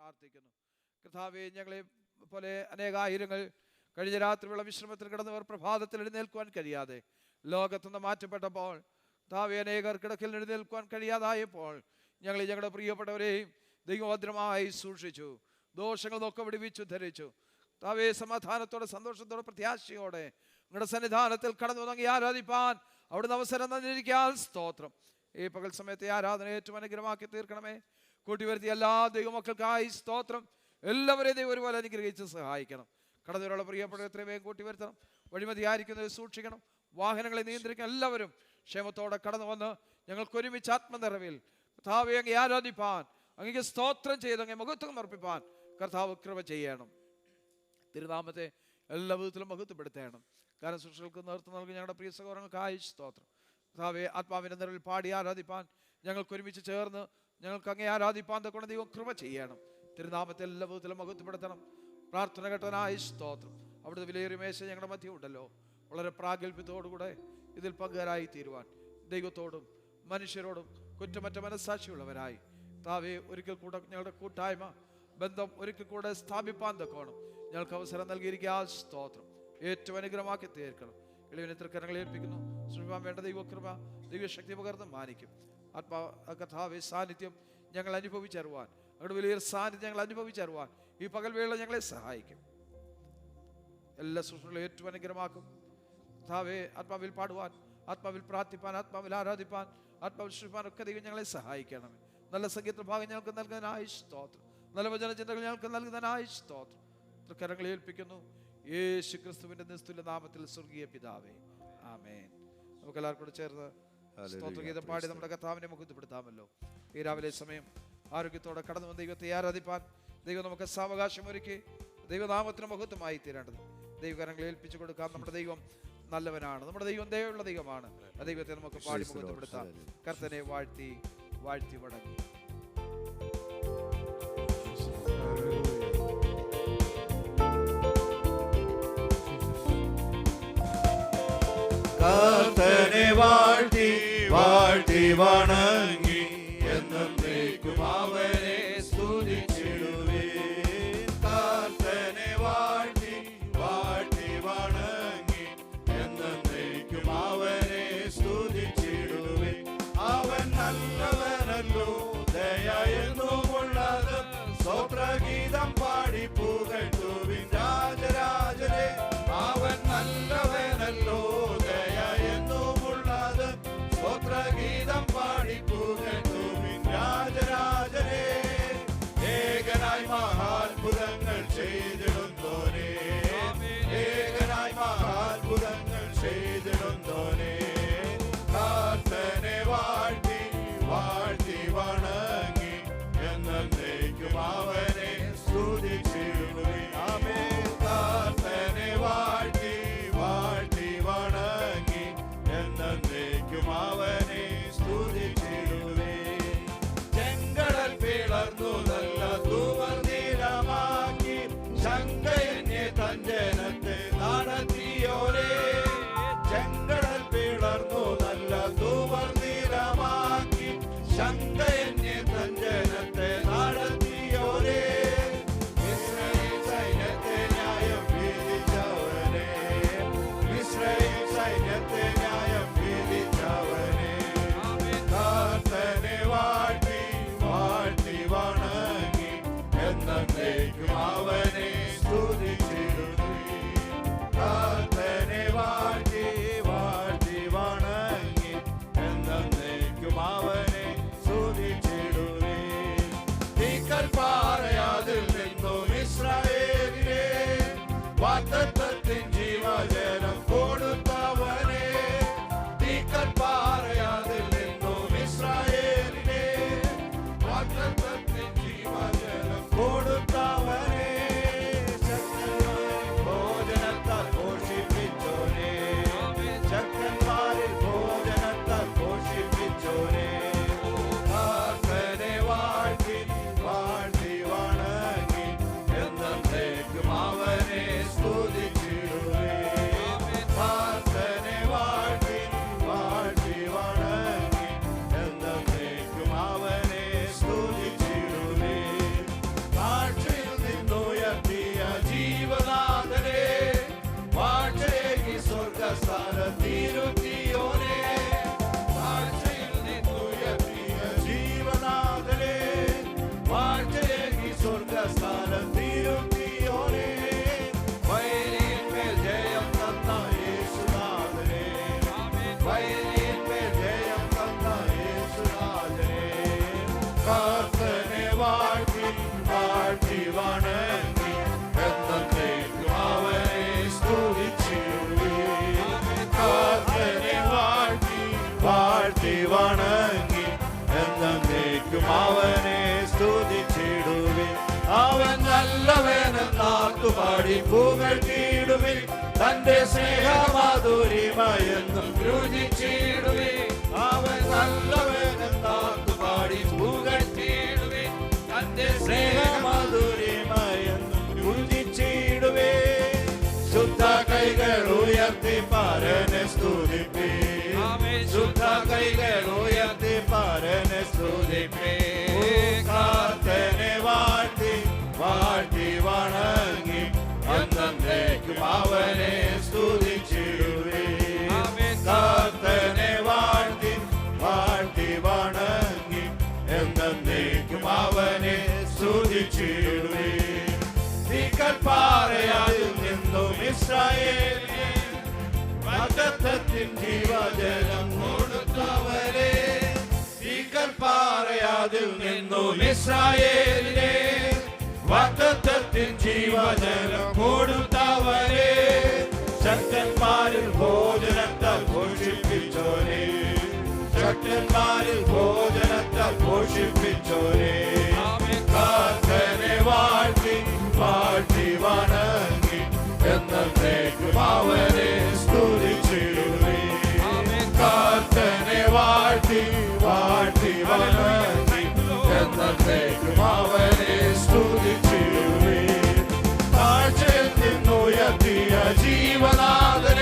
പ്രാർത്ഥിക്കുന്നു. കർത്താവേ, ഞങ്ങളെ പോലെ അനേകായിരങ്ങൾ കഴിഞ്ഞ രാത്രിയുള്ള വിശ്രമത്തിൽ കിടന്നവർ പ്രഭാതത്തിൽ എഴുന്നേൽക്കുവാൻ കഴിയാതെ ലോകത്തുനിന്ന് മാറ്റപ്പെട്ടപ്പോൾ, കർത്താവേ, അനേകർ കിടക്കിൽ എഴുന്നേൽക്കുവാൻ കഴിയാതായപ്പോൾ ഞങ്ങൾ ഞങ്ങളുടെ പ്രിയപ്പെട്ടവരെയും ദൈവഭദ്രമായി സൂക്ഷിച്ചു. ദോഷങ്ങൾ നോക്കി വിടുവിച്ചു ധരിച്ചു. കർത്താവേ, സമാധാനത്തോടെ സന്തോഷത്തോടെ പ്രത്യാശയോടെ നിങ്ങളുടെ സന്നിധാനത്തിൽ കടന്നു വന്നെങ്കിൽ ആരാധിപ്പാൻ അവിടുന്ന് അവസരം തന്നിരിക്കാൻ സ്തോത്രം. ഈ പകൽ സമയത്തെ ആരാധന ഏറ്റവും അനുഗ്രഹമാക്കി തീർക്കണമേ. കൂട്ടിവരുത്തിയ എല്ലാ ദൈവമക്കൾക്കായി സ്തോത്രം. എല്ലാവരെയും ദൈവം ഒരുപോലെ അനുഗ്രഹിച്ച് സഹായിക്കണം. കടന്നുവരുള്ള പ്രിയപ്പെട്ട എത്രയും വേഗം കൂട്ടിവരുത്തണം. വഴിമതിയായിരിക്കുന്നത് സൂക്ഷിക്കണം. വാഹനങ്ങളെ നിയന്ത്രിക്കണം. എല്ലാവരും ക്ഷേമത്തോടെ കടന്നു വന്ന് ഞങ്ങൾക്ക് ഒരുമിച്ച് ആത്മനിറവിൽ കർത്താവെ അങ്ങേ ആരാധിപ്പാൻ, അങ്ങേക്ക് സ്തോത്രം ചെയ്ത് അങ്ങേ മഹത്വം അർപ്പിപ്പാൻ കർത്താവ് കൃപ ചെയ്യണം. തിരുനാമത്തെ എല്ലാ വിധത്തിലും മഹത്വപ്പെടുത്തണം. കാരണം ശുശ്രൂഷകൾക്ക് നേതൃത്വം നൽകി ഞങ്ങളുടെ പ്രിയ സഹോദരങ്ങൾക്കായി സ്തോത്രം. കർത്താവെ, ആത്മാവിൻ്റെ നിറവിൽ പാടി ആരാധിപ്പാൻ ഞങ്ങൾക്ക് ഒരുമിച്ച് ചേർന്ന് ഞങ്ങൾക്ക് അങ്ങേ ആരാധിപ്പാൻ കൊണ്ട് ദൈവം കൃപ ചെയ്യണം. തിരുനാമത്തെ എല്ലാ വിധത്തിലും മഹത്വപ്പെടുത്തണം. പ്രാർത്ഥന കേട്ടനായി സ്തോത്രം. അവിടുത്തെ വിലയേറിയ മേശ ഞങ്ങളുടെ മധ്യം ഉണ്ടല്ലോ. വളരെ പ്രാഗൽഭ്യത്തോടുകൂടെ ഇതിൽ പങ്കുകാരായി തീരുവാൻ ദൈവത്തോടും മനുഷ്യരോടും കുറ്റമറ്റ മനസ്സാക്ഷിയുള്ളവരായി താവേ ഒരിക്കൽ കൂടെ ഞങ്ങളുടെ കൂട്ടായ്മ ബന്ധം ഒരിക്കൽ കൂടെ സ്ഥാപിപ്പാൻ തക്കോണം ഞങ്ങൾക്ക് അവസരം നൽകിയിരിക്കുക. സ്തോത്രം. ഏറ്റവും അനുഗ്രഹമാക്കി തീർക്കണം. എളിവിനെ തൃക്കരങ്ങളെ ഏൽപ്പിക്കുന്നു. ശ്രമിക്കാൻ വേണ്ട ദൈവകൃപ ദൈവശക്തി പകർന്ന് മാനിക്കും. കർത്താവേ, സാന്നിധ്യം ഞങ്ങൾ അനുഭവിച്ചറിവാൻ, അവിടെ വലിയൊരു സാന്നിധ്യം ഞങ്ങൾ അനുഭവിച്ചറിവാൻ ഈ പകൽവേള ഞങ്ങളെ സഹായിക്കും. എല്ലാ ശുശ്രൂഷകളും ഏറ്റവും അനുഗ്രഹമാക്കും. കർത്താവേ, ആത്മാവിൽ പാടുവാൻ, ആത്മാവിൽ പ്രാർത്ഥിപ്പാൻ, ആത്മാവിൽ ആരാധിപ്പാൻ, ആത്മാവിൽ ശ്രമിപ്പാൻ ഒക്കെ ദൈവം ഞങ്ങളെ സഹായിക്കണമേ. നല്ല സംഗീത ഭാഗം ഞങ്ങൾക്ക് നൽകുന്നതിനായി സ്തോത്രം. നല്ല വചനചിന്തകൾ ഞങ്ങൾക്ക് നൽകുന്നതിനായി സ്തോത്രം. തൃക്കരങ്ങളെ ഏൽപ്പിക്കുന്നു. യേശു ക്രിസ്തുവിന്റെ നിസ്തുല്യ നാമത്തിൽ സ്വർഗീയ പിതാവേ, ആമേൻ. നമുക്ക് എല്ലാവർക്കും കൂടെ ചേർന്ന് സ്തോത്രഗീതം പാടി നമ്മുടെ കർത്താവിനെ മുഖത്തുപ്പെടുത്താമല്ലോ. ഈ രാവിലെ സമയം ആരോഗ്യത്തോടെ കടന്നു വന്ന് ദൈവത്തെ ആരാധിപ്പാൻ ദൈവം നമുക്ക് സാവകാശം ഒരുക്കി ദൈവനാമത്തിന് മഹത്വമായി തീരേണ്ടത് ദൈവകരങ്ങളെ ഏൽപ്പിച്ചു കൊടുക്കാം. നമ്മുടെ ദൈവം നല്ലവനാണ്. നമ്മുടെ ദൈവം ദയവുള്ള ദൈവമാണ്. ആ ദൈവത്തെ നമുക്ക് പാടി മുഖത്തുപ്പെടുത്താം. കർത്തനെ വാഴ്ത്തി വാഴ്ത്തി വണങ്ങി. കർത്തനെ വാഴ്ത്തി വാഴ്ത്തി വണങ്ങി എന്നേക്കും അവനെ സ്തുതിച്ചിടുവീൻ. കർത്തനെ വാഴ്ത്തി വാഴ്ത്തി വണങ്ങി എന്നേക്കും അവനെ സ്തുതിച്ചിടുവീൻ. അവൻ നല്ലവനല്ലോ, ദയ എന്നുമുള്ളത്. സ്തോത്രഗീതം പാടി പുകഴ്ത്തുവിൻ രാജരാജനെ. അവൻ നല്ലവനല്ലോ, ദയ എന്നുമുള്ളത്. സ്തോത്രഗീതം പാടി പുക സ്വർഗസ്ഥാനത്തിരുത്തിയോനെ താഴ്ചയിൽ നിന്നുയർത്തിയ ജീവനാഥനെ വാഴ്ചയേകി സ്വർഗസ്ഥാനത്തിരുത്തിയോനെ വൈരിയിന്മേൽ ജയം തന്ന യേശുനാഥനെ വൈരിയിന്മേൽ ജയം തന്ന യേശുനാഥനെ കർത്തനെ വാഴ്ത്തി വാഴ്ത്തി വണങ്ങി എന്നേക്കും അവനെ സ്തുതിച്ചിടുവീൻ കർത്തനെ വാഴ്ത്തി വാഴ്ത്തി വണങ്ങി എന്നേക്കും അവനെ സ്തുതിച്ചിടുവീൻ അവൻ നല്ലവനെന്നാക്കുപാടി പുകഴ്ത്തിയിടുവിൻ തന്റെ സ്നേഹമാധുരിമയെന്നും രുചിച്ചിടുവിൻ അവൻ നല്ലവനെന്നാക്കുപാടി പുകഴ്ത്തിയിടുവിൻ തന്റെ സ്നേഹമാധുരിമയെന്നും രുചിച്ചിടുവിൻ ശുദ്ധ കൈകൾ ഉയർത്തി പരനെ സ്തുതിപ്പീൻ ശുദ്ധ കൈകൾ ഉയർത്തി പരനെ സ്തുതിപ്പീൻ കർത്തനെ വാഴ്ത്തി വാഴ്ത്തി വണങ്ങി എന്നേക്കും അവനെ സ്തുതിച്ചിടുവീൻ കർത്തനെ വാഴ്ത്തി വാഴ്ത്തി വണങ്ങി എന്നേക്കും അവനെ സ്തുതിച്ചിടുവീൻ തീക്കൽപ്പാറയിൽ നിന്നും ഇസ്രായേലിനെ വാഗ്ദത്തത്തിൻ ജീവജലം കൊടുത്തവരെ തീക്കൽപ്പാറയിൽ നിന്നും ഇസ്രായേലിനെ വാഗ്ദത്തത്തിൻ ജീവജലം കൊടുത്തവരെ ശക്തന്മാരിൽ ഭോജനത്താൽ പോഷിപ്പിച്ചോരെ ശക്തന്മാരിൽ ഭോജനത്താൽ പോഷിപ്പിച്ചോരെ കർത്തനെ വാഴ്ത്തി വാഴ്ത്തി വണങ്ങി എന്നേക്കും അവനെ സ്തുതിച്ചിടുവീൻ കർത്തനെ വാഴ്ത്തി വാഴ്ത്തി വണങ്ങി എന്നേക്കും അവനെ സ്തുതിച്ചിടുവീൻ താഴ്ചയിൽ നിന്നുയർത്തിയ ജീവനാഥനെ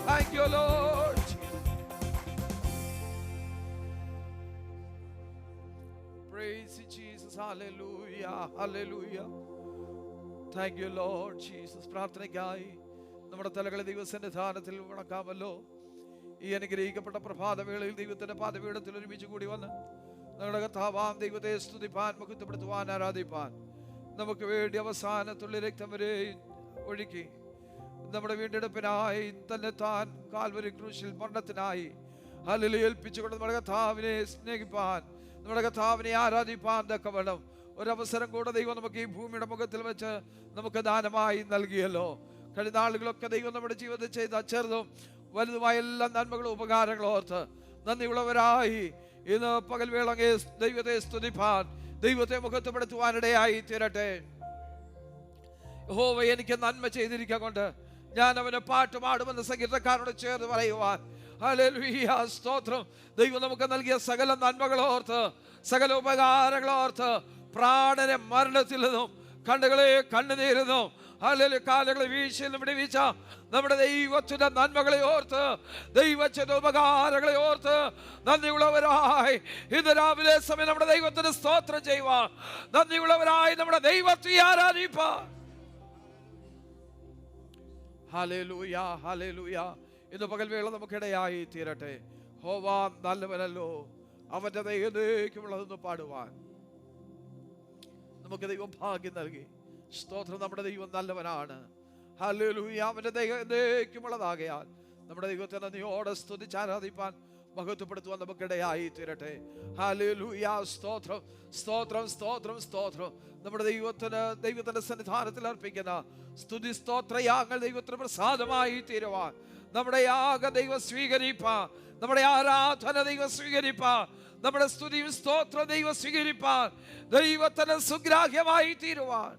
Thank you, Lord. Praise you, Jesus. Hallelujah. Hallelujah. Thank you, Lord Jesus. പ്രാർത്ഥനയ്ക്കായി നമ്മുടെ തലകളെ ദൈവസന്നിധാനത്തിൽ വണക്കാമല്ലോ. ഈ അനുഗ്രഹിക്കപ്പെട്ട പ്രഭാതവേളയിൽ ദൈവത്തിന്റെ പാദപീഠത്തിൽ ഒരുമിച്ച് കൂടി വന്ന് നമ്മുടെ കർത്താവാം ദൈവത്തെ സ്തുതിപ്പാൻ, മഹത്വപ്പെടുത്തുവാൻ, ആരാധിപ്പാൻ നമുക്ക് വേണ്ടി അവസാനത്തുള്ള രക്തം വരെ ഒഴുക്കി നമ്മുടെ വീണ്ടെടുപ്പിനായി തന്നെ താൻ കാൽവരി ക്രൂശിൽ മരണത്തിനായി ഹല്ലേലൂയ ഏൽപ്പിച്ചുകൊണ്ട് നമ്മുടെ കർത്താവിനെ സ്നേഹിപ്പാൻ, നമ്മുടെ കർത്താവിനെ ആരാധിപ്പാൻ തക്കവണ്ണം ഒരവസരം കൂടെ ദൈവം നമുക്ക് ഈ ഭൂമിയുടെ മുഖത്തിൽ വെച്ച് നമുക്ക് ദാനമായി നൽകിയല്ലോ. കഴിഞ്ഞ നാളുകളൊക്കെ ദൈവം നമ്മുടെ ജീവിതത്തിൽ ചെയ്ത ചെറുതും വലുതുമായ എല്ലാ നന്മകളും ഉപകാരങ്ങളും ഓർത്ത് നന്ദിയുള്ളവരായി ഇന്ന് പകൽവേള ദൈവത്തെ സ്തുതിപ്പാൻ, ദൈവത്തെ മുഖത്തുപെടുത്തുവാനിടയായി തീരട്ടെ. യഹോവ എനിക്ക് നന്മ ചെയ്തിരിക്കുക കൊണ്ട് ഞാൻ അവന് പാട്ടുപാടുമെന്ന് സംഗീതക്കാരോട് ചേർന്ന് പറയുവാൻ, ഹല്ലേലൂയ, സ്തോത്രം. ദൈവം നമുക്ക് നൽകിയ സകല നന്മകളോർത്ത്, സകല ഉപകാരങ്ങളോർത്ത്, പ്രാണനെ മരണത്തിൽ നിന്നും കണ്ണുകളെ കണ്ണുനീരുന്നു, ഹല്ലേലൂയ, കാലുകളെ വീഴ്ചയിൽ നിന്ന് വിടുവിച്ച നമ്മുടെ ദൈവത്തിന്റെ നന്മകളെ ഓർത്ത്, ദൈവത്തിന്റെ ഉപകാരങ്ങളെ ഓർത്ത് നന്ദിയുള്ളവരായി ഇന്ന് രാവിലെ സമയം നമ്മുടെ ദൈവത്തിന് സ്തോത്രം ചെയ്യുവാൻ, നന്ദിയുള്ളവരായി നമ്മുടെ ദൈവത്തെ ആരാധിപ്പാൻ. ഹല്ലേലൂയ, ഹല്ലേലൂയ. ഇന്ന് പകൽവേള നമുക്കിടയായി തീരട്ടെ. ഹോവാ നല്ലവനല്ലോ, അവന്റെ ദൈവമുള്ളതെന്ന് പാടുവാൻ നമുക്ക് ദൈവം ഭാഗ്യം നൽകി. സ്തോത്രം. നമ്മുടെ ദൈവം നല്ലവനാണ്. ഹല്ലേലൂയ. അവന്റെ ദൈവമുള്ളതാകയാൽ നമ്മുടെ ദൈവത്തെ നന്ദിയോടെ സ്തുതിച്ച് ആരാധിപ്പാൻ, മഹത്വപ്പെടുത്തുവാൻ നമുക്കിടയായി തീരട്ടെ. ഹല്ലേലൂയ. സ്തോത്രം, സ്തോത്രം, സ്തോത്രം, സ്തോത്രം. നമ്മുടെ ദൈവത്തിന്റെ സന്നിധാനത്തിൽ അർപ്പിക്കുന്ന സ്തുതി സ്തോത്രയാഗങ്ങൾ ദൈവത്തിന് പ്രസാദമായി തീരുവാൻ, നമ്മുടെ യാഗ ദൈവം സ്വീകരിപ്പാൻ, നമ്മുടെ ആരാധന ദൈവം സ്വീകരിപ്പാൻ, നമ്മുടെ സ്തുതിയും സ്തോത്ര ദൈവം സ്വീകരിപ്പാൻ, ദൈവത്തിന് സുഗ്രാഹ്യമായി തീരുവാൻ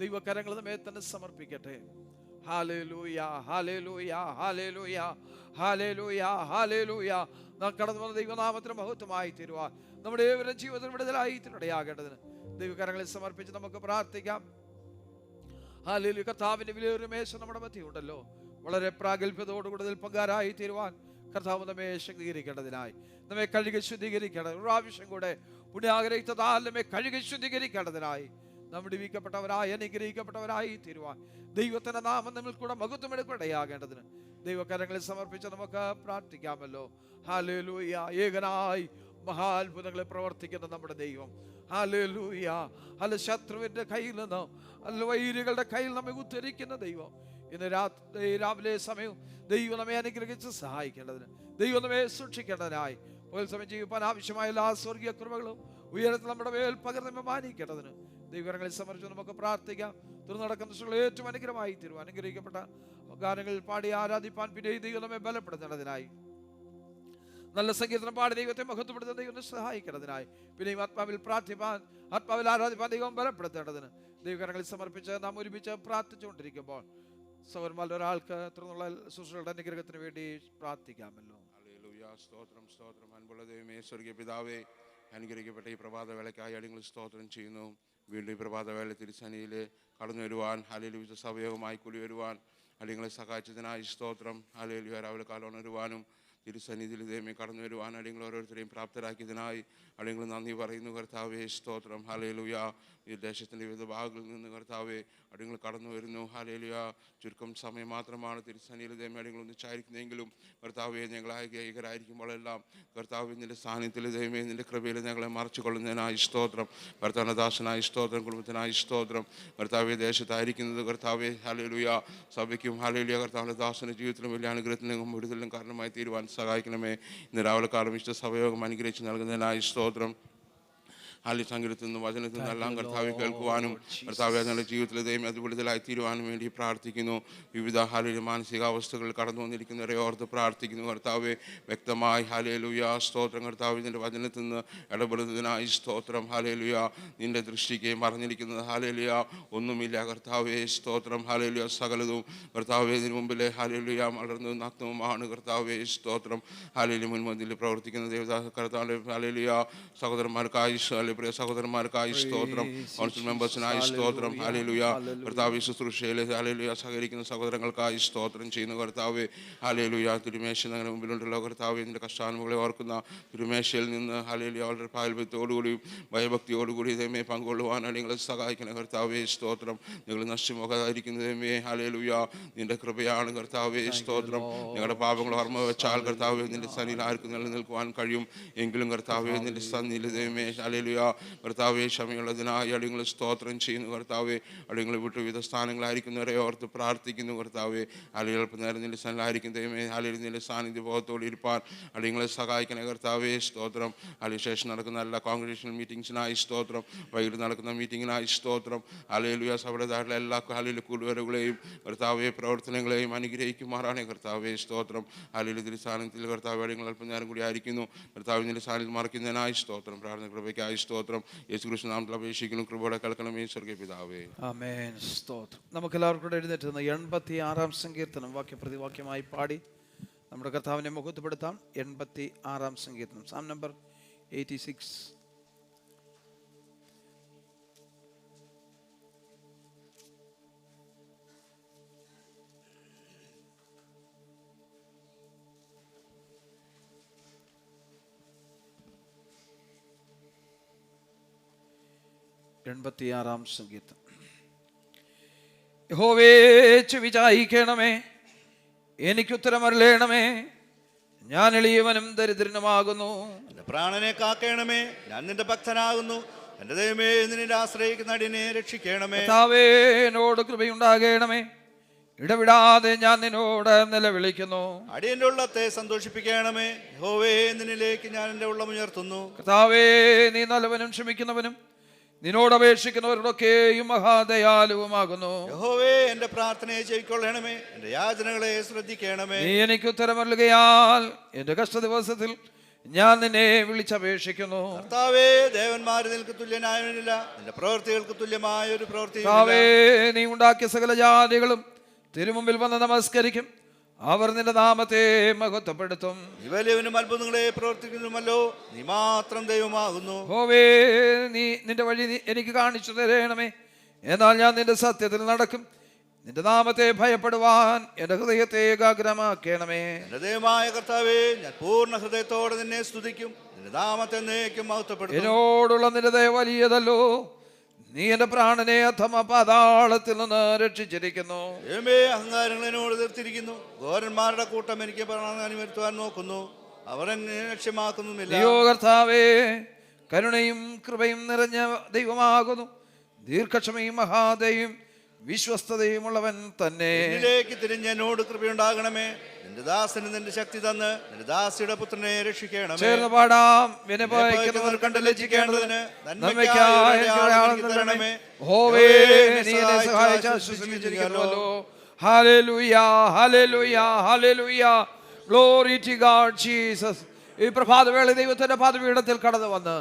ദൈവകരങ്ങൾ നമ്മെ തന്നെ സമർപ്പിക്കട്ടെ. ഹല്ലേലൂയ, ഹല്ലേലൂയ, ഹല്ലേലൂയ, ഹല്ലേലൂയ, ഹല്ലേലൂയ. നാം കടന്നു വന്ന ദൈവനാമത്തിന് മഹത്വമായി തീരുവാൻ, നമ്മുടെ ഏവരുടെ ജീവിതത്തിൽ വിടുതലായി ഇടയാകേണ്ടതിന് ദൈവകരങ്ങളിൽ സമർപ്പിച്ച് നമുക്ക് പ്രാർത്ഥിക്കാം. ഹല്ലേലൂയ. കർത്താവിന്റെ വിലയേറിയ മേശ നമ്മുടെ മധ്യമുണ്ടല്ലോ. വളരെ പ്രാഗൽഭ്യതയോടുകൂടി ഇതിൽ പങ്കാരായി തീരുവാൻ കർത്താവ് നമ്മെ ശക്തീകരിക്കേണ്ടതിനായി, നമ്മെ കഴുകി ശുദ്ധീകരിക്കേണ്ടത് പ്രാവശ്യം കൂടെ പുണ്യാഗ്രഹിച്ചതാൽ നമ്മെ കഴുകി ശുദ്ധീകരിക്കേണ്ടതിനായി, നമ്മുടെ വിധിക്കപ്പെട്ടവരായി അനുഗ്രഹിക്കപ്പെട്ടവരായി തീരുവാൻ ദൈവത്തിന്റെ നാമം നമ്മൾ കൂടെ മഹത്വമെടുക്കുകയാകേണ്ടതിന് ദൈവകരങ്ങളിൽ സമർപ്പിച്ച് നമുക്ക് പ്രാർത്ഥിക്കാമല്ലോ. ഹല്ലേലൂയ. ഏകനായി മഹാത്ഭുതങ്ങളെ പ്രവർത്തിക്കുന്ന നമ്മുടെ ദൈവം, ഹല്ലേലൂയ. അല്ല ശത്രുവിന്റെ കയ്യിൽ നിന്ന്, അല്ല വൈരികളുടെ കയ്യിൽ നമ്മെ ഉദ്ധരിക്കുന്ന ദൈവം, ഇന്ന് രാവിലെ സമയവും ദൈവം നമ്മെ അനുഗ്രഹിച്ച് സഹായിക്കേണ്ടതിന്, ദൈവം നമ്മെ സൂക്ഷിക്കേണ്ടതിനായി പകൽ സമയം ജീവിപ്പാൻ ആവശ്യമായ എല്ലാ സ്വർഗീയ കൃപകളും ഉയരത്തിൽ നമ്മുടെ മേൽ പകർന്ന് മാനിക്കേണ്ടതിന് ദൈവകരങ്ങളിൽ സമർപ്പിച്ച് നമുക്ക് പ്രാർത്ഥിക്കാം. തുറന്നടക്കുന്ന ഏറ്റവും അനുഗ്രഹമായി തീരുവാൻ, അനുഗ്രഹിക്കപ്പെട്ട ഗാനങ്ങൾ പാടി ആരാധിപ്പാൻ പിന്നെ ദൈവം നമ്മെ ബലപ്പെടുത്തേണ്ടതിനായി, നല്ല സംഗീതം പാടി ദൈവത്തെ മഹത്വപ്പെടുത്താൻ ദൈവത്തെ സഹായിക്കേണ്ടതിനായി, പിന്നെയും ആത്മാവിൽ പ്രാർത്ഥിപ്പാൻ, ആത്മാവിൽ ആരാധിപ്പാൻ ദൈവം ബലപ്പെടുത്തേണ്ടതിന് ദൈവകരങ്ങളിൽ സമർപ്പിച്ച് നാം ഒരുമിച്ച് പ്രാർത്ഥിച്ചുകൊണ്ടിരിക്കുമ്പോൾ സൗരന്മാരുടെ ഒരാൾക്ക് തുടർന്നുള്ള ശുശ്രൂഷകളുടെ അനുഗ്രഹത്തിന് വേണ്ടി പ്രാർത്ഥിക്കാമല്ലോ. ഹല്ലേലൂയ. സ്തോത്രം, സ്തോത്രം. അൻപുള്ള ദൈവമേ, സ്വർഗീയ പിതാവേ, അനുഗ്രഹിക്കപ്പെട്ട ഈ പ്രഭാത വേളയ്ക്കായി അടിയങ്ങൾ സ്തോത്രം ചെയ്യുന്നു. വീണ്ടും ഈ പ്രഭാത വേള തിരുസന്നിധിയിൽ കടന്നു വരുവാൻ, ഹല്ലേലൂയ, സവയോഗമായി കൂടി വരുവാൻ അടിയങ്ങളെ സഹായിച്ചതിനായി സ്തോത്രം. ഹല്ലേലൂയ. രാവിലെ കാലം ഉണരുവാനും തിരുസന്നിധിയിൽ ദൈവമേ കടന്നു വരുവാൻ അടിയങ്ങൾ ഓരോരുത്തരെയും പ്രാപ്തരാക്കിയതിനായി അടിയങ്ങൾ നന്ദി പറയുന്നു കർത്താവേ. സ്തോത്രം. ഹല്ലേലൂയ. ഈ ദേശത്തിൻ്റെ വിവിധ ഭാഗങ്ങളിൽ നിന്ന് കർത്താവേ അടിയങ്ങൾ കടന്നു വരുന്നു. ഹല്ലേലൂയ. ചുരുക്കം സമയം മാത്രമാണ് തിരുസന്നിധിയിൽ ദൈവമേ അടിയങ്ങൾ ഒന്നിച്ചായിരിക്കുന്നതെങ്കിലും കർത്താവേ ഞങ്ങളായി ഏകരായിരിക്കുമ്പോഴെല്ലാം കർത്താവേ നിന്റെ സാന്നിധ്യത്തിൽ ദൈവമേ നിന്റെ കൃപയിൽ ഞങ്ങളെ മറച്ചു കൊള്ളുന്നതിനായി സ്തോത്രം. കർത്താവദാസനായി സ്തോത്രം, കുടുംബത്തിനായി സ്തോത്രം. കർത്താവേ ദേശത്തായിരിക്കുന്നത് കർത്താവേ ഹല്ലേലൂയ സഭയ്ക്കും ഹല്ലേലൂയ കർത്താവിൻ്റെ ദാസന്റെ ജീവിതത്തിലും വലിയ അനുഗ്രഹത്തിനും വിടുതലിനും കാരണമായി തീരുവാൻ സഹായിക്കണമേ. ഇന്ന് രാവിലെ കാലം വിശുദ്ധ സഭയോഗം അനുഗ്രഹിച്ച് നൽകുന്നതിനായി സ്തോത്രം. ഹാലി സംഗീതത്തിൽ നിന്നും വചനത്തിൽ നിന്നെല്ലാം കർത്താവെ കേൾക്കുവാനും കർത്താവെ ഞങ്ങളുടെ ജീവിതത്തിൽ ദൈവം അത് വിടുതലായി തീരുവാനും വേണ്ടി പ്രാർത്ഥിക്കുന്നു. വിവിധ ഹാലിയ മാനസികാവസ്ഥകളിൽ കടന്നു വന്നിരിക്കുന്നവരെ ഓർത്ത് പ്രാർത്ഥിക്കുന്നു കർത്താവെ. വ്യക്തമായി ഹല്ലേലൂയ സ്തോത്രം. കർത്താവ് നിന്റെ വചനത്തിൽ നിന്ന് ഇടപെടുന്നതിനായി സ്തോത്രം. ഹല്ലേലൂയ. നിന്റെ ദൃഷ്ടിക്ക് മറഞ്ഞിരിക്കുന്നത് ഹല്ലേലൂയ ഒന്നുമില്ല കർത്താവെ. സ്തോത്രം. ഹല്ലേലൂയ. സകലതും കർത്താവെ ഇതിനു മുമ്പിലെ ഹല്ലേലൂയ വളർന്നതും നഗ്നവുമാണ് കർത്താവെ. സ്തോത്രം. ഹല്ലേലൂയ. മുൻപന്തിയിൽ പ്രവർത്തിക്കുന്ന ദേവദാസ കർത്താവെ ഹല്ലേലൂയ സഹോദരന്മാർക്കായി പ്രിയ സഹോദരന്മാർക്കായി സ്തോത്രം. കൗൺസിൽ മെമ്പേഴ്സിനായി സ്തോത്രം. ഹല്ലേലൂയ. കർത്താവേ, ശുശ്രൂഷയിൽ ഹല്ലേലൂയ സഹകരിക്കുന്ന സഹോദരങ്ങൾക്കായി സ്തോത്രം ചെയ്യുന്നു കർത്താവേ. ഹല്ലേലൂയ. തിരുമേശ ഞങ്ങളുടെ മുമ്പിലുണ്ടല്ലോ കർത്താവേ, നിന്റെ കഷ്ടാനുഭവങ്ങളെ ഓർക്കുന്ന തിരുമേശയിൽ നിന്ന് ഹല്ലേലൂയ വളരെ പാൽഭ്യത്തോടുകൂടിയും ഭയഭക്തിയോടുകൂടി ദൈവമേ പങ്കുകൊള്ളുവാനാണ് നിങ്ങളെ സഹായിക്കണം കർത്താവേ. സ്തോത്രം. നിങ്ങൾ നഷ്ടമോകാതിരിക്കുന്ന ദൈവമേ ഹല്ലേലൂയ നിന്റെ കൃപയാണ് കർത്താവേ. സ്തോത്രം. ഞങ്ങളുടെ പാപങ്ങൾ ഓർമ്മ വെച്ചാൽ കർത്താവേ നിന്റെ സന്നിധിയിൽ ആർക്കും നിലനിൽക്കുവാൻ കഴിയും. എങ്കിലും കർത്താവേ നിന്റെ സന്നിധിയിൽ ദൈവമേ ഹല്ലേലൂയ കർത്താവേ ക്ഷമയുള്ളതിനായി അടിയങ്ങൾ സ്തോത്രം ചെയ്യുന്നു കർത്താവേ. അടിയങ്ങൾ വിട്ടു വിവിധ സ്ഥാനങ്ങളായിരിക്കുന്നവരെ ഓർത്ത് പ്രാർത്ഥിക്കുന്നു കർത്താവേ. അല്ലെങ്കിൽ അല്പം നേരം നിന്റെ സന്നിധിയിലായിരിക്കും ദൈവമേ ഹല്ലേലൂയ നിന്റെ സാന്നിധ്യ ബോധത്തോടെ ഇരിപ്പാൻ അടിയങ്ങളെ സഹായിക്കണേ കർത്താവേ. സ്തോത്രം. അതിനുശേഷം നടക്കുന്ന എല്ലാ കോൺഗ്രിഗേഷണൽ മീറ്റിംഗ്സിനായി സ്തോത്രം. വൈകിട്ട് നടക്കുന്ന മീറ്റിങ്ങിനായി സ്തോത്രം. ഹല്ലേലൂയ സഭയുടേതായിട്ടുള്ള എല്ലാ ഹല്ലേലൂയ കൂടുവരവുകളെയും കർത്താവേ പ്രവർത്തനങ്ങളെയും അനുഗ്രഹിക്കുമാറാണേ കർത്താവേ. സ്തോത്രം. ഹല്ലേലൂയ തിരുസാന്നിധ്യത്തിൽ കർത്താവേ അടിയങ്ങൾ അല്പം നേരം കൂടി ആയിരിക്കുന്നു കർത്താവേ. നിന്റെ സാന്നിധ്യം മറക്കുന്നതിനായി സ്തോത്രം. പ്രാർത്ഥന കൃപയ്ക്കായി സ്തോത്രം. യേശുക്രിസ്തു നാമത്തിൽ അപേക്ഷിക്കുന്നു. കൃപയോടെ കേൾക്കണമേ സ്വർഗ്ഗീയ പിതാവേ. ആമേൻ. സ്തോത്രം. നമുക്കെല്ലാവർക്കും കൂടെ എഴുന്നേറ്റ് നിന്ന് 86 സങ്കീർത്തനം വാക്യപ്രതിവാക്യമായി പാടി നമ്മുടെ കർത്താവിനെ മുഖത്തുപെടുത്താം. 86 സങ്കീർത്തനം, സാം നമ്പർ 86. സങ്കീർത്തനം. യഹോവേ ചെവിചായിക്കണമേ, എനിക്കുത്തരമരുളേണമേ. ഞാൻ എളിയവനും ദരിദ്രനുമാകുന്നു. എന്റെ പ്രാണനെ കാക്കണമേ, ഞാൻ നിന്റെ ഭക്തനാകുന്നു. എന്റെ ദൈവമേ, നിന്നെ ആശ്രയിക്കുന്ന അടിയനെ രക്ഷിക്കണമേ. കർത്താവേ, എന്നോട് കൃപയുണ്ടാകണമേ. ഇടവിടാതെ ഞാൻ നിന്നോട് നിലവിളിക്കുന്നു. അടിയന്റെ ഉള്ളത്തെ സന്തോഷിപ്പിക്കണമേ. യഹോവേ, നിന്നിലേക്ക് ഞാൻ എന്റെ ഉള്ളം ഉയർത്തുന്നു. കർത്താവേ, നീ നല്ലവനും ക്ഷമിക്കുന്നവനും നിന്നോട് അപേക്ഷിക്കുന്നവരോടൊക്കെയും മഹാദയാലുവുമാകുന്നു. യഹോവേ, എന്റെ പ്രാർത്ഥനയെ ചെവിക്കൊള്ളണമേ, എന്റെ യാചനകളെ ശ്രദ്ധിക്കണമേ. നീ എനിക്ക് ഉത്തരമരുളുകയാൽ എന്റെ കഷ്ടദിവസത്തിൽ ഞാൻ നിന്നെ വിളിച്ചപേക്ഷിക്കുന്നു. കർത്താവേ, ദേവന്മാര് നിനക്ക് തുല്യനായവനില്ല, നിന്റെ പ്രവൃത്തികൾക്ക് തുല്യമായ ഒരു പ്രവൃത്തി. കർത്താവേ, നീ ഉണ്ടാക്കിയ സകല ജാതികളും തിരുമുമ്പിൽ വന്ന് നമസ്കരിക്കും. അവർ നിന്റെ നാമത്തെ മഹത്വപ്പെടുത്തും. നീ വലിയവനും അത്ഭുതങ്ങളെ പ്രവർത്തിക്കുന്നുമല്ലോ, നീ മാത്രം ദൈവമാകുന്നു. യഹോവേ, നീ നിന്റെ വഴി എനിക്ക് കാണിച്ചു തരണമേ. എന്നാൽ ഞാൻ നിന്റെ സത്യത്തിൽ നടക്കും. നിന്റെ നാമത്തെ ഭയപ്പെടുവാൻ എന്റെ ഹൃദയത്തെ ഏകാഗ്രമാക്കണമേ. എന്റെ ദൈവമായ കർത്താവേ, ഞാൻ പൂർണ്ണ ഹൃദയത്തോടെ നിന്നെ സ്തുതിക്കും. നിന്റെ നാമത്തെ എന്നേക്കും മഹത്വപ്പെടുത്തും. എന്നോടുള്ള നിന്റെ ദയ വലിയതല്ലോ. നീ എന്റെ പ്രാണനെ അധമ പാതാളത്തിൽ നിന്ന് രക്ഷിച്ചിരിക്കുന്നു. അഹങ്കാരങ്ങൾ എന്നോട് എതിർത്തിരിക്കുന്നു. ഘോരന്മാരുടെ കൂട്ടം എനിക്ക് പ്രാണഹാനി വരുത്തുവാൻ നോക്കുന്നു. അവർ എന്നെ ലക്ഷ്യമാക്കുന്നുമില്ല. അയ്യോ കർത്താവേ, കരുണയും കൃപയും നിറഞ്ഞ ദൈവമാകുന്നു. ദീർഘക്ഷമയും മഹാദയും വിശ്വസ്തതയും ഉള്ളവൻ തന്നെ. എന്നിലേക്ക് തിരിഞ്ഞ് എന്നോട് കൃപയുണ്ടാകണമേ. നിന്റെ ദാസന് നിന്റെ ശക്തി തന്ന് നിന്റെ ദാസിയുടെ പുത്രനെ രക്ഷിക്കണമേ. ചേർന്ന് പാടാം. വിനയഭയക്കുന്നവർ കണ്ട് ലജ്ജിക്കേണ്ടതിന് നന്മയ്ക്കായി യഹോവേ, നീ എന്നെ സഹായിച്ച് ആശ്വസിപ്പിച്ചിരിക്കുന്നുവല്ലോ. ഹല്ലേലൂയ, ഹല്ലേലൂയ, ഹല്ലേലൂയ. Glory to God Jesus. ഈ പ്രഭാതവേള ദൈവത്തിന്റെ പാദപീഠത്തിൽ കടന്നു വന്ന്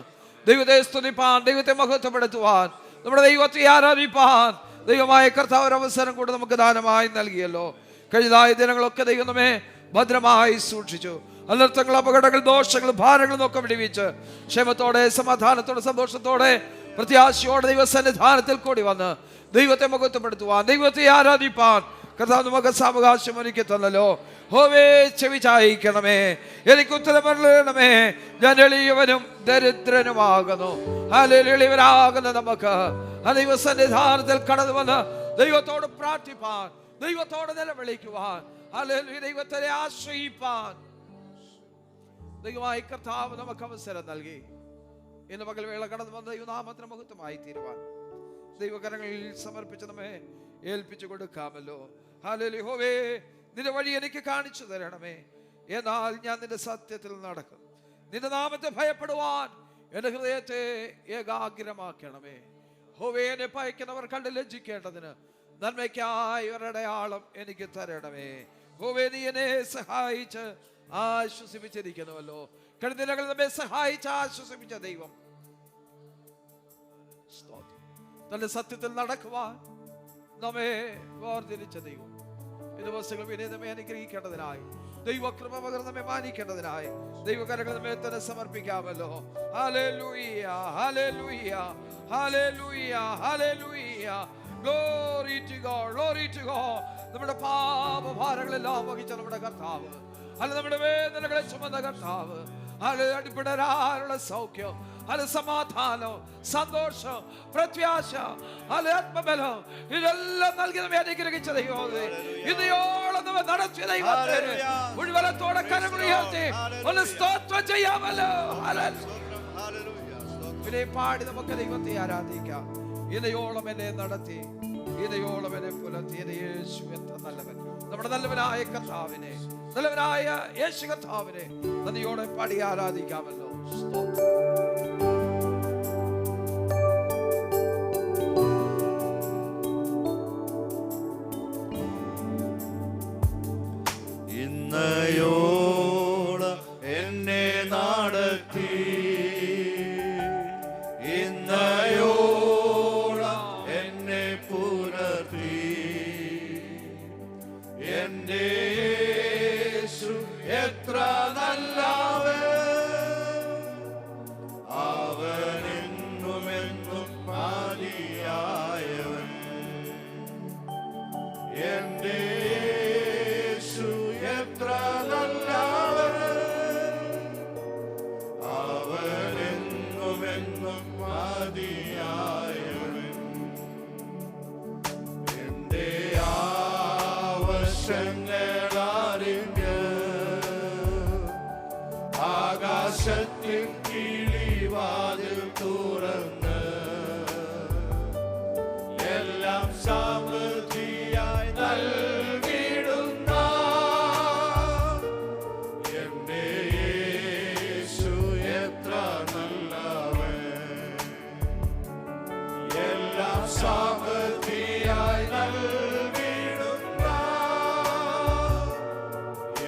ദൈവത്തെ സ്തുതിപ്പാൻ, ദൈവത്തെ മഹത്വപ്പെടുത്തുവാൻ, നമ്മുടെ ദൈവത്തെ ആരാധിപ്പാൻ ദൈവമായ കർത്താവ് ഒരു അവസരം കൂടെ നമുക്ക് ദാനമായി നൽകിയല്ലോ. കഴിഞ്ഞതായ ദിനങ്ങളൊക്കെ ദൈവം നമ്മെ ഭദ്രമായി സൂക്ഷിച്ചു. അനർത്ഥങ്ങൾ, അപകടങ്ങൾ, ദോഷങ്ങൾ, ഭാരങ്ങൾ ഒക്കെ വിടുവിച്ച് ക്ഷേമത്തോടെ, സമാധാനത്തോടെ, സന്തോഷത്തോടെ, പ്രത്യാശയോടെ ദൈവസന്നിധാനത്തിൽ കൂടി വന്ന് ദൈവത്തെ മഹത്വപ്പെടുത്തുവാൻ, ദൈവത്തെ ആരാധിപ്പാൻ കർത്താവ് നമുക്ക് സാവകാശം ഒരുക്കി തന്നല്ലോ. ഹോവേ, ചെവി ചായിക്കണമേ, എനിക്ക് ഉത്തരമരുളണമേ. ഞാൻ എളിയവനും ദരിദ്രനുമാകുന്നു. എളിയവരാകുന്ന നമുക്ക് ആ ദൈവസന്നിധാനത്തിൽ കടന്നു വന്ന് ദൈവത്തോട് പ്രാർത്ഥിപ്പാൻ, ദൈവത്തോട് നിലവിളിക്കുവാൻ, ദൈവത്തെ ആശ്രയിപ്പാൻ ദൈവമായ കർത്താവ് നമുക്ക് അവസരം നൽകി. ഇന്ന് പകൽ വേള കടന്നു വന്ന ദൈവനാമത്തിന് മഹത്വമായി തീരുവാൻ ദൈവകരങ്ങളിൽ സമർപ്പിച്ച് നമ്മെ ഏൽപ്പിച്ചു കൊടുക്കാമല്ലോ. ഹല്ലേലൂയ. നിന്റെ വഴി എനിക്ക് കാണിച്ചു തരണമേ. എന്നാൽ ഞാൻ നിന്റെ സത്യത്തിൽ നടക്കും. നിന്റെ നാമത്തെ ഭയപ്പെടുവാൻ എന്റെ ഹൃദയത്തെ ഏകാഗ്രമാക്കണമേ. ഹോവേ, എന്നെ ഭയക്കുന്നവർ കണ്ട് ലജ്ജിക്കേണ്ടതിന് നന്മയ്ക്കായി ഒരടയാളം എനിക്ക് തരണമേ. ഹോവേ, നീ എന്നെ സഹായിച്ച് ആശ്വസിപ്പിച്ചിരിക്കുന്നുവല്ലോ. കഴിഞ്ഞ ദിനങ്ങളിൽ നമ്മെ സഹായിച്ച് ആശ്വസിപ്പിച്ച ദൈവം തന്റെ സത്യത്തിൽ നടക്കുവാൻ നമ്മെ വേർതിരിച്ച ദൈവം ഈ ദിവസങ്ങൾ പിന്നെ നമ്മെ അനുഗ്രഹിക്കേണ്ടതിനായി, ദൈവകൃപ പകർന്ന് നമ്മെ മാനിക്കേണ്ടതിനായി ദൈവകരങ്ങൾ നമ്മെ തന്നെ സമർപ്പിക്കാമല്ലോ. ഹല്ലേലൂയ, ഹല്ലേലൂയ, ഹല്ലേലൂയ, ഹല്ലേലൂയ. Glory to God, glory to God. നമ്മുടെ പാപഭാരങ്ങളെല്ലാം വഹിച്ച നമ്മുടെ കർത്താവ്, അല്ല നമ്മുടെ വേദനകളെ ചുമന്ന കർത്താവ്, അല്ല അടിപ്പെടാനുള്ള സൗഖ്യം, അല്ല സമാധാനം, സന്തോഷം, പ്രത്യാശ, അല്ല ആത്മബലം, ഇതെല്ലാം നൽകി നമ്മെ അനുഗ്രഹിച്ച ദൈവമേ, ഇതയോളം നമ്മെ നടത്തിയ ദൈവത്തെ മുഴുവനത്തോടെ കരമുയർത്തി ഒന്ന് സ്തോത്രം ചെയ്യാമല്ലോ. പിന്നെ പാടി നമുക്ക് ദൈവത്തെ ആരാധിക്കാം. ഇതയോളം എന്നെ നടത്തി, ഇതയോളം എന്നെ പുലർത്തി യേശു എത്ര നല്ലവൻ. നമ്മുടെ നല്ലവനായ കർത്താവിനെ, നല്ലവനായ യേശു കർത്താവിനെ നന്ദിയോടെ പാടി ആരാധിക്കാമല്ലോ. ഇന്നയോളം എന്നെ നടത്തി, ഇന്നയോളം എന്നെ പുലർത്തി, എന്റെ യേശു എത്ര നല്ലവൻ, അവനെന്നും എന്നും മതിയായവൻ, എന്റെ യേശു എത്ര നല്ലവൻ, അവനെന്നും എന്നും മതിയായവൻ, എന്റെ ആവശ്യങ്ങളറിഞ്ഞ് ആകാശത്തിൻ കിളിവാതിൽ തുറന്ന് എല്ലാം സമൃദ്ധിയായി നൽകിടുന്ന എന്റെ യേശു എത്ര നല്ലവൻ, എല്ലാം സമൃദ്ധിയായി നൽകിടുന്ന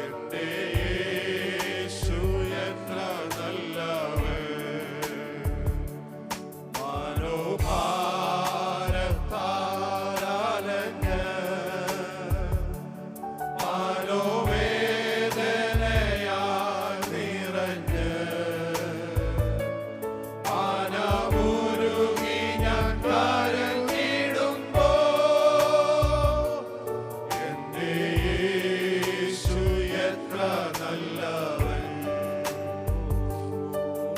എന്റെ യേശു എത്ര നല്ലവൻ, മനോഭാരത്താലഞ്ഞ് മനോവേദനയാൽ നിറഞ്ഞ് മനമുരുകി ഞാൻ കരഞ്ഞിടുമ്പോ എന്റെ യേശു എത്ര നല്ലവൻ,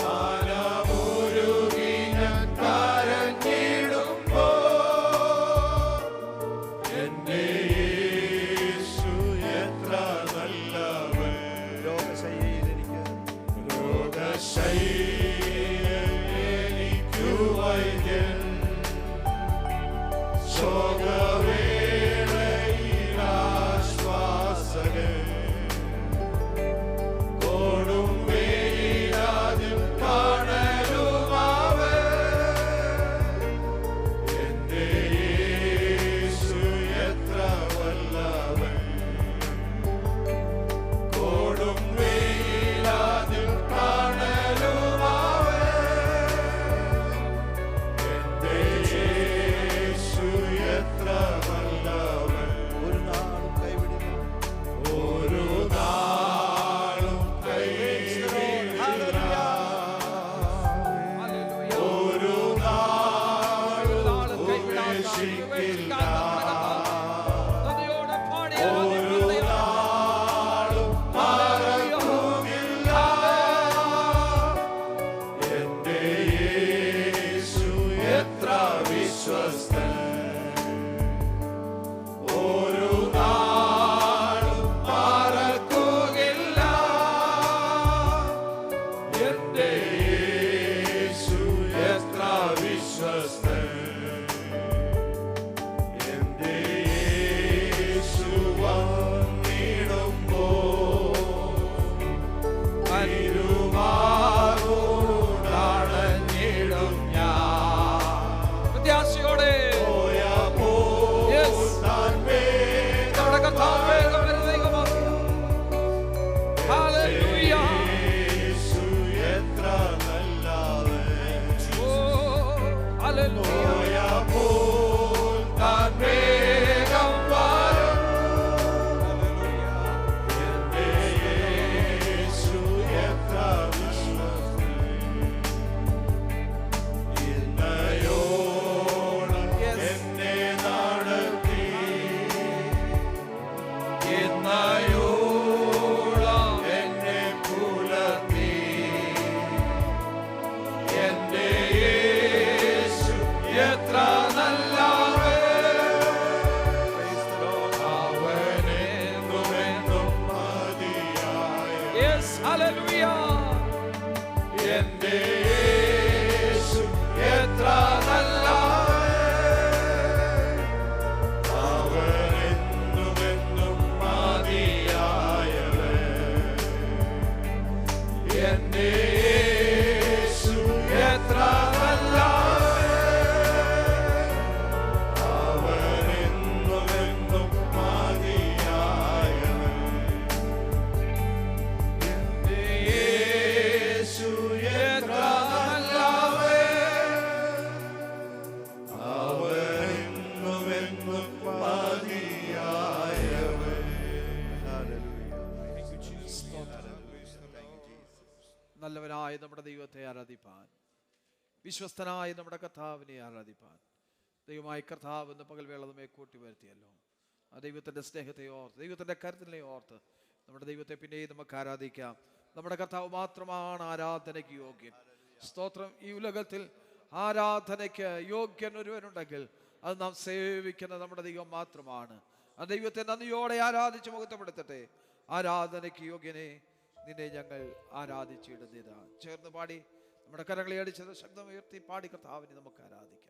മനമുരുകി ഞാൻ കരഞ്ഞിടുമ്പോ എന്റെ യേശു എത്ര നല്ലവൻ. രോഗശയ്യയിൽ എനിക്കു വൈദ്യൻ, ശോകവേളയിൽ ആശ്വാസകൻ, കൊടും വെയിലാതിൽ തണലുമാവൻ, എന്റെ യേശു എത്ര ഹല്ലേലൂയ. എന്റെ യേശു എത്ര നല്ലവൻ, അവനെന്നുമെന്നും മതിയായവൻ. എന്റെ യേശു എത്ര നല്ലവൻ, അവനെന്നുമെന്നും മതിയായവൻ. എന്റെ യേശു എത്ര നല്ലവൻ, അവനെന്നുമെന്നും മതിയായവൻ. നല്ലവനായ നമ്മുടെ ദൈവത്തെ ആരാധിപ്പാൻ, വിശ്വസ്തനായ നമ്മുടെ കർത്താവിനെ ആരാധിപ്പാൻ ദൈവമായ കർത്താവ് എന്ന പകൽവേള നമ്മെ കൂട്ടി വരുത്തിയല്ലോ. ആ ദൈവത്തിൻ്റെ സ്നേഹത്തെ ഓർത്ത്, ദൈവത്തിൻ്റെ കരുതലിനെ ഓർത്ത് നമ്മുടെ ദൈവത്തെ പിന്നെയും നമുക്ക് ആരാധിക്കാം. നമ്മുടെ കർത്താവ് മാത്രമാണ് ആരാധനയ്ക്ക് യോഗ്യൻ. സ്തോത്രം. ഈ ഉലകത്തിൽ ആരാധനയ്ക്ക് യോഗ്യൻ ഒരുവനുണ്ടെങ്കിൽ അത് നാം സേവിക്കുന്ന നമ്മുടെ ദൈവം മാത്രമാണ്. ആ ദൈവത്തെ നന്ദിയോടെ ആരാധിച്ച് മുഖത്തപ്പെടുത്തട്ടെ. ആരാധനയ്ക്ക് യോഗ്യനെ നിന്നെ ഞങ്ങൾ ആരാധിച്ചിടുന്നിതാ. ചേർന്ന് പാടി നമ്മുടെ കരങ്ങളെ അടിച്ചത് ശബ്ദം ഉയർത്തി പാടി കർത്താവിനെ നമുക്ക് ആരാധിക്കാം.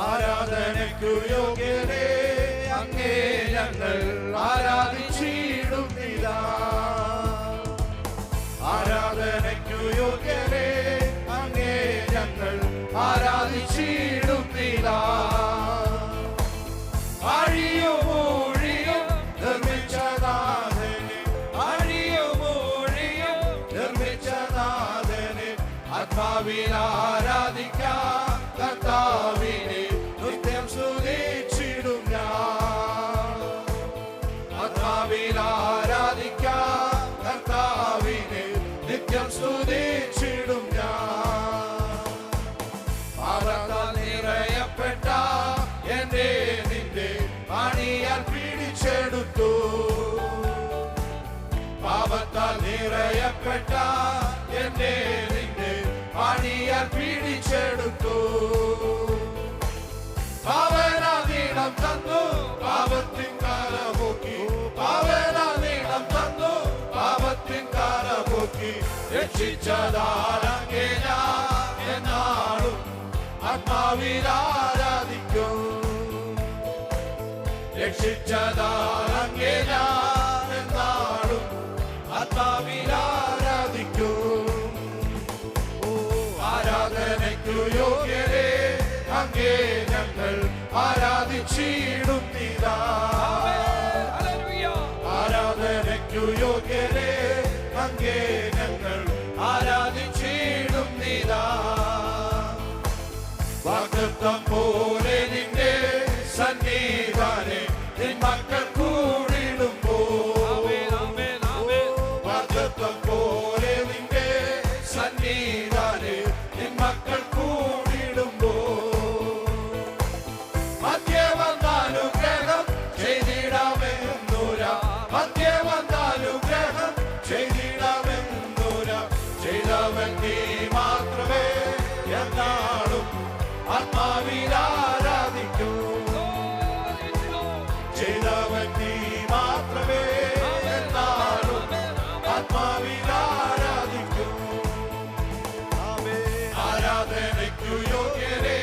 ആരാധനയ്ക്കു യോഗ്യനേ അങ്ങേ ഞങ്ങൾ ആരാധിച്ചിടുന്നിതാ. ആരാധനയ്ക്കു യോഗ്യനേ അങ്ങേ ഞങ്ങൾ ആരാധിച്ചിടുന്നിതാ. ആഴിയുമൂഴിയും നിർമ്മിച്ച നാഥനെ, ആഴിയുമൂഴിയും നിർമ്മിച്ച നാഥനെ ആത്മാവിൽ ആരാധിക്കാം കർത്താവിനെ നിത്യം സ്തുതിച്ചിടും ഞാൻ. ആത്മാവിൽ ആരാധിക്കാം കർത്താവിനെ നിത്യം സ്തുതിച്ചിടും ഞാൻ. പാപത്താൽ നിറയപ്പെട്ട എന്നെ നിന്റെ പണിയാൽ പിടിച്ചെടുത്തു. പാപത്താൽ നിറയപ്പെട്ട എന്നെ നിന്റെ പണിയാൽ പിടിച്ചെടുത്തു. പാവനാനീടം തന്നു പാപത്തിൻ കാലപോക്കി, പാവനാനീടം തന്നു പാപത്തിൻ കാലപോക്കി. രക്ഷിച്ചതാരങ്ങേ ഞാൻ എന്നാളും ആത്മാവിൽ ആരാധിക്കും. രക്ഷിച്ചതാരങ്ങേ ഞാൻ എന്നാളും ആത്മാവിൽ ആരാധിക്കും. ആരാധനയ്ക്കു യോഗ്യരേ അങ്ങേ ഞങ്ങൾ ആരാധിച്ചിടുന്നിതാ. ആരാധനയ്ക്കു യോഗ്യരേ അങ്ങേ ഞങ്ങൾ ആരാധിച്ചിടുന്നിതാ. വാഗ്ദത്തം പോലെ നിന്റെ സന്നിധാനെ നിൻ മക്കൾ കൂടിടുമ്പോൾ, വാഗ്ദത്തം പോലെ നിന്റെ സന്നിധാനെ നിൻ മക്കൾ കൂടിടുമ്പോൾ, മധ്യേ വന്നാനുഗ്രഹം ചെയ്തിടാമെന്നൂര, മധ്യേ വന്നാനുഗ്രഹം ചെയ്തിടാമെന്നൂര. ചെയ്തവൻ നീ മാത്രമേ എന്നാളും ആത്മാവിൽ ആരാധിക്കൂ. ചെയ്തവൻ നീ മാത്രമേ എന്നാളും ആത്മാവിൽ ആരാധിക്കൂ. ആരാധനയ്ക്കു യോഗ്യരേ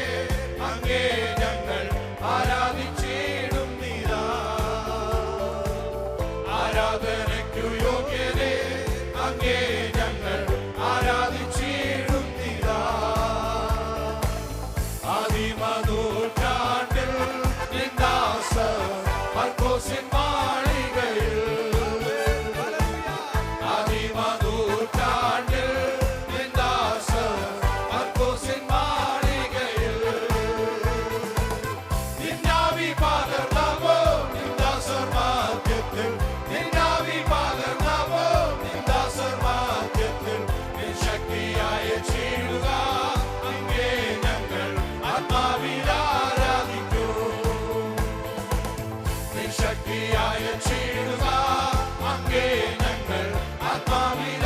അങ്ങേ ഞങ്ങൾ ആരാധിച്ചിടുന്നിതാ. ആരാധനയ്ക്കു യോഗ്യരേ അങ്ങേ ഞങ്ങൾ ആരാധിച്ചിടുന്നിതാ. ആദിമനൂറ്റാണ്ടിൽ നിന്ദാസ മർക്കോസിൻ മാളികയിൽ, ആദിമനൂറ്റാണ്ടിൽ നിന്ദാസ മർക്കോസിൻ മാളികയിൽ നിന്നാവി പകർന്നവോ നിന്ദാസർ മാധ്യത്തിൽ, നിന്നാവി പകർന്നവോ നിന്ദാസർ മാധ്യത്തിൽ. ശക്തിയായ ചീടുക അങ്ങേ ഞങ്ങൾ ആത്മാവിൽ ആരാധിക്കൂ. ശക്തിയായ ചീടുക അങ്ങേ ഞങ്ങൾ ആത്മാവിൽ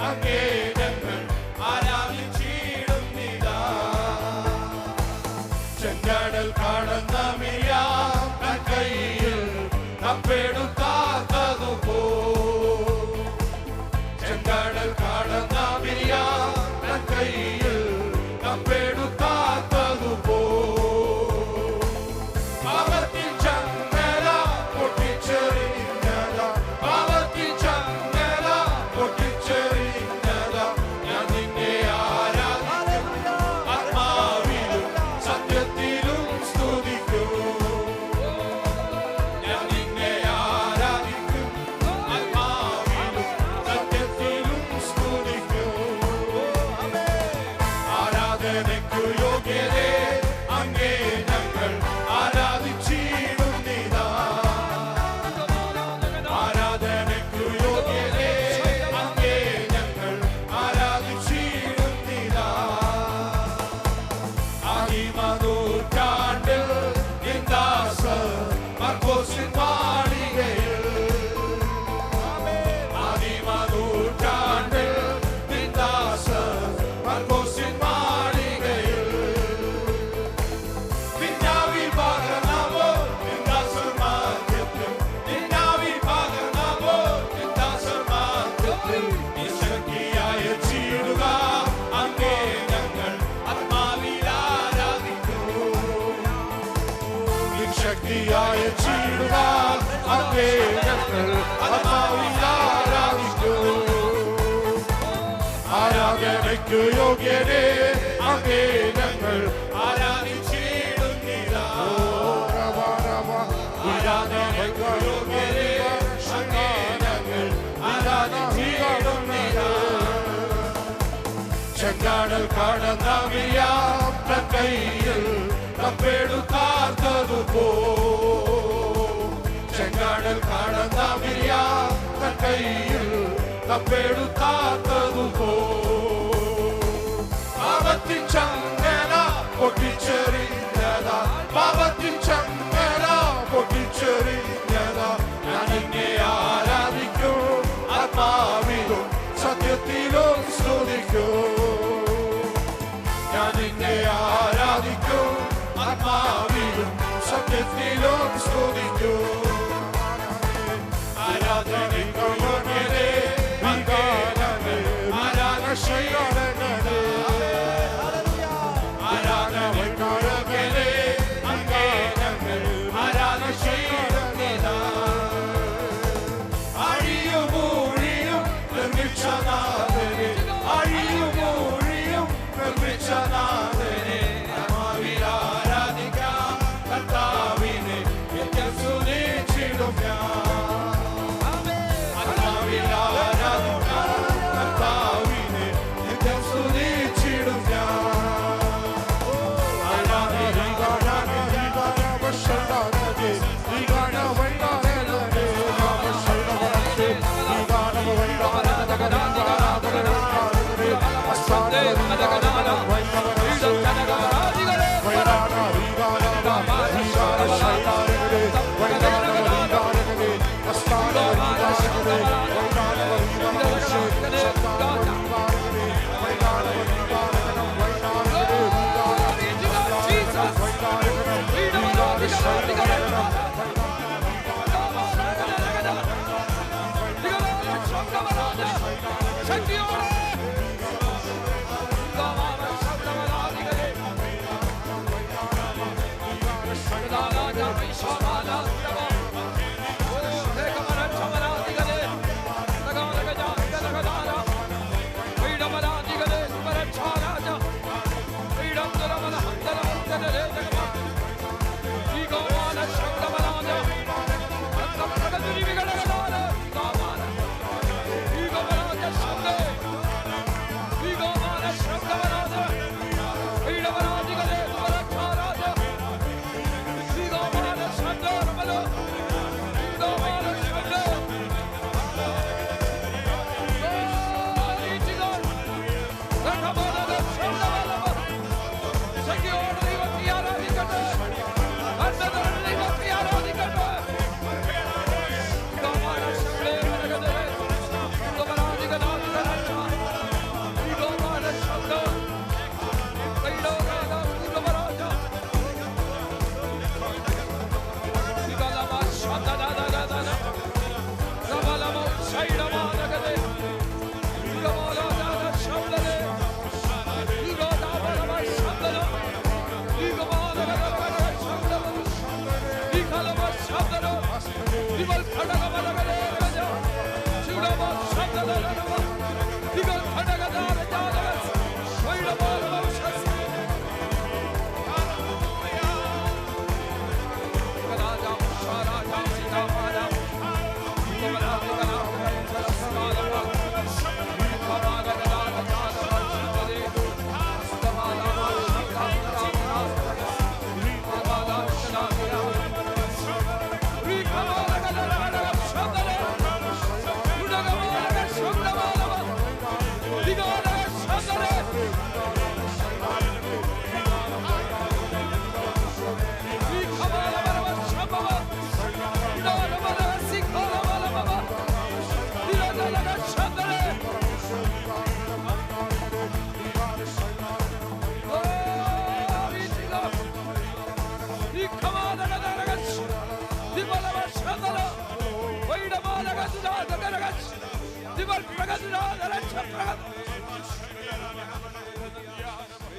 അങ്ങേ ഞങ്ങൾ ആരാധിച്ചിടുന്നിതാ. ചെങ്കടൽ കടന്ന മിരിയാം തൻ കയ്യിൽ കപ്പെടുത്താത്തതുപോ, ചെങ്കടൽ കടന്ന മിരിയാം തൻ കയ്യിൽ കപ്പെടുത്താത്തതുപോ, പാപത്തിൻ ചങ്ങല പൊട്ടിച്ചെറിഞ്ഞതാ, പാപത്തിൻ ചങ്ങല പൊട്ടിച്ചെറിഞ്ഞതാ. ഞാൻ നിന്നെ ആരാധിക്കും, ആത്മാവിലും സത്യത്തിലും സ്തുതിക്കും. ഞാൻ നിന്നെ ആരാധിക്കും, ആത്മാവിലും സത്യത്തിലും സ്തുതിക്കും. ആരാധനയ്ക്കു യോഗ്യതേ അങ്ങേ ഞങ്ങൾ ആരാധിച്ചിടുന്നിതാ. ആരാധനയ്ക്കു യോഗ്യതേ അങ്ങേ ഞങ്ങൾ ആരാധിച്ചിടുന്നിതാ. ആദിമനൂറ്റാണ്ടിൽ നിന്ദാസർ മർക്കോസിൻ മാളികയിൽ, ആദിമനൂറ്റാണ്ടിൽ നിന്ദാസർ മർക്കോസിൻ മാളികയിൽ, നിന്നാവിൽ പകർന്നവോ നിന്ദാസർ മാർഗ്ഗത്തിൽ, നിന്നാവിൽ പകർന്നവോ നിന്ദാസർ മാർഗ്ഗത്തിൽ. നിശക്തിയായ ചീടുക അങ്ങേ ഞങ്ങൾ ആത്മാവിൽ ആരാധിക്കും. നിശക്തിയായ ചീടുക അങ്ങേ ഞങ്ങൾ ആത്മാവിൽ ആരാധിക്കും. ആരാധനയ്ക്കു യോഗ്യരേ അങ്ങേ ഞങ്ങൾ ആരാധിച്ചിടുന്നിതാ. ആരാധനയ്ക്കു യോഗ്യരേ അങ്ങേ ഞങ്ങൾ ആരാധിച്ചിടുന്നിതാ. ചെങ്കടൽ കടന്ന മിരിയാം തൻ കയ്യിൽ കപ്പെടുത്താത്തതുപോ, ചെങ്കടൽ കടന്ന മിരിയാം തൻ കയ്യിൽ കപ്പെടുത്താത്തതുപോ, പാപത്തിൻ ചങ്ങല പൊട്ടിച്ചെറിഞ്ഞതാ, പാപത്തിൻ ചങ്ങല പൊട്ടിച്ചെറിഞ്ഞതാ. ഞാൻ നിന്നെ ആരാധിക്കും, ആത്മാവിലും സത്യത്തിലും സ്തുതിക്കും. ഞാൻ നിന്നെ ആരാധിക്കും, ആത്മാവിലും സത്യത്തിലും സ്തുതിക്കും. ആരാധനയ്ക്കു യോഗ്യരേ അങ്ങേ ഞങ്ങൾ ആരാധിച്ചിടുന്നിതാ. ആരാധനയ്ക്കു യോഗ്യരേ അങ്ങേ ഞങ്ങൾ ആരാധിച്ചിടുന്നിതാ.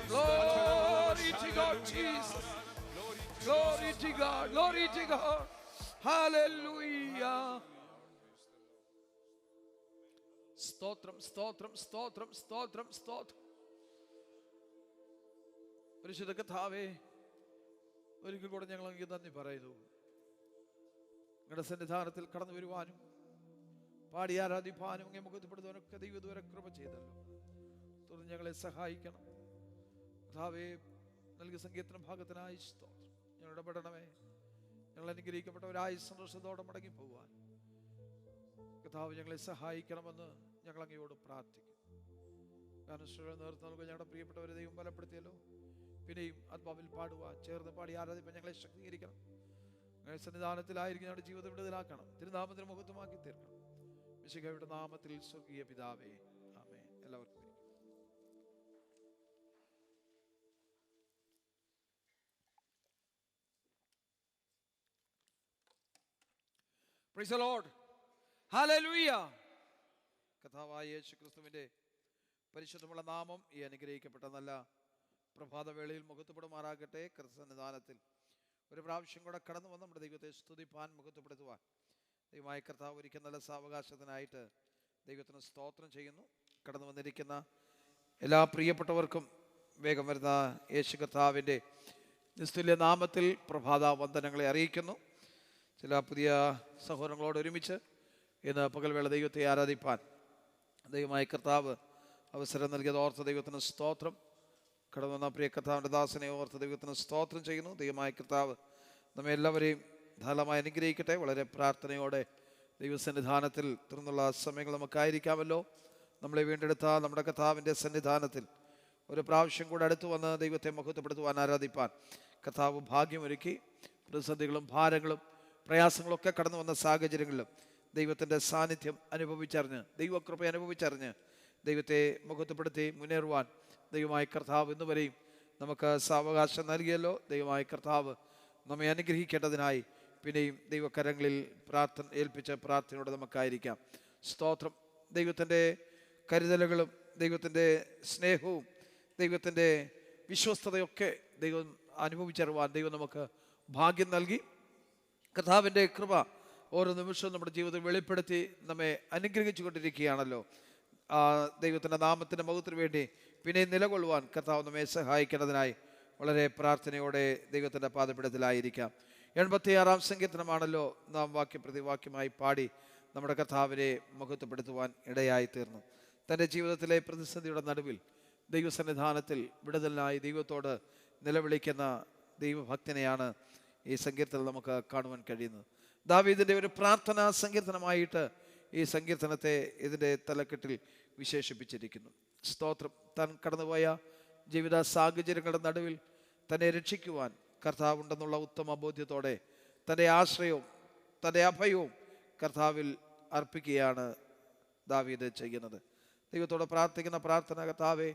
Glory to God, Jesus. Glory to God. Glory to God. Hallelujah. സ്തോത്രം, സ്തോത്രം, സ്തോത്രം, സ്തോത്രം, സ്തോത്രം. പരിശുദ്ധ കർത്താവേ, ഒരിക്കൽ കൂടെ ഞങ്ങൾ അങ്ങേക്ക് നന്ദി പറയുന്നു. നിങ്ങളുടെ സന്നിധാനത്തിൽ കടന്നു വരുവാനും പാടി ആരാധിപ്പാനും അങ്ങേ മുഖത്തപ്പെടുത്തുവാനൊക്കെ ദൈവം ഇതുവരെ കൃപ ചെയ്തല്ലോ. തുടർന്ന് ഞങ്ങളെ സഹായിക്കണം കർത്താവേ. നൽകിയ സങ്കീർത്തന ഭാഗത്തിനായി സ്തോത്രം. ഞങ്ങളുടെ ഇടപെടണമേ. ഞങ്ങൾ അനുഗ്രഹിക്കപ്പെട്ടവരായി സന്തോഷത്തോടെ മടങ്ങി പോകുവാൻ കർത്താവ് ഞങ്ങളെ സഹായിക്കണമെന്ന് ഞങ്ങൾ അങ്ങയോട് പ്രാർത്ഥിക്കും. നേതൃത്വം നൽകുക. ഞങ്ങളുടെ പ്രിയപ്പെട്ടവരെ ദൈവം ബലപ്പെടുത്തിയല്ലോ. പിന്നെയും ആത്മാവിൽ പാടുവാൻ, ചേർന്ന് പാടി ആരാധിപ്പാൻ ഞങ്ങളെ ശക്തീകരിക്കണം. ഞങ്ങളുടെ സന്നിധാനത്തിലായിരിക്കും ഞങ്ങളുടെ ജീവിതം വിടുതലാക്കണം. തിരുനാമത്തിന് മുഖത്തുമാക്കി തീർക്കണം. മിശിഹായുടെ നാമത്തിൽ സ്വർഗീയ പിതാവേ, ആമേൻ. എല്ലാവർക്കും Praise the Lord. Hallelujah. കർത്താവായ യേശുക്രിസ്തുവിന്റെ പരിശുദ്ധമുള്ള നാമം ഈ അനുഗ്രഹിക്കപ്പെട്ട നല്ല പ്രഭാതവേളയിൽ മുഖത്തുപെടുമാറാകട്ടെ. കർത്തസന്നിധാനത്തിൽ ഒരു പ്രാവശ്യം കൂടെ കടന്നു വന്ന് നമ്മുടെ ദൈവത്തെ സ്തുതിപ്പാൻ, മുഖത്തുപെടുത്തുവാൻ ദൈവമായ കർത്താവ് ഒരിക്കൽ നല്ല സാവകാശത്തിനായിട്ട് ദൈവത്തിന് സ്തോത്രം ചെയ്യുന്നു. കടന്നു വന്നിരിക്കുന്ന എല്ലാ പ്രിയപ്പെട്ടവർക്കും വേഗം വരുന്ന യേശു കർത്താവിൻ്റെ നിസ്തുല്യ നാമത്തിൽ പ്രഭാത വന്ദനങ്ങളെ അറിയിക്കുന്നു. ചില പുതിയ സഹോദരങ്ങളോട് ഒരുമിച്ച് ഇന്ന് പകൽവേള ദൈവത്തെ ആരാധിപ്പാൻ ദൈവമായ കർത്താവ് അവസരം നൽകിയത് ഓർത്ത ദൈവത്തിന് സ്തോത്രം. കടന്നു വന്ന പ്രിയ കർത്താവിൻ്റെ ദാസനെ ഓർത്ത ദൈവത്തിന് സ്തോത്രം ചെയ്യുന്നു. ദൈവമായ കർത്താവ് നമ്മെ എല്ലാവരെയും ധാരാളമായി അനുഗ്രഹിക്കട്ടെ. വളരെ പ്രാർത്ഥനയോടെ ദൈവസന്നിധാനത്തിൽ തുറന്നുള്ള സമയങ്ങൾ നമുക്കായിരിക്കാമല്ലോ. നമ്മളെ വീണ്ടെടുത്ത നമ്മുടെ കർത്താവിൻ്റെ സന്നിധാനത്തിൽ ഒരു പ്രാവശ്യം കൂടെ അടുത്തു വന്ന് ദൈവത്തെ മഹത്വപ്പെടുത്തുവാൻ, ആരാധിപ്പാൻ കർത്താവ് ഭാഗ്യമൊരുക്കി. പ്രതിസന്ധികളും ഭാരങ്ങളും പ്രയാസങ്ങളൊക്കെ കടന്നു വന്ന സാഹചര്യങ്ങളിലും ദൈവത്തിൻ്റെ സാന്നിധ്യം അനുഭവിച്ചറിഞ്ഞ്, ദൈവകൃപ അനുഭവിച്ചറിഞ്ഞ് ദൈവത്തെ മഹത്വപ്പെടുത്തി മുന്നേറുവാൻ ദൈവമായ കർത്താവ് ഇന്നുവരെയും നമുക്ക് സാവകാശം നൽകിയല്ലോ. ദൈവമായ കർത്താവ് നമ്മെ അനുഗ്രഹിക്കേണ്ടതിനായി പിന്നെയും ദൈവകരങ്ങളിൽ ഏൽപ്പിച്ച പ്രാർത്ഥനയോടെ നമുക്കായിരിക്കാം. സ്തോത്രം. ദൈവത്തിൻ്റെ കരുതലുകളും ദൈവത്തിൻ്റെ സ്നേഹവും ദൈവത്തിൻ്റെ വിശ്വസ്തതയൊക്കെ ദൈവം അനുഭവിച്ചറിവാൻ ദൈവം നമുക്ക് ഭാഗ്യം നൽകി. കർത്താവിൻ്റെ കൃപ ഓരോ നിമിഷവും നമ്മുടെ ജീവിതത്തിൽ വെളിപ്പെടുത്തി നമ്മെ അനുഗ്രഹിച്ചു കൊണ്ടിരിക്കുകയാണല്ലോ. ദൈവത്തിൻ്റെ നാമത്തിൻ്റെ മഹത്വത്തിന് വേണ്ടി പിന്നെ നിലകൊള്ളുവാൻ കർത്താവ് നമ്മെ സഹായിക്കേണ്ടതിനായി വളരെ പ്രാർത്ഥനയോടെ ദൈവത്തിൻ്റെ പാദപീഠത്തിലായിരിക്കാം. 86-ാം സങ്കീർത്തനമാണല്ലോ നാം വാക്യപ്രതിവാക്യമായി പാടി നമ്മുടെ കർത്താവിനെ മഹത്വപ്പെടുത്തുവാൻ ഇടയായി തീർന്നു. തൻ്റെ ജീവിതത്തിലെ പ്രതിസന്ധിയുടെ നടുവിൽ ദൈവസന്നിധാനത്തിൽ വിടുതലിനായി ദൈവത്തോട് നിലവിളിക്കുന്ന ദൈവഭക്തനെയാണ് ഈ സങ്കീർത്തനം നമുക്ക് കാണുവാൻ കഴിയുന്നത്. ദാവീദിൻ്റെ ഒരു പ്രാർത്ഥനാ സങ്കീർത്തനമായിട്ട് ഈ സങ്കീർത്തനത്തെ ഇതിൻ്റെ തലക്കെട്ടിൽ വിശേഷിപ്പിച്ചിരിക്കുന്നു. സ്തോത്രം. താൻ കടന്നുപോയ ജീവിത സാഹചര്യങ്ങളുടെ നടുവിൽ തന്നെ രക്ഷിക്കുവാൻ കർത്താവുണ്ടെന്നുള്ള ഉത്തമ ബോധ്യത്തോടെ തൻ്റെ ആശ്രയവും തൻ്റെ അഭയവും കർത്താവിൽ അർപ്പിക്കുകയാണ് ദാവീദ് ചെയ്യുന്നത്. ദൈവത്തോട് പ്രാർത്ഥിക്കുന്ന പ്രാർത്ഥന, കർത്താവേ,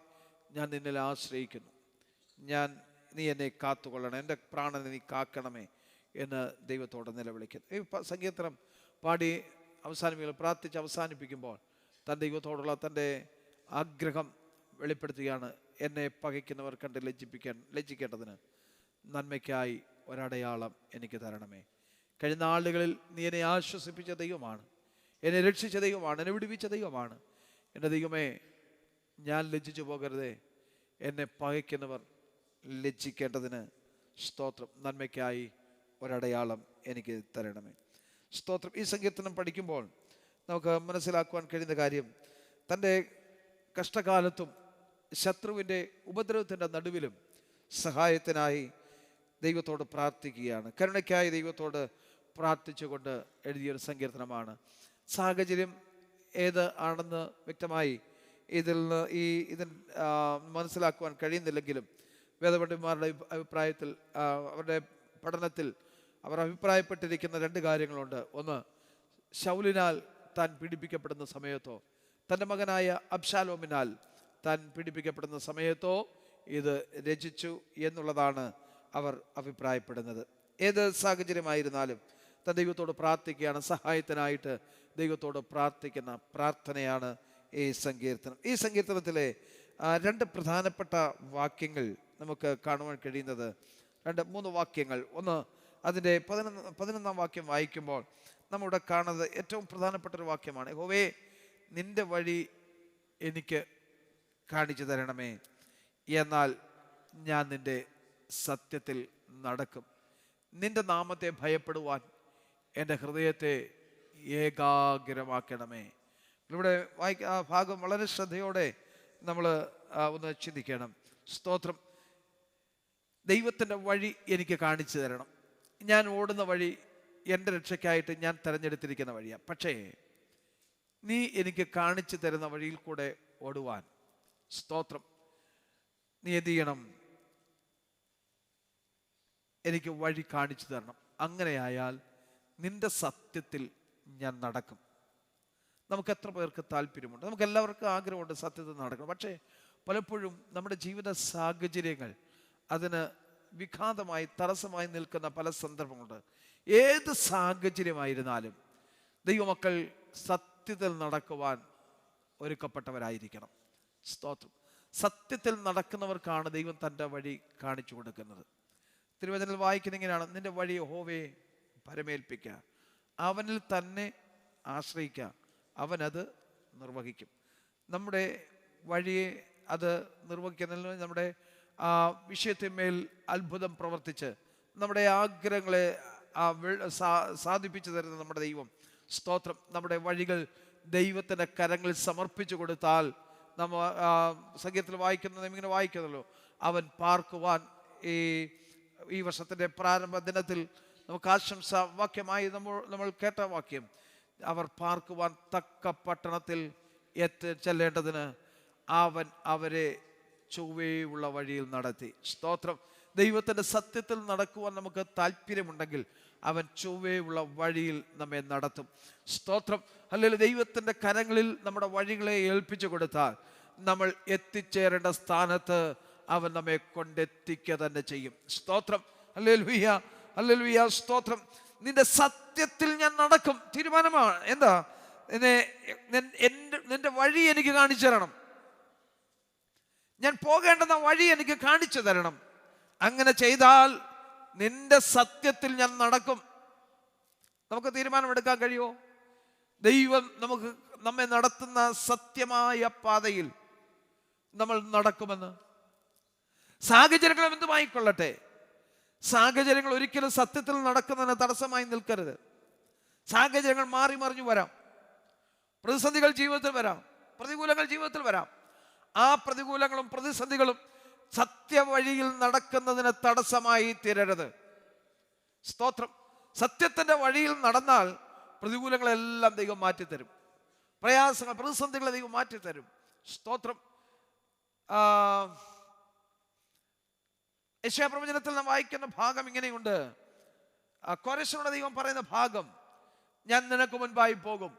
ഞാൻ നിന്നിൽ ആശ്രയിക്കുന്നു, നീ എന്നെ കാത്തുകൊള്ളണം, എൻ്റെ പ്രാണനെ നീ കാക്കണമേ എന്ന് ദൈവത്തോട് നിലവിളിക്കുന്നു. ഈ സങ്കീർത്തനം പാടി പ്രാർത്ഥിച്ച് അവസാനിപ്പിക്കുമ്പോൾ താൻ ദൈവത്തോടുള്ള തൻ്റെ ആഗ്രഹം വെളിപ്പെടുത്തുകയാണ്. എന്നെ പകയ്ക്കുന്നവർ കണ്ട് ലജ്ജിക്കേണ്ടതിന് നന്മയ്ക്കായി ഒരടയാളം എനിക്ക് തരണമേ. കഴിഞ്ഞ നാളുകളിൽ നീ എന്നെ ആശ്വസിപ്പിച്ച ദൈവമാണ്, എന്നെ രക്ഷിച്ച ദൈവമാണ്, എന്നെ വിടുവിച്ച ദൈവമാണ്. എൻ്റെ ദൈവമേ, ഞാൻ ലജ്ജിച്ചു പോകരുതേ. എന്നെ പകയ്ക്കുന്നവർ ലജ്ജിക്കേണ്ടതിന് സ്തോത്രം, നന്മയ്ക്കായി ഒരടയാളം എനിക്ക് തരണമേ. സ്തോത്രം. ഈ സങ്കീർത്തനം പഠിക്കുമ്പോൾ നമുക്ക് മനസ്സിലാക്കുവാൻ കഴിയുന്ന കാര്യം, തൻ്റെ കഷ്ടകാലത്തും ശത്രുവിൻ്റെ ഉപദ്രവത്തിൻ്റെ നടുവിലും സഹായത്തിനായി ദൈവത്തോട് പ്രാർത്ഥിക്കുകയാണ്. കരുണയ്ക്കായി ദൈവത്തോട് പ്രാർത്ഥിച്ചുകൊണ്ട് എഴുതിയൊരു സങ്കീർത്തനമാണ്. സാഹചര്യം ഏത് ആണെന്ന് വ്യക്തമായി ഇതിൽ മനസ്സിലാക്കുവാൻ കഴിയുന്നില്ലെങ്കിലും വേദപണ്ഡിതന്മാരുടെ അഭിപ്രായത്തിൽ, അവരുടെ പഠനത്തിൽ അവർ അഭിപ്രായപ്പെട്ടിരിക്കുന്ന രണ്ട് കാര്യങ്ങളുണ്ട്. ഒന്ന്, ശൗലിനാൽ താൻ പീഡിപ്പിക്കപ്പെടുന്ന സമയത്തോ തൻ്റെ മകനായ അബ്ശാലോമിനാൽ താൻ പീഡിപ്പിക്കപ്പെടുന്ന സമയത്തോ ഇത് രചിച്ചു എന്നുള്ളതാണ് അവർ അഭിപ്രായപ്പെടുന്നത്. ഏത് സാഹചര്യമായിരുന്നാലും താൻ ദൈവത്തോട് പ്രാർത്ഥിക്കുകയാണ്. സഹായത്തിനായിട്ട് ദൈവത്തോട് പ്രാർത്ഥിക്കുന്ന പ്രാർത്ഥനയാണ് ഈ സങ്കീർത്തനം. ഈ സങ്കീർത്തനത്തിലെ രണ്ട് പ്രധാനപ്പെട്ട വാക്യങ്ങൾ നമുക്ക് കാണുവാൻ കഴിയുന്നത്, 2-3 വാക്യങ്ങൾ. ഒന്ന്, അതിൻ്റെ 11-ാം വാക്യം വായിക്കുമ്പോൾ നമ്മളിവിടെ കാണുന്നത് ഏറ്റവും പ്രധാനപ്പെട്ട ഒരു വാക്യമാണ്. യഹോവേ, നിൻ്റെ വഴി എനിക്ക് കാണിച്ചു തരണമേ, എന്നാൽ ഞാൻ നിൻ്റെ സത്യത്തിൽ നടക്കും. നിൻ്റെ നാമത്തെ ഭയപ്പെടുവാൻ എൻ്റെ ഹൃദയത്തെ ഏകാഗ്രമാക്കണമേ. ഇവിടെ ആ ഭാഗം വളരെ ശ്രദ്ധയോടെ നമ്മൾ ഒന്ന് ചിന്തിക്കണം. സ്തോത്രം. ദൈവത്തിൻ്റെ വഴി എനിക്ക് കാണിച്ചു തരണം. ഞാൻ ഓടുന്ന വഴി എൻ്റെ രക്ഷയ്ക്കായിട്ട് ഞാൻ തിരഞ്ഞെടുത്തിരിക്കുന്ന വഴിയാണ്. പക്ഷേ നീ എനിക്ക് കാണിച്ചു തരുന്ന വഴിയിൽ കൂടെ ഓടുവാൻ, സ്തോത്രം, നീ എന്ത് ചെയ്യണം? എനിക്ക് വഴി കാണിച്ചു തരണം. അങ്ങനെയായാൽ നിന്റെ സത്യത്തിൽ ഞാൻ നടക്കും. നമുക്ക് എത്ര പേർക്ക് താല്പര്യമുണ്ട്? നമുക്ക് എല്ലാവർക്കും ആഗ്രഹമുണ്ട് സത്യത്തിൽ നടക്കണം. പക്ഷേ പലപ്പോഴും നമ്മുടെ ജീവിത സാഹചര്യങ്ങൾ അതിന് വിഘാതമായി, തടസ്സമായി നിൽക്കുന്ന പല സന്ദർഭങ്ങളുണ്ട്. ഏത് സാഹചര്യമായിരുന്നാലും ദൈവമക്കൾ സത്യത്തിൽ നടക്കുവാൻ ഒരുക്കപ്പെട്ടവരായിരിക്കണം. സ്തോത്രം. സത്യത്തിൽ നടക്കുന്നവർക്കാണ് ദൈവം തൻ്റെ വഴി കാണിച്ചു കൊടുക്കുന്നത്. തിരുവചനത്തിൽ വായിക്കുന്ന ഇങ്ങനെയാണ്: നിന്റെ വഴി യഹോവയെ പരമേൽപ്പിക്കുക, അവനിൽ തന്നെ ആശ്രയിക്കുക, അവനത് നിർവഹിക്കും. നമ്മുടെ വഴിയെ അത് നിർവഹിക്കുന്നതിന് നമ്മുടെ വിഷയത്തിന്മേൽ അത്ഭുതം പ്രവർത്തിച്ച് നമ്മുടെ ആഗ്രഹങ്ങളെ സാധിപ്പിച്ചു തരുന്ന നമ്മുടെ ദൈവം, സ്തോത്രം, നമ്മുടെ വഴികൾ ദൈവത്തിൻ്റെ കരങ്ങളിൽ സമർപ്പിച്ചു കൊടുത്താൽ, നമ്മ സംഗീതത്തിൽ വായിക്കുന്നത് ഇങ്ങനെ വായിക്കുന്നല്ലോ, അവൻ പാർക്കുവാൻ ഈ വർഷത്തിൻ്റെ പ്രാരംഭ ദിനത്തിൽ നമുക്ക് ആശംസ വാക്യമായി നമ്മൾ കേട്ട വാക്യം, അവർ പാർക്കുവാൻ തക്ക പട്ടണത്തിൽ ചെല്ലേണ്ടതിന് അവൻ അവരെ ചൊവ്വയുള്ള വഴിയിൽ നടത്തി. സ്തോത്രം. ദൈവത്തിൻ്റെ സത്യത്തിൽ നടക്കുവാൻ നമുക്ക് താല്പര്യമുണ്ടെങ്കിൽ അവൻ ചൊവ്വയുള്ള വഴിയിൽ നമ്മെ നടത്തും. സ്തോത്രം. അല്ലെങ്കിൽ ദൈവത്തിൻ്റെ കരങ്ങളിൽ നമ്മുടെ വഴികളെ ഏൽപ്പിച്ചു കൊടുത്താൽ നമ്മൾ എത്തിച്ചേരേണ്ട സ്ഥാനത്ത് അവൻ നമ്മെ കൊണ്ടെത്തിക്കുക തന്നെ ചെയ്യും. സ്തോത്രം. ഹല്ലേലൂയ, ഹല്ലേലൂയ, സ്തോത്രം. നിന്റെ സത്യത്തിൽ ഞാൻ നടക്കും. തീരുമാനമാണ്. എന്താ? നിന്റെ വഴി എനിക്ക് കാണിച്ചു തരണം. ഞാൻ പോകേണ്ടുന്ന വഴി എനിക്ക് കാണിച്ചു തരണം. അങ്ങനെ ചെയ്താൽ നിന്റെ സത്യത്തിൽ ഞാൻ നടക്കും. നമുക്ക് തീരുമാനമെടുക്കാൻ കഴിയുമോ? ദൈവം നമ്മെ നടത്തുന്ന സത്യമായ പാതയിൽ നമ്മൾ നടക്കുമെന്ന്. സാഹചര്യങ്ങൾ എന്തുമായിക്കൊള്ളട്ടെ, സാഹചര്യങ്ങൾ ഒരിക്കലും സത്യത്തിൽ നടക്കുന്നതിന് തടസ്സമായി നിൽക്കരുത്. സാഹചര്യങ്ങൾ മാറി മറിഞ്ഞു വരാം, പ്രതിസന്ധികൾ ജീവിതത്തിൽ വരാം, പ്രതികൂലങ്ങൾ ജീവിതത്തിൽ വരാം. ആ പ്രതികൂലങ്ങളും പ്രതിസന്ധികളും സത്യവഴിയിൽ നടക്കുന്നതിന് തടസ്സമായി തീരരുത്. സ്തോത്രം. സത്യത്തിന്റെ വഴിയിൽ നടന്നാൽ പ്രതികൂലങ്ങളെല്ലാം ദൈവം മാറ്റിത്തരും. പ്രയാസങ്ങൾ, പ്രതിസന്ധികളെ ദൈവം മാറ്റിത്തരും. സ്തോത്രം. യെശയ്യാപ്രവചനത്തിൽ നാം വായിക്കുന്ന ഭാഗം ഇങ്ങനെയുണ്ട്. കോരശനോട് ദൈവം പറയുന്ന ഭാഗം: ഞാൻ നിനക്ക് മുൻപായി പോകും,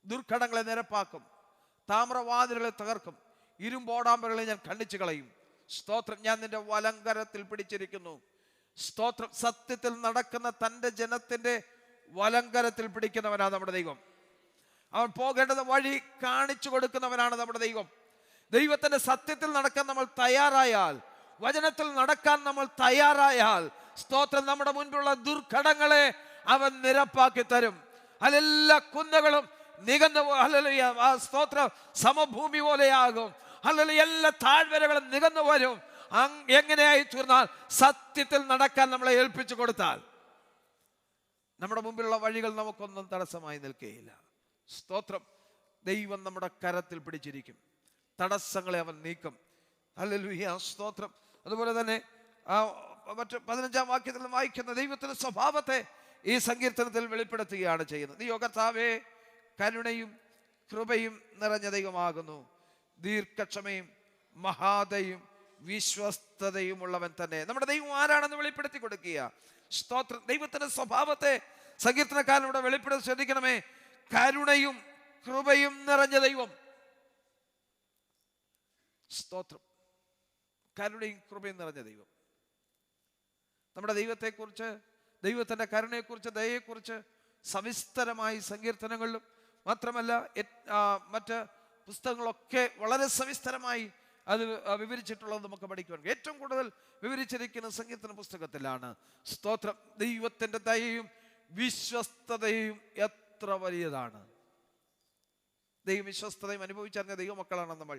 ദുർഘടങ്ങളെ നിരപ്പാക്കും, താമ്രവാതിലുകളെ തകർക്കും, ഇരുമ്പോടാമ്പലുകളെ ഞാൻ ഖണ്ഡിച്ചു കളയും. സ്തോത്രം. ഞാൻ നിന്റെ വലങ്കരത്തിൽ പിടിച്ചിരിക്കുന്നു. സ്തോത്രം. സത്യത്തിൽ നടക്കുന്ന തൻ്റെ ജനത്തിന്റെ വലങ്കരത്തിൽ പിടിക്കുന്നവനാണ് നമ്മുടെ ദൈവം. അവൻ പോകേണ്ടത് വഴി കാണിച്ചു കൊടുക്കുന്നവനാണ് നമ്മുടെ ദൈവം. ദൈവത്തിന്റെ സത്യത്തിൽ നടക്കാൻ നമ്മൾ തയ്യാറായാൽ, വചനത്തിൽ നടക്കാൻ നമ്മൾ തയ്യാറായാൽ, സ്തോത്രം, നമ്മുടെ മുൻപിലുള്ള ദുർഘടങ്ങളെ അവൻ നിരപ്പാക്കി തരും. അതെല്ലാ കുന്നുകളും നികന്നു, സ്തോത്രം, സമഭൂമി പോലെയാകും. അല്ലെങ്കിൽ എല്ലാ താഴ്വരകളും നികന്നു വരും. എങ്ങനെയായി തീർന്നാൽ സത്യത്തിൽ നടക്കാൻ നമ്മളെ ഏൽപ്പിച്ചു കൊടുത്താൽ നമ്മുടെ മുമ്പിലുള്ള വഴികൾ നമുക്കൊന്നും തടസ്സമായി നിൽക്കുകയില്ല. സ്തോത്രം. ദൈവം നമ്മുടെ കരത്തിൽ പിടിച്ചിരിക്കും. തടസ്സങ്ങളെ അവൻ നീക്കും. ഹല്ലേലൂയ, സ്തോത്രം. അതുപോലെ തന്നെ മറ്റ് 15-ാം വാക്യത്തിൽ വായിക്കുന്ന ദൈവത്തിന്റെ സ്വഭാവത്തെ ഈ സങ്കീർത്തനത്തിൽ വെളിപ്പെടുത്തുകയാണ് ചെയ്യുന്നത്. നീ കർത്താവേ കരുണയും കൃപയും നിറഞ്ഞ ദൈവമാകുന്നു, ദീർഘക്ഷമയും മഹാദയും വിശ്വസ്തതയും ഉള്ളവൻ തന്നെ. നമ്മുടെ ദൈവം ആരാണെന്ന് വെളിപ്പെടുത്തി കൊടുക്കുക. സ്തോത്രം. ദൈവത്തിന്റെ സ്വഭാവത്തെ സങ്കീർത്തനക്കാരനോട് വെളിപ്പെടുത്തി. ശ്രദ്ധിക്കണമേ, കരുണയും കൃപയും നിറഞ്ഞ ദൈവം. സ്തോത്രം. കരുണയും കൃപയും നിറഞ്ഞ ദൈവം. നമ്മുടെ ദൈവത്തെക്കുറിച്ച്, ദൈവത്തിന്റെ കരുണയെക്കുറിച്ച്, ദയയെക്കുറിച്ച് സവിസ്തരമായി സങ്കീർത്തനങ്ങളിലും മാത്രമല്ല മറ്റ് പുസ്തകങ്ങളൊക്കെ വളരെ സവിസ്തരമായി അത് വിവരിച്ചിട്ടുള്ളത് നമുക്ക് പഠിക്കുവാൻ. ഏറ്റവും കൂടുതൽ വിവരിച്ചിരിക്കുന്ന സങ്കീർത്തന പുസ്തകത്തിലാണ്. സ്തോത്രം. ദൈവത്തിൻ്റെ ദയയും വിശ്വസ്തതയും എത്ര വലിയതാണ്. ദൈവവിശ്വസ്തതയും അനുഭവിച്ചറിഞ്ഞ ദൈവമക്കളാണ് നമ്മൾ.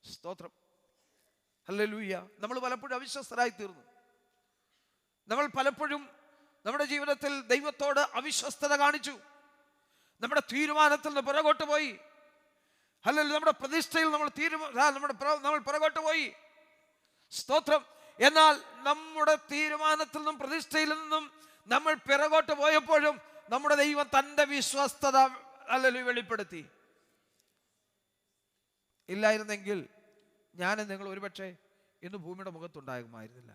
സ്തോത്രം. ഹല്ലേലൂയ. നമ്മൾ പലപ്പോഴും അവിശ്വസ്തരായി തീർന്നു. നമ്മൾ പലപ്പോഴും നമ്മുടെ ജീവിതത്തിൽ ദൈവത്തോട് അവിശ്വസ്തത കാണിച്ചു. നമ്മുടെ തീരുമാനത്തിൽ നിന്ന് പുറകോട്ട് പോയി. ഹല്ലേലൂയ. നമ്മുടെ പ്രതിഷ്ഠയിൽ നമ്മൾ പുറകോട്ട് പോയി. സ്തോത്രം. എന്നാൽ നമ്മുടെ തീരുമാനത്തിൽ നിന്നും പ്രതിഷ്ഠയിൽ നിന്നും നമ്മൾ പിറകോട്ട് പോയപ്പോഴും നമ്മുടെ ദൈവം തൻ്റെ വിശ്വസ്തത ഹല്ലേലൂയ വെളിപ്പെടുത്തി. ഇല്ലായിരുന്നെങ്കിൽ ഞാനും നിങ്ങൾ ഒരുപക്ഷെ ഇന്ന് ഭൂമിയുടെ മുഖത്തുണ്ടാകുമായിരുന്നില്ല.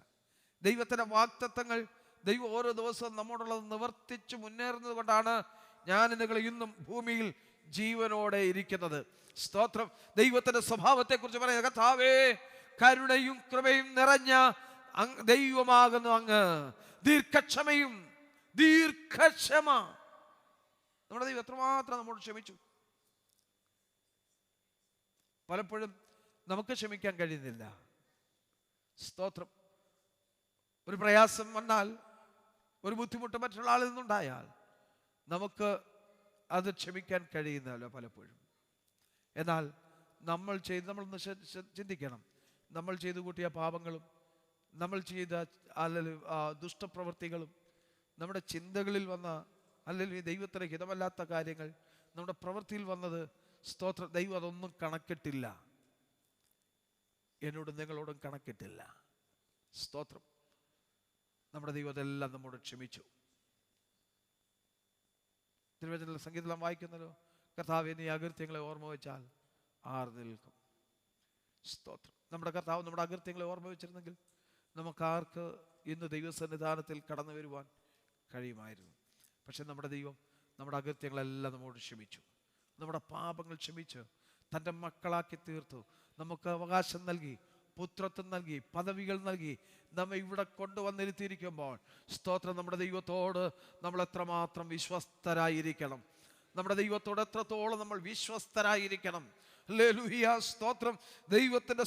ദൈവത്തിൻ്റെ വാഗ്ദത്തങ്ങൾ ദൈവം ഓരോ ദിവസവും നമ്മോടുള്ളത് നിവർത്തിച്ച് മുന്നേറുന്നത് കൊണ്ടാണ് ഞാൻ നിങ്ങൾ ഇന്നും ഭൂമിയിൽ ജീവനോടെ ഇരിക്കുന്നത്. സ്തോത്രം. ദൈവത്തിൻ്റെ സ്വഭാവത്തെക്കുറിച്ച് പറയുന്നത്, കർത്താവേ, കരുണയും കൃപയും നിറഞ്ഞ ദൈവമാകുന്നു അങ്ങ്, ദീർഘക്ഷമ. നമ്മുടെ ദൈവം എത്രമാത്രം നമ്മോട് ക്ഷമിച്ചു. പലപ്പോഴും നമുക്ക് ക്ഷമിക്കാൻ കഴിയുന്നില്ല. സ്തോത്രം. ഒരു പ്രയാസം വന്നാൽ, ഒരു ബുദ്ധിമുട്ട് മറ്റുള്ള ആളിൽ നിന്നുണ്ടായാൽ നമുക്ക് അത് ക്ഷമിക്കാൻ കഴിയുന്നല്ലോ പലപ്പോഴും. എന്നാൽ നമ്മളൊന്ന് ചിന്തിക്കണം. നമ്മൾ ചെയ്തു കൂട്ടിയ പാപങ്ങളും നമ്മൾ ചെയ്ത ദുഷ്ടപ്രവൃത്തികളും നമ്മുടെ ചിന്തകളിൽ വന്ന അല്ലെങ്കിൽ ദൈവത്തിന് ഹിതമല്ലാത്ത കാര്യങ്ങൾ നമ്മുടെ പ്രവൃത്തിയിൽ വന്നത്, സ്തോത്രം, ദൈവം അതൊന്നും കണക്കിട്ടില്ല. എന്നോടും നിങ്ങളോടും കണക്കിട്ടില്ല. സ്തോത്രം. നമ്മുടെ ദൈവം അതെല്ലാം നമ്മോട് ക്ഷമിച്ചു. തിരുവചന സംഗീതം വായിക്കുന്നല്ലോ, കർത്താവേ, നീ അകൃത്യങ്ങളെ ഓർമ്മ വെച്ചാൽ ആർ നിൽക്കും. സ്തോത്രം. നമ്മുടെ കർത്താവ് നമ്മുടെ അകൃത്യങ്ങളെ ഓർമ്മ വെച്ചിരുന്നെങ്കിൽ നമുക്കാർക്ക് ഇന്ന് ദൈവസന്നിധാനത്തിൽ കടന്നു വരുവാൻ കഴിയുമായിരുന്നു. പക്ഷെ നമ്മുടെ ദൈവം നമ്മുടെ അകൃത്യങ്ങളെല്ലാം നമ്മോട് ക്ഷമിച്ചു. നമ്മുടെ പാപങ്ങൾ ക്ഷമിച്ച് തൻ്റെ മക്കളാക്കി തീർത്തു. നമുക്ക് അവകാശം നൽകി, പുത്രത്വം നൽകി, പദവികൾ നൽകി നമ്മെ ഇവിടെ കൊണ്ടുവന്നിരുത്തിയിരിക്കുമ്പോൾ, സ്തോത്രം, നമ്മുടെ ദൈവത്തോട് നമ്മൾ എത്രമാത്രം വിശ്വസ്തരായിരിക്കണം. നമ്മുടെ ദൈവത്തോട് എത്രത്തോളം നമ്മൾ വിശ്വസ്തരായിരിക്കണം. ഹല്ലേലൂയ. സ്തോത്രം. ദൈവത്തിൻ്റെ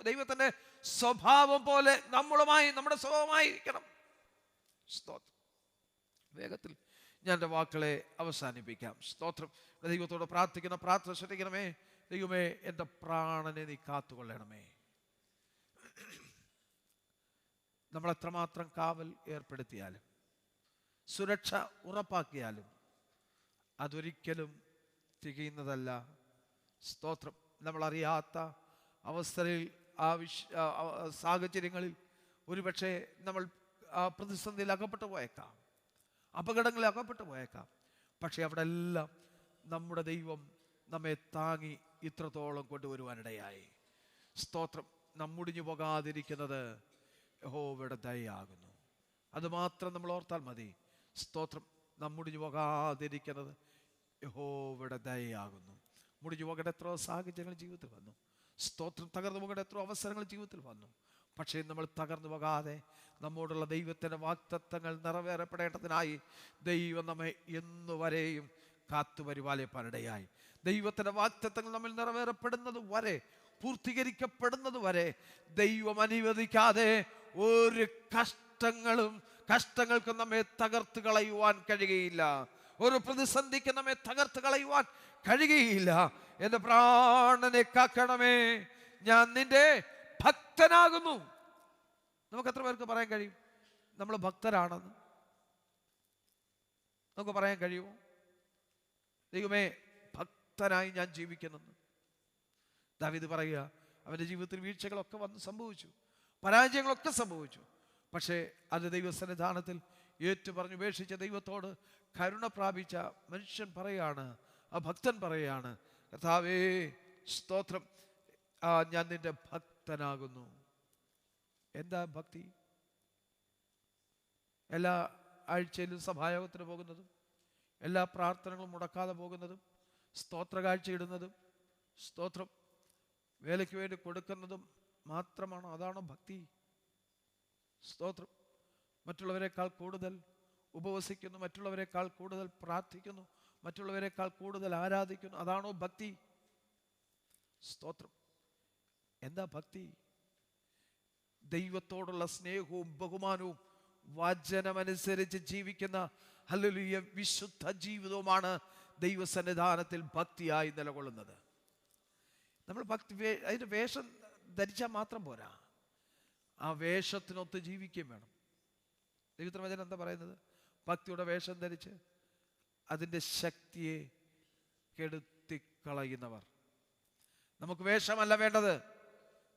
ദൈവത്തിൻ്റെ സ്വഭാവം പോലെ നമ്മുടെ സ്വഭാവമായിരിക്കണം. സ്തോത്രം. വേഗത്തിൽ ഞാൻ എൻ്റെ വാക്കുകളെ അവസാനിപ്പിക്കാം. സ്തോത്രം. ദൈവത്തോട് പ്രാർത്ഥിക്കണം. പ്രാർത്ഥന ശ്രദ്ധിക്കണമേ. ദൈവമേ, എൻ്റെ പ്രാണനെ നീ കാത്തുകൊള്ളണമേ. നമ്മൾ എത്രമാത്രം കാവൽ ഏർപ്പെടുത്തിയാലും സുരക്ഷ ഉറപ്പാക്കിയാലും അതൊരിക്കലും തികയുന്നതല്ല. സ്തോത്രം. നമ്മളറിയാത്ത അവസ്ഥയിൽ സാഹചര്യങ്ങളിൽ ഒരുപക്ഷെ നമ്മൾ പ്രതിസന്ധിയിൽ അകപ്പെട്ടു പോയേക്കാം, അപകടങ്ങളിൽ അകപ്പെട്ടു പോയേക്കാം. പക്ഷെ അവിടെ എല്ലാം നമ്മുടെ ദൈവം നമ്മെ താങ്ങി ഇത്രത്തോളം കൊണ്ടുവരുവാനിടയായി. സ്തോത്രം. നമ്മൊടിഞ്ഞു പോകാതിരിക്കുന്നത് യഹോവയുടെ ദയയാകുന്നു. അതുമാത്രം നമ്മൾ ഓർത്താൽ മതി. സ്തോത്രം. നമ്മൊടിഞ്ഞു പോകാതിരിക്കുന്നത് യഹോവയുടെ ദയയാകുന്നു. മുടിഞ്ഞു പോകേണ്ട എത്രയോ സാഹചര്യങ്ങൾ ജീവിതത്തിൽ വന്നു. സ്തോത്രം. തകർന്നു പോകേണ്ട എത്രയോ അവസരങ്ങൾ ജീവിതത്തിൽ വന്നു. പക്ഷേ നമ്മൾ തകർന്നു പോകാതെ നമ്മോടുള്ള ദൈവത്തിൻ്റെ വാഗ്ദത്തങ്ങൾ നിറവേറപ്പെടേണ്ടതിനായി ദൈവം നമ്മെ എന്നുവരെയും കാത്തുപരിപാലിപ്പാനിടയായി. ദൈവത്തിൻ്റെ വാഗ്ദത്തങ്ങൾ നമ്മിൽ നിറവേറപ്പെടുന്നത് വരെ, പൂർത്തീകരിക്കപ്പെടുന്നത് വരെ ദൈവം അനുവദിക്കാതെ ഒരു കഷ്ടങ്ങൾക്കും നമ്മെ തകർത്ത് കളയുവാൻ കഴിയുകയില്ല. ഒരു പ്രതിസന്ധിക്ക് നമ്മെ തകർത്ത് കളയുവാൻ കഴിയുകയില്ല. എൻ്റെ പ്രാണനെ കാക്കണമേ, ഞാൻ നിന്റെ ഭക്തനാകുന്നു. നമുക്ക് എത്ര പേർക്ക് പറയാൻ കഴിയും നമ്മൾ ഭക്തരാണെന്ന്? നമുക്ക് പറയാൻ കഴിയുമോ? ദൈവമേ, ഭക്തനായി ഞാൻ ജീവിക്കുന്നെന്ന് ദാവീദ് പറയുക. അവൻ്റെ ജീവിതത്തിൽ വീഴ്ചകളൊക്കെ സംഭവിച്ചു, പരാജയങ്ങളൊക്കെ സംഭവിച്ചു. പക്ഷേ അത് ദൈവസന്നിധാനത്തിൽ ഏറ്റുപറഞ്ഞ് ഉപേക്ഷിച്ച ദൈവത്തോട് കരുണ പ്രാപിച്ച മനുഷ്യൻ പറയാണ്, ആ ഭക്തൻ പറയാണ്, കർത്താവേ, സ്തോത്രം, ഞാൻ നിന്റെ ഭക്തനാകുന്നു. എന്താ ഭക്തി? എല്ലാ ആഴ്ചയിലും സഭായോഗത്തിന് പോകുന്നതും, എല്ലാ പ്രാർത്ഥനകളും മുടക്കാതെ പോകുന്നതും, സ്തോത്ര കാഴ്ച ഇടുന്നതും, സ്തോത്രം വേലയ്ക്ക് വേണ്ടി കൊടുക്കുന്നതും മാത്രമാണോ? അതാണോ ഭക്തി? സ്തോത്രം. മറ്റുള്ളവരെക്കാൾ കൂടുതൽ ഉപവസിക്കുന്നു, മറ്റുള്ളവരെക്കാൾ കൂടുതൽ പ്രാർത്ഥിക്കുന്നു, മറ്റുള്ളവരെക്കാൾ കൂടുതൽ ആരാധിക്കുന്നു. അതാണോ ഭക്തി? സ്തോത്രം. എന്താ ഭക്തി? ദൈവത്തോടുള്ള സ്നേഹവും ബഹുമാനവും വചനമനുസരിച്ച് ജീവിക്കുന്ന ഹല്ലേലൂയ വിശുദ്ധ ജീവിതവുമാണ് ദൈവസന്നിധാനത്തിൽ ഭക്തിയായി നിലകൊള്ളുന്നത്. നമ്മൾ അതിൻ്റെ വേഷം ധരിച്ചാൽ മാത്രം പോരാ, ആ വേഷത്തിനൊത്ത് ജീവിക്കുകയും വേണം. ദൈവത്തിൻ്റെ വചനം എന്താ പറയുന്നത്? ഭക്തിയുടെ വേഷം ധരിച്ച് അതിൻ്റെ ശക്തിയെ കെടുത്തിക്കളയുന്നവർ. നമുക്ക് വേഷമല്ല വേണ്ടത്,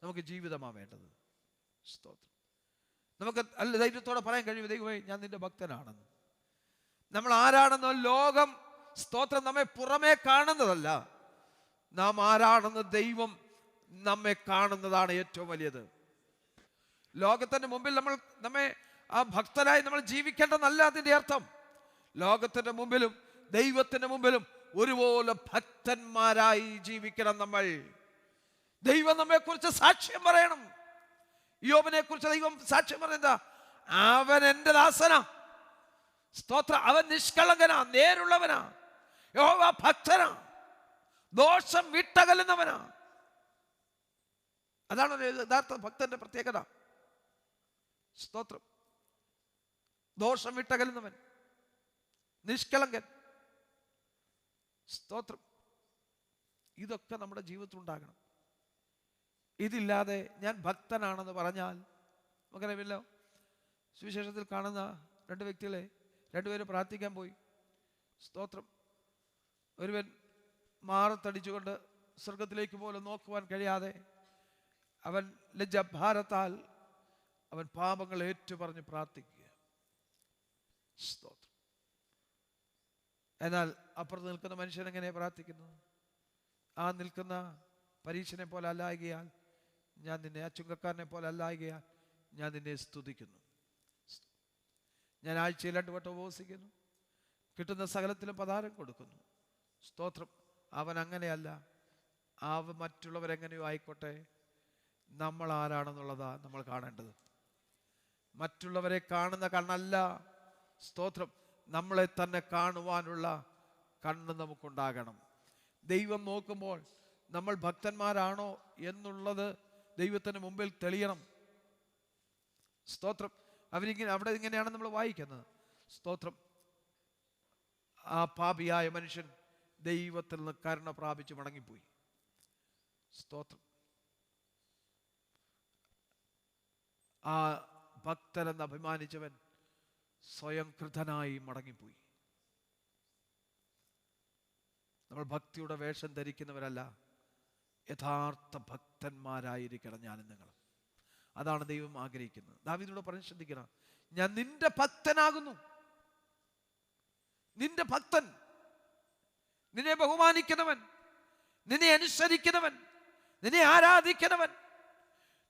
നമുക്ക് ജീവിതമാണ് വേണ്ടത്. സ്തോത്രം. നമുക്ക് അല്ല ധൈര്യത്തോടെ പറയാൻ കഴിയും, ദൈവമേ ഞാൻ നിന്റെ ഭക്തനാണെന്ന്. നമ്മൾ ആരാണെന്നോ ലോകം സ്തോത്രം നമ്മെ പുറമേ കാണുന്നതല്ല, നാം ആരാണെന്ന് ദൈവം നമ്മെ കാണുന്നതാണ് ഏറ്റവും വലിയത്. ലോകത്തിന്റെ മുമ്പിൽ നമ്മെ ആ ഭക്തനായി നമ്മൾ ജീവിക്കേണ്ടതല്ല അതിൻ്റെ അർത്ഥം. ലോകത്തിന്റെ മുമ്പിലും ദൈവത്തിന്റെ മുമ്പിലും ഒരുപോലെ ഭക്തന്മാരായി ജീവിക്കണം നമ്മൾ. ദൈവം നമ്മെ കുറിച്ച് സാക്ഷ്യം പറയണം. യോബിനെ കുറിച്ച് ദൈവം സാക്ഷ്യം പറയുന്നത്, അവൻ എൻ്റെ ദാസനാ, സ്തോത്രം, അവൻ നിഷ്കളങ്കനാ, നേരുള്ളവനാ, യഹോവ ഭക്തനാ, ദോഷം വിട്ടകലുന്നവനാ. അതാണ് ഒരു യഥാർത്ഥ ഭക്തന്റെ പ്രത്യേകത. സ്തോത്രം. ദോഷം വിട്ടകലുന്നവൻ, നിഷ്കളങ്കൻ. സ്തോത്രം. ഇതൊക്കെ നമ്മുടെ ജീവിതത്തിൽ ഉണ്ടാകണം. ഇതില്ലാതെ ഞാൻ ഭക്തനാണെന്ന് പറഞ്ഞാൽ നമുക്കറിയാമല്ലോ, സുവിശേഷത്തിൽ കാണുന്ന രണ്ട് വ്യക്തികളെ, രണ്ടുപേരും പ്രാർത്ഥിക്കാൻ പോയി. സ്തോത്രം. ഒരുവൻ മാറത്തടിച്ചുകൊണ്ട് സ്വർഗത്തിലേക്ക് പോലും നോക്കുവാൻ കഴിയാതെ അവൻ ലജ്ജാഭാരത്താൽ അവൻ പാപങ്ങൾ ഏറ്റുപറഞ്ഞ് പ്രാർത്ഥിക്കുക. സ്തോത്രം. എന്നാൽ അപ്പുറത്ത് നിൽക്കുന്ന മനുഷ്യൻ എങ്ങനെ പ്രാർത്ഥിക്കുന്നു? ആ നിൽക്കുന്ന പരീക്ഷനെ പോലെ അല്ലായകയാൽ ഞാൻ നിന്നെ, ആ ചുങ്കക്കാരനെ പോലെ അല്ലായകയാൽ ഞാൻ നിന്നെ സ്തുതിക്കുന്നു. ഞാൻ ആഴ്ചയിൽ 2 വട്ടം ഉപവസിക്കുന്നു, കിട്ടുന്ന സകലത്തിലും പദാരം കൊടുക്കുന്നു. സ്തോത്രം. അവൻ അങ്ങനെയല്ല. അവൻ മറ്റുള്ളവരെങ്ങനെയോ ആയിക്കോട്ടെ, നമ്മൾ ആരാണെന്നുള്ളതാ നമ്മൾ കാണേണ്ടത്. മറ്റുള്ളവരെ കാണുന്ന കണ്ണല്ല, സ്തോത്രം, നമ്മളെ തന്നെ കാണുവാനുള്ള കണ്ണ് നമുക്കുണ്ടാകണം. ദൈവം നോക്കുമ്പോൾ നമ്മൾ ഭക്തന്മാരാണോ എന്നുള്ളത് ദൈവത്തിന് മുമ്പിൽ തെളിയണം. സ്തോത്രം. അവിടെ ഇങ്ങനെയാണ് നമ്മൾ വായിക്കുന്നത്. സ്തോത്രം. ആ പാപിയായ മനുഷ്യൻ ദൈവത്തിൽ നിന്ന് കരുണ പ്രാപിച്ച് മടങ്ങിപ്പോയി. സ്തോത്രം. ആ ഭക്തനെന്ന് അഭിമാനിച്ചവൻ സ്വയം കൃതനായി മടങ്ങിപ്പോയി. നമ്മൾ ഭക്തിയുടെ വേഷം ധരിക്കുന്നവരല്ല, യഥാർത്ഥ ഭക്തന്മാരായിരിക്കണം ഞാനും നിങ്ങൾ. അതാണ് ദൈവം ആഗ്രഹിക്കുന്നത്. ദാവീദിനോട് പറഞ്ഞ് ശ്രദ്ധിക്കണം, ഞാൻ നിന്റെ ഭക്തനാകുന്നു. നിന്റെ ഭക്തൻ, നിന്നെ ബഹുമാനിക്കുന്നവൻ, നിന്നെ അനുസരിക്കുന്നവൻ, നിന്നെ ആരാധിക്കുന്നവൻ,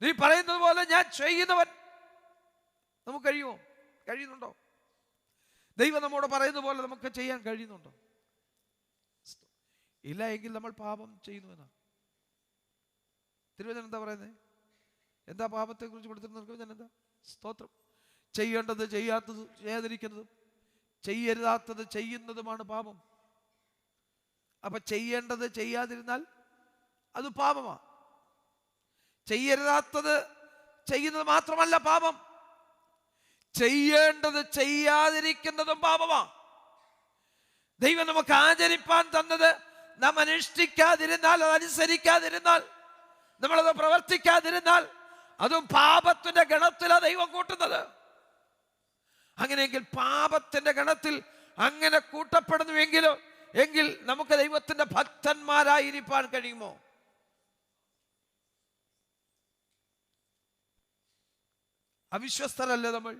നീ പറയുന്നത് പോലെ ഞാൻ ചെയ്യുന്നവൻ. നമുക്ക് കഴിയുമോ? കഴിയുന്നുണ്ടോ? ദൈവം നമ്മോട് പറയുന്ന പോലെ നമുക്ക് ചെയ്യാൻ കഴിയുന്നുണ്ടോ? ഇല്ല എങ്കിൽ നമ്മൾ പാപം ചെയ്യുന്നുവെന്നാണ് തിരുവചനം എന്താ പറയുന്നത്? എന്താ പാപത്തെ കുറിച്ച് കൊടുത്തിരുന്ന എന്താ? സ്തോത്രം. ചെയ്യേണ്ടത് ചെയ്യാത്തത് ചെയ്യാതിരിക്കുന്നതും ചെയ്യരുതാത്തത് ചെയ്യുന്നതുമാണ് പാപം. അപ്പൊ ചെയ്യേണ്ടത് ചെയ്യാതിരുന്നാൽ അത് പാപമാണ്. ചെയ്യരുതാത്തത് ചെയ്യുന്നത് മാത്രമല്ല പാപം, ചെയ്യേണ്ടത് ചെയ്യാതിരിക്കുന്നതും പാപമാണ്. ദൈവം നമുക്ക് ആചരിപ്പാൻ തന്നത് നാം അനുഷ്ഠിക്കാതിരുന്നാൽ, അതനുസരിക്കാതിരുന്നാൽ, നമ്മളത് പ്രവർത്തിക്കാതിരുന്നാൽ അതും പാപത്തിന്റെ ഗണത്തിലാണ് ദൈവം കൂട്ടുന്നത്. അങ്ങനെയെങ്കിൽ പാപത്തിന്റെ ഗണത്തിൽ അങ്ങനെ കൂട്ടപ്പെടുന്നുവെങ്കിലോ എങ്കിൽ നമുക്ക് ദൈവത്തിന്റെ ഭക്തന്മാരായിരിക്കാൻ കഴിയുമോ? അവിശ്വസ്തരല്ലേ നമ്മൾ?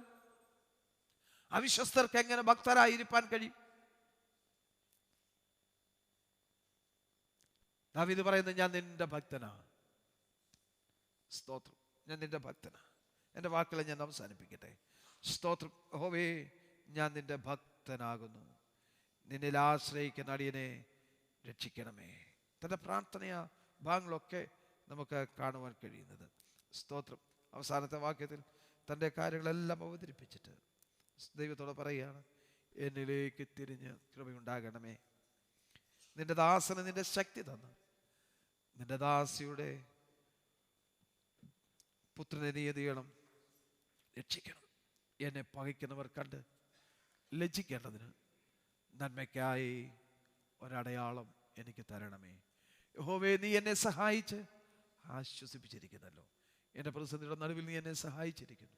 അവിശ്വസ്തർക്ക് എങ്ങനെ ഭക്തരായിരിക്കാൻ കഴിയും? ദാവീദ് പറയുന്നത്, ഞാൻ നിന്റെ ഭക്തനാ. സ്തോത്രം. ഞാൻ നിന്റെ ഭക്തനാ. എൻ്റെ വാക്കുകളെ ഞാൻ അവസാനിപ്പിക്കട്ടെ. സ്തോത്രം. യഹോവേ, ഞാൻ നിന്റെ ഭക്തനാകുന്നു. നിന്നിൽ ആശ്രയിക്കുന്ന അടിയനെ രക്ഷിക്കണമേ. തൻ്റെ പ്രാർത്ഥനയാ ഭാഗങ്ങളൊക്കെ നമുക്ക് കാണുവാൻ കഴിയുന്നത്. സ്തോത്രം. അവസാനത്തെ വാക്യത്തിൽ തൻ്റെ കാര്യങ്ങളെല്ലാം അവതരിപ്പിച്ചിട്ട് ദൈവത്തോട് പറയുകയാണ്, എന്നിലേക്ക് തിരിഞ്ഞ് കൃപയുണ്ടാകണമേ. നിന്റെ ദാസന് നിന്റെ ശക്തി തന്ന് നിന്റെ ദാസിയുടെ പുത്രനെ നീ എന്ത് ചെയ്യണം? രക്ഷിക്കണം. എന്നെ പകയ്ക്കുന്നവർ കണ്ട് ലജ്ജിക്കേണ്ടതിന് നന്മയ്ക്കായി ഒരടയാളം എനിക്ക് തരണമേ. യഹോവേ, നീ എന്നെ സഹായിച്ച് ആശ്വസിപ്പിച്ചിരിക്കുന്നല്ലോ. എൻ്റെ പ്രതിസന്ധിയുടെ നടുവിൽ നീ എന്നെ സഹായിച്ചിരിക്കുന്നു.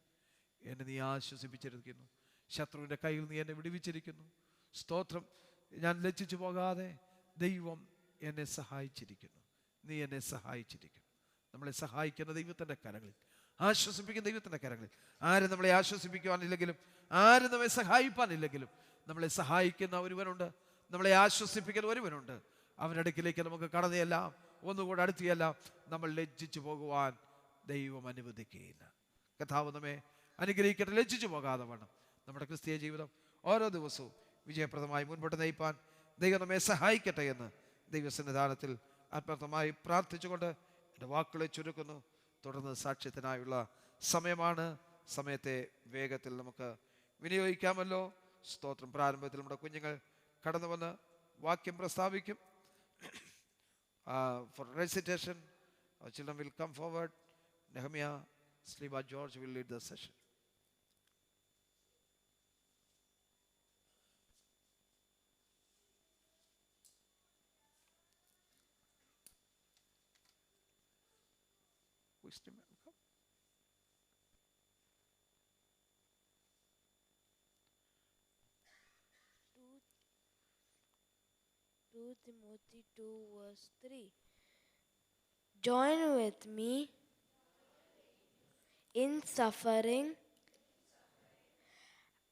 എന്നെ നീ ആശ്വസിപ്പിച്ചിരിക്കുന്നു. ശത്രുവിൻ്റെ കയ്യിൽ നീ എന്നെ വിടുവിച്ചിരിക്കുന്നു. സ്തോത്രം. ഞാൻ ലജ്ജിച്ചു പോകാതെ ദൈവം എന്നെ സഹായിച്ചിരിക്കുന്നു. നീ എന്നെ സഹായിച്ചിരിക്കുന്നു. നമ്മളെ സഹായിക്കുന്ന ദൈവത്തിൻ്റെ കരങ്ങളിൽ, ആശ്വസിപ്പിക്കുന്ന ദൈവത്തിൻ്റെ കരങ്ങളിൽ. ആരും നമ്മളെ ആശ്വസിപ്പിക്കുവാനില്ലെങ്കിലും, ആരും നമ്മെ സഹായിപ്പാനില്ലെങ്കിലും, നമ്മളെ സഹായിക്കുന്ന ഒരുവനുണ്ട്, നമ്മളെ ആശ്വസിപ്പിക്കുന്ന ഒരുവനുണ്ട്. അവരുടെ അടുക്കിലേക്ക് നമുക്ക് കടന്നെല്ലാം ഒന്നുകൂടെ അടുത്തിയെല്ലാം നമ്മൾ ലജ്ജിച്ചു പോകുവാൻ ദൈവം അനുവദിക്കുകയില്ല. കർത്താവ് നമ്മെ അനുഗ്രഹിക്കട്ടെ. ലജ്ജിച്ചു പോകാതെ വേണം നമ്മുടെ ക്രിസ്തീയ ജീവിതം ഓരോ ദിവസവും വിജയപ്രദമായി മുൻപോട്ട് നയിപ്പാൻ ദൈവം നമ്മെ സഹായിക്കട്ടെ എന്ന് ദൈവസന്നിധാനത്തിൽ ആത്മാർത്ഥമായി പ്രാർത്ഥിച്ചുകൊണ്ട് എൻ്റെ വാക്കുകളെ ചുരുക്കുന്നു. തുടർന്ന് സാക്ഷ്യത്തിനായുള്ള സമയമാണ്. സമയത്തെ വേഗത്തിൽ നമുക്ക് വിനിയോഗിക്കാമല്ലോ. സ്തോത്രം. പ്രാരംഭത്തിൽ നമ്മുടെ കുഞ്ഞുങ്ങൾ കടന്നു വന്ന് വാക്യം പ്രസ്താവിക്കും. For recitation, our children will come forward. Nehemiah Sliba George will lead the session. Who is to come? Timothy 2 verse 3. Join with me in suffering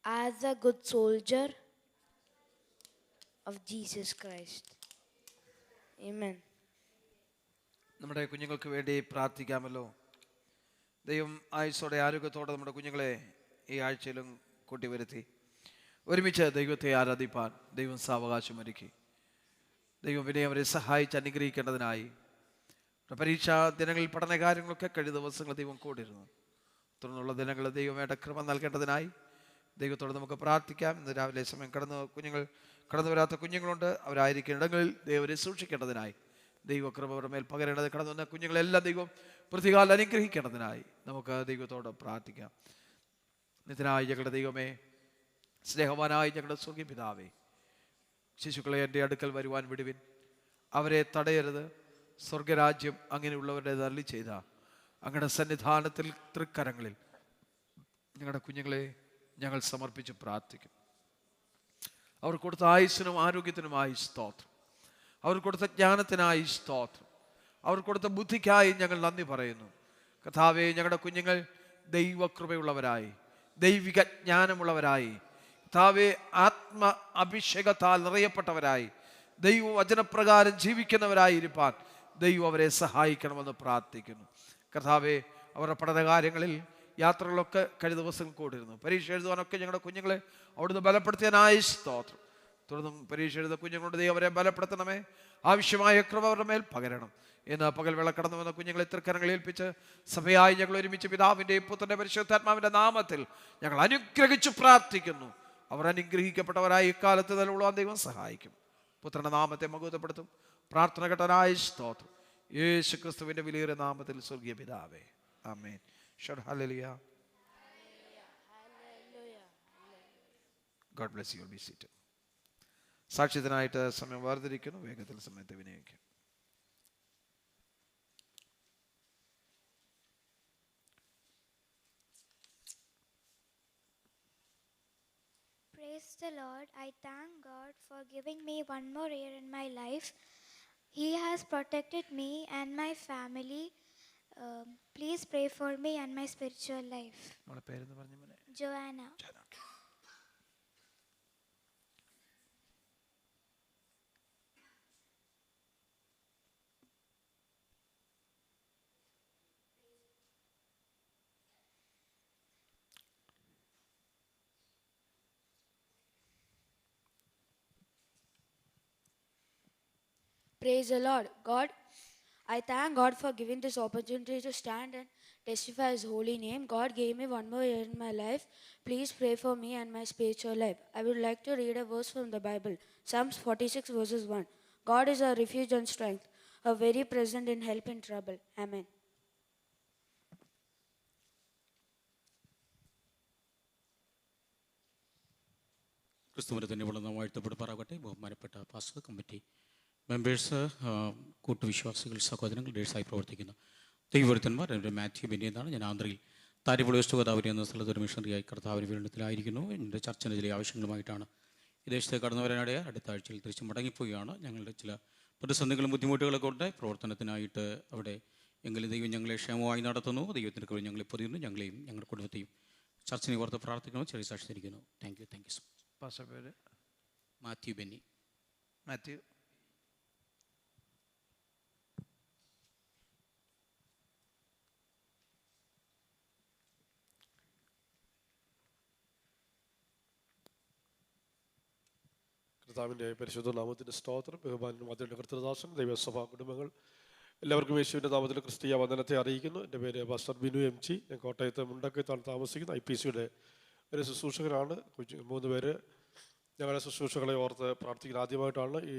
as a good soldier of Jesus Christ. Amen. നമ്മുടെ കുഞ്ഞുങ്ങൾക്ക് വേണ്ടി പ്രാർത്ഥിക്കാമല്ലോ. ദൈവം ആയുസ്സോടെ ആരോഗ്യത്തോടെ നമ്മുടെ കുഞ്ഞുങ്ങളെ ഈ ആഴ്ചയിലും കൂട്ടിവരുത്തി ഒരുമിച്ച് ദൈവത്തെ ആരാധിപ്പാൻ ദൈവം സാവകാശം ഒരുക്കി. ദൈവം പിന്നെ അവരെ സഹായിച്ച് അനുഗ്രഹിക്കേണ്ടതിനായി പരീക്ഷാ ദിനങ്ങളിൽ പഠനകാര്യങ്ങളൊക്കെ കഴിഞ്ഞ ദിവസങ്ങൾ ദൈവം കൂടിയിരുന്നു. തുടർന്നുള്ള ദിനങ്ങളിൽ ദൈവം വേണ്ട കൃപ നൽകേണ്ടതിനായി ദൈവത്തോട് നമുക്ക് പ്രാർത്ഥിക്കാം. ഇന്ന് രാവിലെ സമയം കുഞ്ഞുങ്ങൾ കടന്നു വരാത്ത കുഞ്ഞുങ്ങളുണ്ട്. അവരായിരിക്കുന്ന ഇടങ്ങളിൽ ദൈവരെ സൂക്ഷിക്കേണ്ടതിനായി ദൈവകൃപ അവരുടെ മേൽ പകരേണ്ടത്. കടന്നു വന്ന കുഞ്ഞുങ്ങളെല്ലാം ദൈവം പ്രതികാലം അനുഗ്രഹിക്കേണ്ടതിനായി നമുക്ക് ദൈവത്തോട് പ്രാർത്ഥിക്കാം. നിത്യനായ ഞങ്ങളുടെ ദൈവമേ, സ്നേഹവാനായ ഞങ്ങളുടെ സ്വർഗീയ പിതാവേ, ശിശുക്കളെ എൻ്റെ അടുക്കൽ വരുവാൻ വിടുവിൻ, അവരെ തടയരുത്. സ്വർഗരാജ്യം അങ്ങനെയുള്ളവരുടെ തള്ളി ചെയ്ത അങ്ങയുടെ സന്നിധാനത്തിൽ തൃക്കരങ്ങളിൽ ഞങ്ങളുടെ കുഞ്ഞുങ്ങളെ ഞങ്ങൾ സമർപ്പിച്ച് പ്രാർത്ഥിക്കും. അവർ കൊടുത്ത ആയുസ്സിനും ആരോഗ്യത്തിനുമായി സ്തോത്രം. അവർ കൊടുത്ത ജ്ഞാനത്തിനായി സ്തോത്രം. അവർ കൊടുത്ത ബുദ്ധിക്കായി ഞങ്ങൾ നന്ദി പറയുന്നു. കർത്താവേ, ഞങ്ങളുടെ കുഞ്ഞുങ്ങൾ ദൈവകൃപയുള്ളവരായി, ദൈവിക ജ്ഞാനമുള്ളവരായി, കർത്താവേ, ആത്മ അഭിഷേകത്താൽ നിറയപ്പെട്ടവരായി, ദൈവവചനപ്രകാരം ജീവിക്കുന്നവരായി ഇരുപ്പാൻ ദൈവം അവരെ സഹായിക്കണമെന്ന് പ്രാർത്ഥിക്കുന്നു. കർത്താവേ, അവരുടെ പഠനകാര്യങ്ങളിൽ യാത്രകളൊക്കെ കഴിഞ്ഞ ദിവസം കൂടിയിരുന്നു. പരീക്ഷ എഴുതുവാനൊക്കെ ഞങ്ങളുടെ കുഞ്ഞുങ്ങളെ അവിടുന്ന് ബലപ്പെടുത്തിയതിനായി സ്തോത്രം. തുടർന്നും പരീക്ഷ എഴുതുന്ന കുഞ്ഞുങ്ങളുടെ ദൈവം അവരെ ബലപ്പെടുത്തണമേ. ആവശ്യമായ കൃപ അവരുടെ മേൽ പകരണം. ഇന്ന് പകൽ വേള കടന്നു വന്ന കുഞ്ഞുങ്ങളെ തൃക്കരങ്ങളിൽ ഏൽപ്പിച്ച് സഭയായി ഞങ്ങൾ ഒരുമിച്ച് പിതാവിൻ്റെയും പുത്രൻ്റെ പരിശുദ്ധാത്മാവിൻ്റെ നാമത്തിൽ ഞങ്ങൾ അനുഗ്രഹിച്ചു പ്രാർത്ഥിക്കുന്നു. അവർ അനുഗ്രഹിക്കപ്പെട്ടവരായി ഇക്കാലത്ത് നിലകൊള്ളുവാൻ ദൈവം സഹായിക്കും. പുത്രൻ്റെ നാമത്തെ മഹത്വപ്പെടുത്തും. പ്രാർത്ഥന കേട്ടനായ സ്തോത്രം. യേശു ക്രിസ്തുവിൻ്റെ വിലയേറിയ നാമത്തിൽ സ്വർഗീയ പിതാവേ, ആമേൻ. ഹല്ലേലൂയ. God bless you. Be seated. സാക്ഷ്യത്തിനായിട്ട് സമയം വേർതിരിക്കുന്നു. വേഗത്തിൽ സമയത്തെ വിനിയോഗിക്കും. Praise the Lord. I thank God for giving me one more year in my life. He has protected me and my family. Please pray for me and my spiritual life. നമ്മുടെ പേരെന്ന് പറഞ്ഞു മോനെ? Joanna. Praise the Lord. God, I thank God for giving this opportunity to stand and testify His holy name. God gave me one more year in my life. Please pray for me and my spiritual life. I would like to read a verse from the Bible. Psalms 46 verses 1. God is our refuge and strength, a very present in help in trouble. Amen. ക്രിസ്തുവിനെ തന്നെ വളർന്ന വാഴ്ത്തപ്പെടുമാറാകട്ടെ. ബഹുമാനപ്പെട്ട pastor, committee members, കൂട്ടുവിശ്വാസികൾ, സഹോദരങ്ങൾ, ലീഡേഴ്സായി പ്രവർത്തിക്കുന്ന ദൈവവരുത്തന്മാർ, എൻ്റെ മാത്യു ബെന്നി എന്നാണ്. ഞാൻ ആന്ധ്രയിൽ താരിപ്പുഴ വെസ്റ്റ് ഗോദാവരി എന്ന സ്ഥലത്ത് ഒരു മിഷണറിയായി കർത്താവിന് വീണ്ടെടുത്തിലായിരിക്കുന്നു. എൻ്റെ ചർച്ചിൻ്റെ ചില ആവശ്യങ്ങളുമായിട്ടാണ് ഈ ദേശത്തേക്ക് കടന്നു വരാനിടയായി. അടുത്ത ആഴ്ചയിൽ തിരിച്ച് മടങ്ങിപ്പോവുകയാണ്. ഞങ്ങളുടെ ചില പ്രതിസന്ധികളും ബുദ്ധിമുട്ടുകളൊക്കെ ഉണ്ട്. പ്രവർത്തനത്തിനായിട്ട് അവിടെ എങ്കിലും ദൈവം ഞങ്ങളെ ക്ഷേമമായി നടത്തുന്നു. ദൈവത്തിൻ്റെ കൃപ ഞങ്ങളെ പൊതിയുന്നു. ഞങ്ങളെയും ഞങ്ങളുടെ കുടുംബത്തെയും ചർച്ചിനെ ഓർത്ത് പ്രാർത്ഥിക്കണം. ചെറിയ സാക്ഷിച്ചിരിക്കുന്നു. Thank you so much. Pastor പേര് മാത്യു ബെന്നി. മാത്യു. കർത്താവിൻ്റെ പരിശുദ്ധ നാമത്തിൻ്റെ സ്തോത്രം. ബഹുമാനും അതിൻ്റെ കർത്തൃദാസൻ, ദൈവസഭാ കുടുംബങ്ങൾ എല്ലാവർക്കും യേശുവിൻ്റെ നാമത്തിൽ ക്രിസ്തീയ വന്ദനത്തെ അറിയിക്കുന്നു. എൻ്റെ പേര് പാസ്റ്റർ ബിനു എം ജി. ഞാൻ കോട്ടയത്ത് മുണ്ടക്കത്താണ് താമസിക്കുന്നത്. IPCയുടെ ഒരു ശുശ്രൂഷകനാണ്. 3 പേര് ഞങ്ങളുടെ ശുശ്രൂഷകളെ ഓർത്ത് പ്രാർത്ഥിക്കുന്ന ആദ്യമായിട്ടാണ് ഈ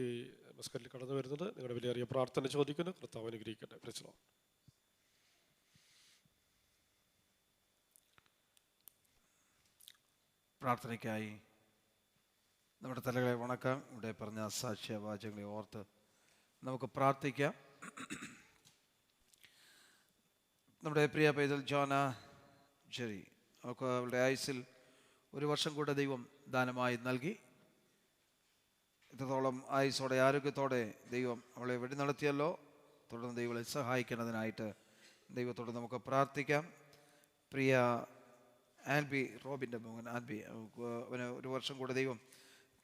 മസ്കറ്റിൽ കടന്നു വരുന്നത്. നിങ്ങളുടെ വിലയേറിയ പ്രാർത്ഥന ചോദിക്കുന്നു. കർത്താവ് അനുഗ്രഹിക്കട്ടെ. Praise the Lord. പ്രാർത്ഥനയ്ക്കായി നമ്മുടെ തലകളെ വണക്കാം. ഇവിടെ പറഞ്ഞ സാക്ഷ്യവാചകങ്ങളെ ഓർത്ത് നമുക്ക് പ്രാർത്ഥിക്കാം. നമ്മുടെ പ്രിയ പൈതൽ ജോന ജെറി, നമുക്ക് അവളുടെ ആയുസ്സിൽ 1 വർഷം കൂടെ ദൈവം ദാനമായി നൽകി. ഇത്രത്തോളം ആയുസ്സോടെ ആരോഗ്യത്തോടെ ദൈവം അവളെ വെടി നടത്തിയല്ലോ. തുടർന്ന് ദൈവങ്ങളെ സഹായിക്കുന്നതിനായിട്ട് ദൈവത്തോട് നമുക്ക് പ്രാർത്ഥിക്കാം. പ്രിയ ആൽബി, റോബിൻ്റെ മകൻ ആൽബി, അവന് 1 വർഷം കൂടെ ദൈവം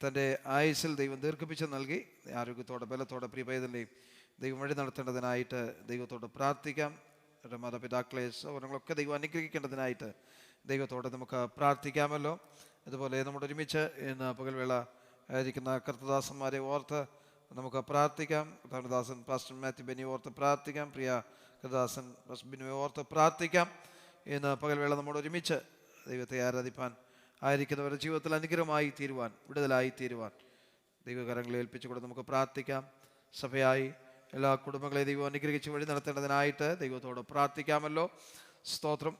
തൻ്റെ ആയുസ്സിൽ ദൈവം ദീർഘിപ്പിച്ച് നൽകി. ആരോഗ്യത്തോടെ ബലത്തോടെ പ്രിയ പൈതലിനെയും ദൈവം വഴി നടത്തേണ്ടതിനായിട്ട് ദൈവത്തോട് പ്രാർത്ഥിക്കാം. അവരുടെ മാതാപിതാക്കളെ സഹോദരങ്ങളൊക്കെ ദൈവം അനുഗ്രഹിക്കേണ്ടതിനായിട്ട് ദൈവത്തോടെ നമുക്ക് പ്രാർത്ഥിക്കാമല്ലോ. അതുപോലെ നമ്മുടെ ഒരുമിച്ച് ഇന്ന് പകൽവേള ആയിരിക്കുന്ന കർത്തദാസന്മാരെ ഓർത്ത് നമുക്ക് പ്രാർത്ഥിക്കാം. കർത്തദാസൻ പാസ്റ്റർ മാത്യു ബെന്നി ഓർത്ത് പ്രാർത്ഥിക്കാം. പ്രിയ കർത്തദാസൻ പാസ്റ്റർ ബിനുവെ ഓർത്ത് പ്രാർത്ഥിക്കാം. ഇന്ന് പകൽവേള നമ്മോട് ഒരുമിച്ച് ദൈവത്തെ ആരാധിപ്പാൻ ആയിരിക്കുന്നവരുടെ ജീവിതത്തിൽ അനുഗ്രഹമായി തീരുവാൻ, വിടുതലായി തീരുവാൻ ദൈവകരങ്ങളെ ഏൽപ്പിച്ചുകൊണ്ട് നമുക്ക് പ്രാർത്ഥിക്കാം. സഭയായി എല്ലാ കുടുംബങ്ങളെ ദൈവം അനുഗ്രഹിച്ച് വഴി നടത്തേണ്ടതിനായിട്ട് ദൈവത്തോട് പ്രാർത്ഥിക്കാമല്ലോ. സ്തോത്രം.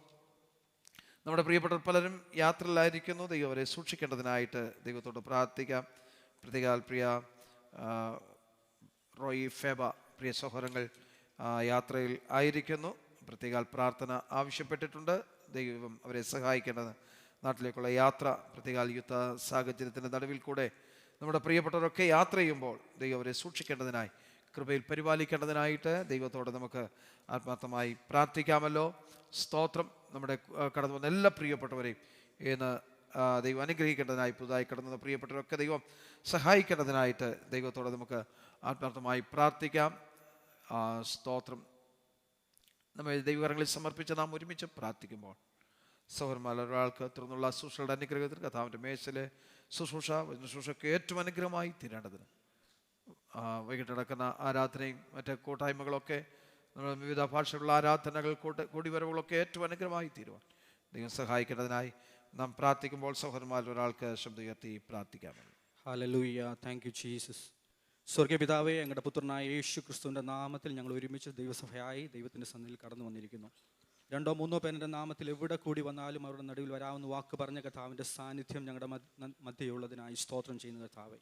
നമ്മുടെ പ്രിയപ്പെട്ട പലരും യാത്രയിലായിരിക്കുന്നു. ദൈവം അവരെ സൂക്ഷിക്കേണ്ടതിനായിട്ട് ദൈവത്തോട് പ്രാർത്ഥിക്കാം. പ്രത്യേകാൽ പ്രിയ റോയി, ഫേബ, പ്രിയ സഹോദരങ്ങൾ യാത്രയിൽ ആയിരിക്കുന്നു. പ്രത്യേകാൽ പ്രാർത്ഥന ആവശ്യപ്പെട്ടിട്ടുണ്ട്. ദൈവം അവരെ സഹായിക്കേണ്ടത്. നാട്ടിലേക്കുള്ള യാത്ര, പ്രത്യേകാൽ യുദ്ധ സാഹചര്യത്തിൻ്റെ നടുവിൽ കൂടെ നമ്മുടെ പ്രിയപ്പെട്ടവരൊക്കെ യാത്ര ചെയ്യുമ്പോൾ ദൈവം അവരെ സൂക്ഷിക്കേണ്ടതിനായി, കൃപയിൽ പരിപാലിക്കേണ്ടതിനായിട്ട് ദൈവത്തോടെ നമുക്ക് ആത്മാർത്ഥമായി പ്രാർത്ഥിക്കാമല്ലോ. സ്തോത്രം. നമ്മുടെ കടന്നു വന്ന എല്ലാ പ്രിയപ്പെട്ടവരെയും ഇന്ന് ദൈവം അനുഗ്രഹിക്കേണ്ടതിനായി, പുതുതായി കടന്നു പ്രിയപ്പെട്ടവരൊക്കെ ദൈവം സഹായിക്കേണ്ടതിനായിട്ട് ദൈവത്തോടെ നമുക്ക് ആത്മാർത്ഥമായി പ്രാർത്ഥിക്കാം. സ്തോത്രം. നമ്മൾ ദൈവകരങ്ങളിൽ സമർപ്പിച്ച് നാം ഒരുമിച്ച് പ്രാർത്ഥിക്കുമ്പോൾ സഹോദരന്മാർ ഒരാൾക്ക് തുടർന്നുള്ള ശുശ്രൂഷയുടെ അനുഗ്രഹത്തിൽ കർത്താവിൻ്റെ മേശയിലെ ശുശ്രൂഷയ്ക്ക് ഏറ്റവും അനുഗ്രഹമായി തീരേണ്ടതിന് വൈകിട്ട് നടക്കുന്ന ആരാധനയും മറ്റ് കൂട്ടായ്മകളൊക്കെ, നമ്മൾ വിവിധ ഭാഷകളുള്ള ആരാധനകൾ, കൂടിവരവുകളൊക്കെ ഏറ്റവും അനുഗ്രഹമായി തീരുവാൻ ദൈവം സഹായിക്കേണ്ടതിനായി നാം പ്രാർത്ഥിക്കുമ്പോൾ സഹോദരന്മാർ ഒരാൾക്ക് ശബ്ദം ഉയർത്തി പ്രാർത്ഥിക്കാമല്ലോ. ഹല്ലേലൂയ. Thank you Jesus. സ്വർഗീയ പിതാവേ, ഞങ്ങളുടെ പുത്രനായ യേശു ക്രിസ്തുവിൻ്റെ നാമത്തിൽ ഞങ്ങൾ ഒരുമിച്ച് ദൈവസഭയായി ദൈവത്തിൻ്റെ സന്നിധിയിൽ കടന്നു വന്നിരിക്കുന്നു. 2 or 3 പേരുടെ നാമത്തിൽ എവിടെ കൂടി വന്നാലും അവരുടെ നടുവിൽ വരാവുന്ന വാക്ക് പറഞ്ഞ കർത്താവിൻ്റെ സാന്നിധ്യം ഞങ്ങളുടെ മധ്യയുള്ളതിനായി സ്തോത്രം ചെയ്യുന്ന കർത്താവേ.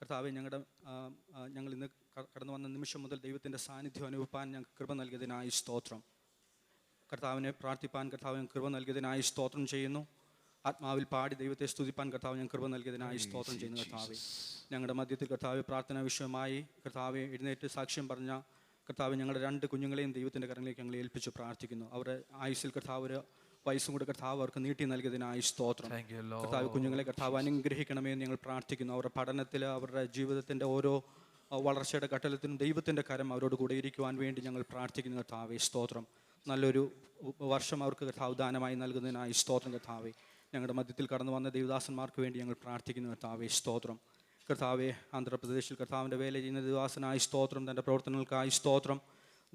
കർത്താവെ, ഞങ്ങൾ ഇന്ന് കടന്നു വന്ന നിമിഷം മുതൽ ദൈവത്തിൻ്റെ സാന്നിധ്യം അനുഭവിപ്പാൻ ഞങ്ങൾക്ക് കൃപ നൽകിയതിനായി സ്തോത്രം. കർത്താവിനെ പ്രാർത്ഥിപ്പാൻ കർത്താവിന് കൃപ നൽകിയതിനായി സ്തോത്രം ചെയ്യുന്നു. ആത്മാവിൽ പാടി ദൈവത്തെ സ്തുതിപ്പാൻ കർത്താവ് ഞങ്ങൾ കൃപ നൽകിയതിനായി സ്തോത്രം ചെയ്യുന്നു. കർത്താവെ, ഞങ്ങളുടെ മധ്യത്തിൽ കർത്താവ് പ്രാർത്ഥന വിഷയമായി കർത്താവെ എഴുന്നേറ്റ് സാക്ഷ്യം പറഞ്ഞ കർത്താവ് ഞങ്ങളുടെ 2 കുഞ്ഞുങ്ങളെയും ദൈവത്തിൻ്റെ കരങ്ങളിലേക്ക് ഞങ്ങൾ ഏൽപ്പിച്ച് പ്രാർത്ഥിക്കുന്നു. അവരുടെ ആയുസ്സിൽ കർത്താവ് ഒരു വയസ്സും കൂടെ കർത്താവ് അവർക്ക് നീട്ടി നൽകിയതിനായി സ്തോത്രം. കർത്താവ് കുഞ്ഞുങ്ങളെ കർത്താവ് അനുഗ്രഹിക്കണമെന്ന് ഞങ്ങൾ പ്രാർത്ഥിക്കുന്നു. അവരുടെ പഠനത്തിൽ, അവരുടെ ജീവിതത്തിൻ്റെ ഓരോ വളർച്ചയുടെ ഘട്ടത്തിലും ദൈവത്തിൻ്റെ കരം അവരോട് കൂടെ ഇരിക്കുവാൻ വേണ്ടി ഞങ്ങൾ പ്രാർത്ഥിക്കുന്നു. കർത്താവെ സ്തോത്രം. നല്ലൊരു വർഷം അവർക്ക് കർത്താവ് ദാനമായി നൽകുന്നതിനായി സ്തോത്രം. കർത്താവെ, ഞങ്ങളുടെ മധ്യത്തിൽ കടന്നു വന്ന ദൈവദാസന്മാർക്ക് വേണ്ടി ഞങ്ങൾ പ്രാർത്ഥിക്കുന്നു. കർത്താവെ സ്തോത്രം. കർത്താവെ, ആന്ധ്രാപ്രദേശിൽ കർത്താവിൻ്റെ വേല ചെയ്യുന്ന ദൈവദാസനായി സ്തോത്രം. തൻ്റെ പ്രവർത്തനങ്ങൾക്കായി സ്തോത്രം.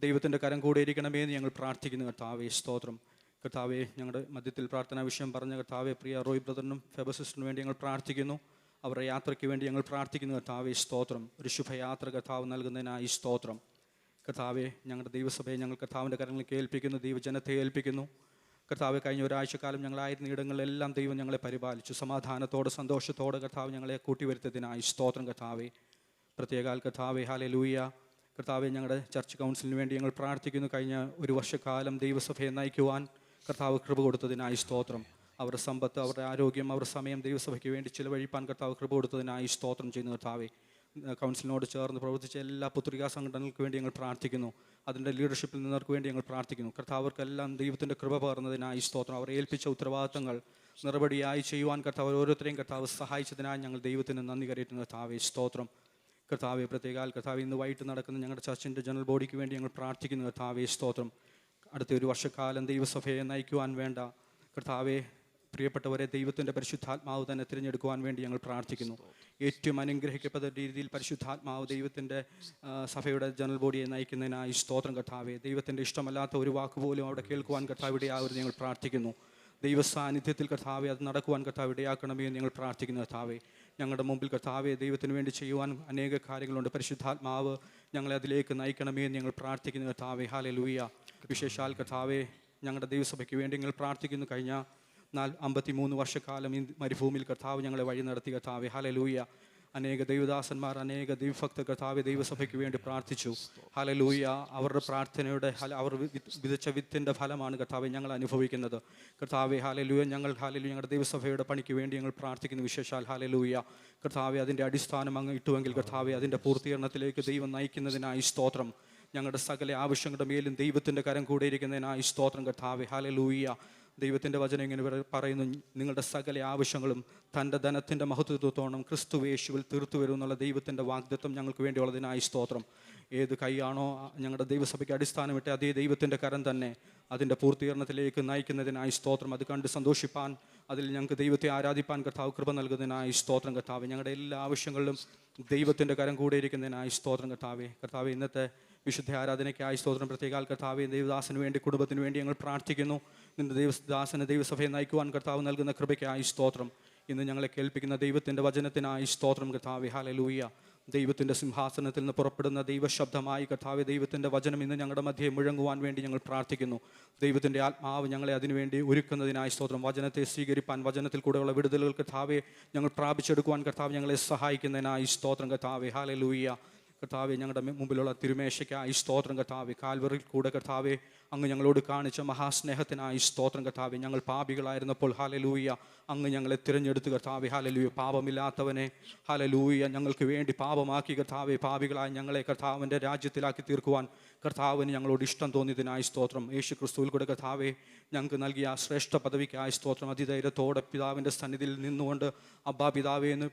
ദൈവത്തിൻ്റെ കരം കൂടെ ഇരിക്കണമെന്ന് ഞങ്ങൾ പ്രാർത്ഥിക്കുന്നു. കർത്താവെ സ്തോത്രം. കർത്താവെ, ഞങ്ങളുടെ മധ്യത്തിൽ പ്രാർത്ഥനാ വിഷയം പറഞ്ഞ കർത്താവെ പ്രിയ റോയ് ബ്രദറിനും ഫെബ സിസ്റ്ററിനും വേണ്ടി ഞങ്ങൾ പ്രാർത്ഥിക്കുന്നു. അവരുടെ യാത്രയ്ക്ക് വേണ്ടി ഞങ്ങൾ പ്രാർത്ഥിക്കുന്നു കർത്താവേ. സ്തോത്രം. ഒരു ശുഭയാത്ര കർത്താവ് നൽകുന്നതിനായി സ്തോത്രം. കർത്താവെ, ഞങ്ങളുടെ ദൈവസഭയെ ഞങ്ങൾ കർത്താവിൻ്റെ കരങ്ങളിലേക്ക് ഏൽപ്പിക്കുന്നു, ദൈവജനത്തെ ഏൽപ്പിക്കുന്നു. കർത്താവ്, കഴിഞ്ഞ ഒരാഴ്ചക്കാലം ഞങ്ങളായിരുന്ന ഇടങ്ങളിലെല്ലാം ദൈവം ഞങ്ങളെ പരിപാലിച്ചു. സമാധാനത്തോടെ സന്തോഷത്തോടെ കർത്താവ് ഞങ്ങളെ കൂട്ടിവരുത്തതിനായി സ്തോത്രം കർത്താവെ. പ്രത്യേകാൽ കർത്താവെ, ഹല്ലേലൂയ. കർത്താവെ, ഞങ്ങളുടെ ചർച്ച് കൗൺസിലിന് വേണ്ടി ഞങ്ങൾ പ്രാർത്ഥിക്കുന്നു. കഴിഞ്ഞ ഒരു വർഷക്കാലം ദൈവസഭയെ നയിക്കുവാൻ കർത്താവ് കൃപ കൊടുത്തതിനായി സ്തോത്രം. അവരുടെ സമ്പത്ത്, അവരുടെ ആരോഗ്യം, അവരുടെ സമയം ദൈവസഭയ്ക്ക് വേണ്ടി ചിലവഴിപ്പാൻ കർത്താവ് കൃപ കൊടുത്തതിനായി സ്തോത്രം ചെയ്യുന്നു കർത്താവെ. കൗൺസിലിനോട് ചേർന്ന് പ്രവർത്തിച്ച എല്ലാ പുത്രികാ സംഘടനകൾക്ക് വേണ്ടി ഞങ്ങൾ പ്രാർത്ഥിക്കുന്നു. അതിൻ്റെ ലീഡർഷിപ്പിൽ നിന്നവർക്ക് വേണ്ടി ഞങ്ങൾ പ്രാർത്ഥിക്കുന്നു. കർത്താവ് അവർക്കെല്ലാം ദൈവത്തിൻ്റെ കൃപ പകർന്നതിനായി സ്തോത്രം. അവരെ ഏൽപ്പിച്ച ഉത്തരവാദിത്തങ്ങൾ നിറപടിയായി ചെയ്യുവാൻ കർത്താവ് ഓരോരുത്തരെയും കർത്താവ് സഹായിച്ചതിനായി ഞങ്ങൾ ദൈവത്തിന് നന്ദി കരയറ്റുന്നു കർത്താവെ. സ്തോത്രം കർത്താവെ. പ്രത്യേകാൽ കർത്താവ്, ഇന്ന് വൈകിട്ട് നടക്കുന്ന ഞങ്ങളുടെ ചർച്ചിൻ്റെ ജനറൽ ബോഡിക്ക് വേണ്ടി ഞങ്ങൾ പ്രാർത്ഥിക്കുന്നു കർത്താവെ. സ്തോത്രം. അടുത്ത ഒരു വർഷക്കാലം ദൈവസഭയെ നയിക്കുവാൻ വേണ്ട കർത്താവെ പ്രിയപ്പെട്ടവരെ ദൈവത്തിൻ്റെ പരിശുദ്ധാത്മാവ് തന്നെ തിരഞ്ഞെടുക്കുവാൻ വേണ്ടി ഞങ്ങൾ പ്രാർത്ഥിക്കുന്നു. ഏറ്റവും അനുഗ്രഹിക്കപ്പെട്ട രീതിയിൽ പരിശുദ്ധാത്മാവ് ദൈവത്തിൻ്റെ സഭയുടെ ജനറൽ ബോഡിയെ നയിക്കുന്നതിനായി സ്തോത്രം കർത്താവെ. ദൈവത്തിൻ്റെ ഇഷ്ടമല്ലാത്ത ഒരു വാക്കുപോലും അവിടെ കേൾക്കുവാൻ കർത്താവ് ഇടയാവരുത് ഞങ്ങൾ പ്രാർത്ഥിക്കുന്നു. ദൈവ സാന്നിധ്യത്തിൽ കർത്താവെ അത് നടക്കുവാൻ കർത്താവ് ഇടയാക്കണമേ എന്ന് ഞങ്ങൾ പ്രാർത്ഥിക്കുന്നു കർത്താവെ. ഞങ്ങളുടെ മുമ്പിൽ കർത്താവെ ദൈവത്തിന് വേണ്ടി ചെയ്യുവാൻ അനേക കാര്യങ്ങളുണ്ട്. പരിശുദ്ധാത്മാവ് ഞങ്ങളെ അതിലേക്ക് നയിക്കണമേ എന്ന് ഞങ്ങൾ പ്രാർത്ഥിക്കുന്നു കർത്താവെ. ഹല്ലേലൂയ. വിശേഷാൽ കർത്താവെ, ഞങ്ങളുടെ ദൈവസഭയ്ക്ക് വേണ്ടി ഞങ്ങൾ പ്രാർത്ഥിക്കുന്നു. കഴിഞ്ഞ 53 വർഷക്കാലം ഈ മരുഭൂമിയിൽ കർത്താവ് ഞങ്ങളെ വഴി നടത്തി കർത്താവെ. ഹല്ലേലൂയ. അനേക ദൈവദാസന്മാർ, അനേക ദൈവഭക്തർ കർത്താവെ ദൈവസഭയ്ക്ക് വേണ്ടി പ്രാർത്ഥിച്ചു. ഹല്ലേലൂയ. അവരുടെ പ്രാർത്ഥനയുടെ അവർ വിതച്ച വിത്തിൻ്റെ ഫലമാണ് കർത്താവെ ഞങ്ങൾ അനുഭവിക്കുന്നത് കർത്താവെ. ഹല്ലേലൂയ. ഞങ്ങളുടെ ദൈവസഭയുടെ പണിക്ക് വേണ്ടി ഞങ്ങൾ പ്രാർത്ഥിക്കുന്നു. വിശേഷാൽ ഹല്ലേലൂയ കർത്താവെ, അതിൻ്റെ അടിസ്ഥാനം അങ്ങ് ഇട്ടുവെങ്കിൽ കർത്താവെ അതിൻ്റെ പൂർത്തീകരണത്തിലേക്ക് ദൈവം നയിക്കുന്നതിനായി സ്തോത്രം. ഞങ്ങളുടെ സകല ആവശ്യങ്ങളുടെ മേലും ദൈവത്തിൻ്റെ കരം കൂടെ ഇരിക്കുന്നതിനായി സ്തോത്രം കർത്താവെ. ഹല്ലേലൂയ. ദൈവത്തിൻ്റെ വചനം ഇങ്ങനെ പറയുന്നു, നിങ്ങളുടെ സകല ആവശ്യങ്ങളും തൻ്റെ ധനത്തിൻ്റെ മഹത്വത്തോണം ക്രിസ്തു യേശുവിൽ തീർത്തു വരും എന്നുള്ള ദൈവത്തിൻ്റെ വാഗ്ദത്തം ഞങ്ങൾക്ക് വേണ്ടിയുള്ളതിനായി സ്തോത്രം. ഏത് കൈയാണോ ഞങ്ങളുടെ ദൈവസഭയ്ക്ക് അടിസ്ഥാനമിട്ട് അതേ ദൈവത്തിൻ്റെ കരം തന്നെ അതിൻ്റെ പൂർത്തീകരണത്തിലേക്ക് നയിക്കുന്നതിനായി സ്തോത്രം. അത് കണ്ട് സന്തോഷിപ്പാൻ, അതിൽ ഞങ്ങൾക്ക് ദൈവത്തെ ആരാധിപ്പാൻ കർത്താവ് കൃപ നൽകുന്നതിനായി സ്തോത്രം കർത്താവ്. ഞങ്ങളുടെ എല്ലാ ആവശ്യങ്ങളിലും ദൈവത്തിൻ്റെ കരം കൂടെ ഇരിക്കുന്നതിനായി സ്തോത്രം കർത്താവെ. കർത്താവെ, ഇന്നത്തെ വിശുദ്ധ ആരാധനയ്ക്കായി സ്തോത്രം. പ്രത്യേകാൽ കർത്താവെ, ദൈവദാസന് വേണ്ടി, കുടുംബത്തിന് വേണ്ടി ഞങ്ങൾ പ്രാർത്ഥിക്കുന്നു. നിന്റെ ദൈവദാസനെ ദൈവസഭയെ നയിക്കുവാൻ കർത്താവ് നൽകുന്ന കൃപയ്ക്കായി സ്തോത്രം. ഇന്ന് ഞങ്ങളെ കേൾപ്പിക്കുന്ന ദൈവത്തിൻ്റെ വചനത്തിനായി സ്തോത്രം കർത്താവെ. ഹല്ലേലൂയ. ദൈവത്തിൻ്റെ സിംഹാസനത്തിൽ നിന്ന് പുറപ്പെടുന്ന ദൈവശബ്ദമായി കർത്താവെ ദൈവത്തിൻ്റെ വചനം ഇന്ന് ഞങ്ങളുടെ മധ്യേ മുഴങ്ങുവാൻ വേണ്ടി ഞങ്ങൾ പ്രാർത്ഥിക്കുന്നു. ദൈവത്തിൻ്റെ ആത്മാവ് ഞങ്ങളെ അതിനുവേണ്ടി ഒരുക്കുന്നതിനായി സ്തോത്രം. വചനത്തെ സ്വീകരിപ്പാൻ, വചനത്തിൽ കൂടെയുള്ള വിടുതലുകൾ കർത്താവെ ഞങ്ങൾ പ്രാപിച്ചെടുക്കുവാൻ കർത്താവ് ഞങ്ങളെ സഹായിക്കുന്നതിനായി സ്തോത്രം കർത്താവെ. ഹല്ലേലൂയ. കർത്താവെ, ഞങ്ങളുടെ മുമ്പിലുള്ള തിരുമേശയ്ക്കായി സ്തോത്രം കർത്താവെ. കാൽവറിൽ കൂടെ കർത്താവെ അങ്ങ് ഞങ്ങളോട് കാണിച്ച മഹാസ്നേഹത്തിനായി സ്തോത്രം കർത്താവെ. ഞങ്ങൾ പാപികളായിരുന്നപ്പോൾ ഹല്ലേലൂയ അങ്ങ് ഞങ്ങളെ തിരഞ്ഞെടുത്ത് കർത്താവെ. ഹല്ലേലൂയ. പാപമില്ലാത്തവനെ ഹല്ലേലൂയ ഞങ്ങൾക്ക് വേണ്ടി പാപമാക്കി കർത്താവെ. പാപികളായി ഞങ്ങളെ കർത്താവിൻ്റെ രാജ്യത്തിലാക്കി തീർക്കുവാൻ കർത്താവിന് ഞങ്ങളോട് ഇഷ്ടം തോന്നിയതിനായി സ്തോത്രം. യേശു ക്രിസ്തുവിൽ കൂടെ കർത്താവെ ഞങ്ങൾക്ക് നൽകിയ ആ ശ്രേഷ്ഠ പദവിക്കായി സ്തോത്രം. അതിധൈര്യത്തോടെ പിതാവിൻ്റെ സന്നിധിയിൽ നിന്നുകൊണ്ട് അബ്ബാ പിതാവേ എന്ന്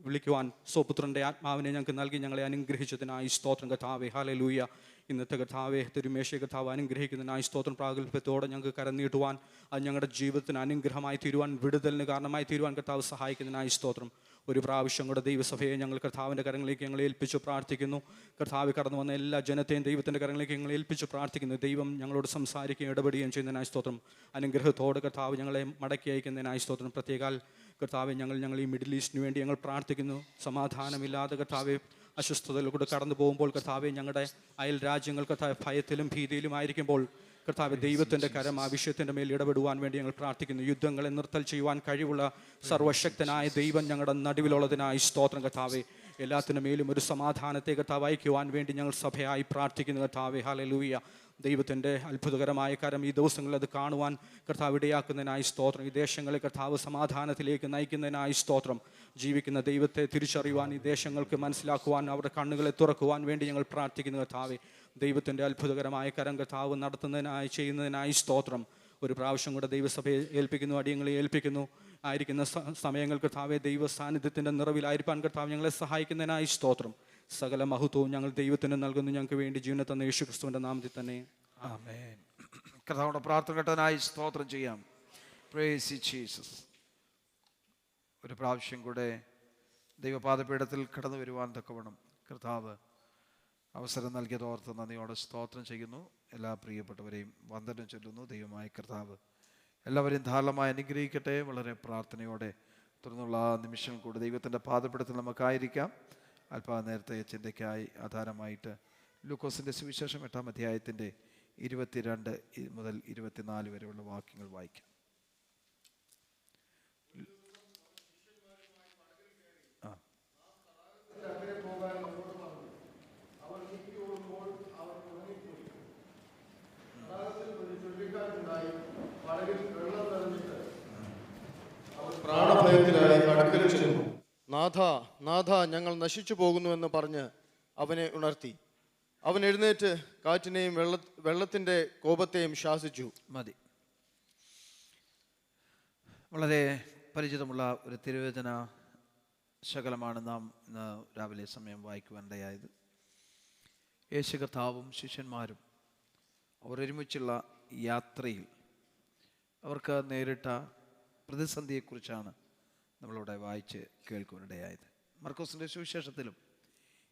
വിളിക്കുവാൻ സ്വപുത്രൻ്റെ ആത്മാവിനെ ഞങ്ങൾക്ക് നൽകി ഞങ്ങളെ അനുഗ്രഹിച്ചതിനായി സ്തോത്രം കർത്താവെ. ഹല്ലേലൂയ. ഇന്നത്തെ കർത്താവെ തിരുമേശയെ കർത്താവ് അനുഗ്രഹിക്കുന്നതിനായി സ്തോത്രം. പ്രാഗൽഭ്യത്തോടെ ഞങ്ങൾക്ക് കരം നീട്ടുവാൻ, അത് ഞങ്ങളുടെ ജീവിതത്തിന് അനുഗ്രഹമായി തീരുവാൻ, വിടുതലിന് കാരണമായി തീരുവാൻ കർത്താവ് സഹായിക്കുന്നതിനായി സ്തോത്രം. ഒരു പ്രാവശ്യം കൂടെ ദൈവസഭയെ ഞങ്ങൾ കർത്താവിൻ്റെ കരങ്ങളിലേക്ക് ഞങ്ങൾ ഏൽപ്പിച്ചു പ്രാർത്ഥിക്കുന്നു. കർത്താവ് കടന്നു വന്ന എല്ലാ ജനത്തെയും ദൈവത്തിൻ്റെ കരങ്ങളിലേക്ക് ഞങ്ങൾ ഏൽപ്പിച്ചു പ്രാർത്ഥിക്കുന്നു. ദൈവം ഞങ്ങളോട് സംസാരിക്കുകയും ഇടപെടുകയും ചെയ്യുന്നതിനായി സ്തോത്രം. അനുഗ്രഹത്തോടെ കർത്താവ് ഞങ്ങളെ മടക്കി അയക്കുന്നതിനായി സ്തോത്രം. പ്രത്യേകാൽ കർത്താവെ ഞങ്ങൾ ഈ മിഡിൽ ഈസ്റ്റിന് വേണ്ടി ഞങ്ങൾ പ്രാർത്ഥിക്കുന്നു. സമാധാനമില്ലാതെ കർത്താവെ അസ്വസ്ഥതയിലൂടെ കടന്നു പോകുമ്പോൾ കർത്താവെ ഞങ്ങളുടെ അയൽ രാജ്യങ്ങൾ കർത്താവ് ഭയത്തിലും ഭീതിയിലും ആയിരിക്കുമ്പോൾ കർത്താവ് ദൈവത്തിൻ്റെ കരം ആ വിഷയത്തിൻ്റെ മേൽ ഇടപെടുവാൻ വേണ്ടി ഞങ്ങൾ പ്രാർത്ഥിക്കുന്നു. യുദ്ധങ്ങളെ നിർത്തൽ ചെയ്യുവാൻ കഴിവുള്ള സർവശക്തനായ ദൈവം ഞങ്ങളുടെ നടുവിലുള്ളതിനായി സ്തോത്രം കർത്താവെ. എല്ലാത്തിനും മേലും ഒരു സമാധാനത്തെ കർത്താവ് അയക്കുവാൻ വേണ്ടി ഞങ്ങൾ സഭയായി പ്രാർത്ഥിക്കുന്നു കർത്താവെ. ഹല്ലേലൂയ. ദൈവത്തിൻ്റെ അത്ഭുതകരമായ കരം ഈ ദിവസങ്ങളിൽ അത് കാണുവാൻ കർത്താവ് ഇടയാക്കുന്നതിനായി സ്തോത്രം. ഈ ദേശങ്ങളെ കർത്താവ് സമാധാനത്തിലേക്ക് നയിക്കുന്നതിനായി സ്തോത്രം. ജീവിക്കുന്ന ദൈവത്തെ തിരിച്ചറിയുവാൻ, ഈ ദേശങ്ങൾക്ക് മനസ്സിലാക്കുവാൻ, അവരുടെ കണ്ണുകളെ തുറക്കുവാൻ വേണ്ടി ഞങ്ങൾ പ്രാർത്ഥിക്കുന്നു കർത്താവെ. ദൈവത്തിൻ്റെ അത്ഭുതകരമായ കരം കർത്താവ് നടത്തുന്നതിനായി ചെയ്യുന്നതിനായി സ്തോത്രം. ഒരു പ്രാവശ്യം കൂടെ ദൈവസഭയെ ഏൽപ്പിക്കുന്നു, അടിയങ്ങളെ ഏൽപ്പിക്കുന്നു. ആയിരിക്കുന്ന സമയങ്ങൾ കർത്താവെ ദൈവ സാന്നിധ്യത്തിൻ്റെ നിറവിലായിരിക്കാൻ കർത്താവ് ഞങ്ങളെ സഹായിക്കുന്നതിനായി സ്തോത്രം. സകല മഹത്വവും ഞങ്ങൾ ദൈവത്തിന് നൽകുന്നു. ഞങ്ങൾക്ക് വേണ്ടി ജീവനെ തന്ന യേശു ക്രിസ്തുവിൻ്റെ നാമത്തിൽ തന്നെ ആമേൻ. കർത്താവിന്റെ പ്രാർത്ഥന കേട്ടതിനായി സ്തോത്രം ചെയ്യാം. Praise you Jesus. ഒരു പ്രാവശ്യം കൂടെ ദൈവപാദപീഠത്തിൽ കടന്നു വരുവാൻ തക്കവണ്ണം കർത്താവ് അവസരം നൽകിയത് ഓർത്ത് നന്ദിയോടെ സ്തോത്രം ചെയ്യുന്നു. എല്ലാ പ്രിയപ്പെട്ടവരെയും വന്ദനം ചൊല്ലുന്നു. ദൈവമായ കർത്താവ് എല്ലാവരെയും ധാരാളമായി അനുഗ്രഹിക്കട്ടെ. വളരെ പ്രാർത്ഥനയോടെ തുടർന്നുള്ള നിമിഷം കൂടി ദൈവത്തിൻ്റെ പാദപ്പെടുത്തൽ നമുക്കായിരിക്കാം. അല്പനേരത്തെ ചിന്തയ്ക്കായി ആധാരമായിട്ട് ലൂക്കോസിൻ്റെ സുവിശേഷം 8-ാം അധ്യായത്തിൻ്റെ 22 മുതൽ 24 വരെയുള്ള വാക്യങ്ങൾ വായിക്കാം. പ്രാണഭയത്തിലായി അടുക്കൽ ചെന്നു. നാഥ, നാഥ, ഞങ്ങൾ നശിച്ചു പോകുന്നുവെന്ന് പറഞ്ഞ് അവനെ ഉണർത്തി. അവൻ എഴുന്നേറ്റ് കാറ്റിനെയും വെള്ളത്തിൻ്റെ കോപത്തെയും ശാസിച്ചു. മതി. വളരെ പരിചിതമുള്ള ഒരു തിരുവചന ശകലമാണ് നാം ഇന്ന് രാവിലെ സമയം വായിക്കുവാനിടയായത്. യേശു കർത്താവും ശിഷ്യന്മാരും അവർ ഒരുമിച്ചുള്ള യാത്രയിൽ അവർക്ക് നേരിട്ട പ്രതിസന്ധിയെക്കുറിച്ചാണ് നമ്മളിവിടെ വായിച്ച് കേൾക്കുവാനിടയായത്. മർക്കോസിൻ്റെ സുവിശേഷത്തിലും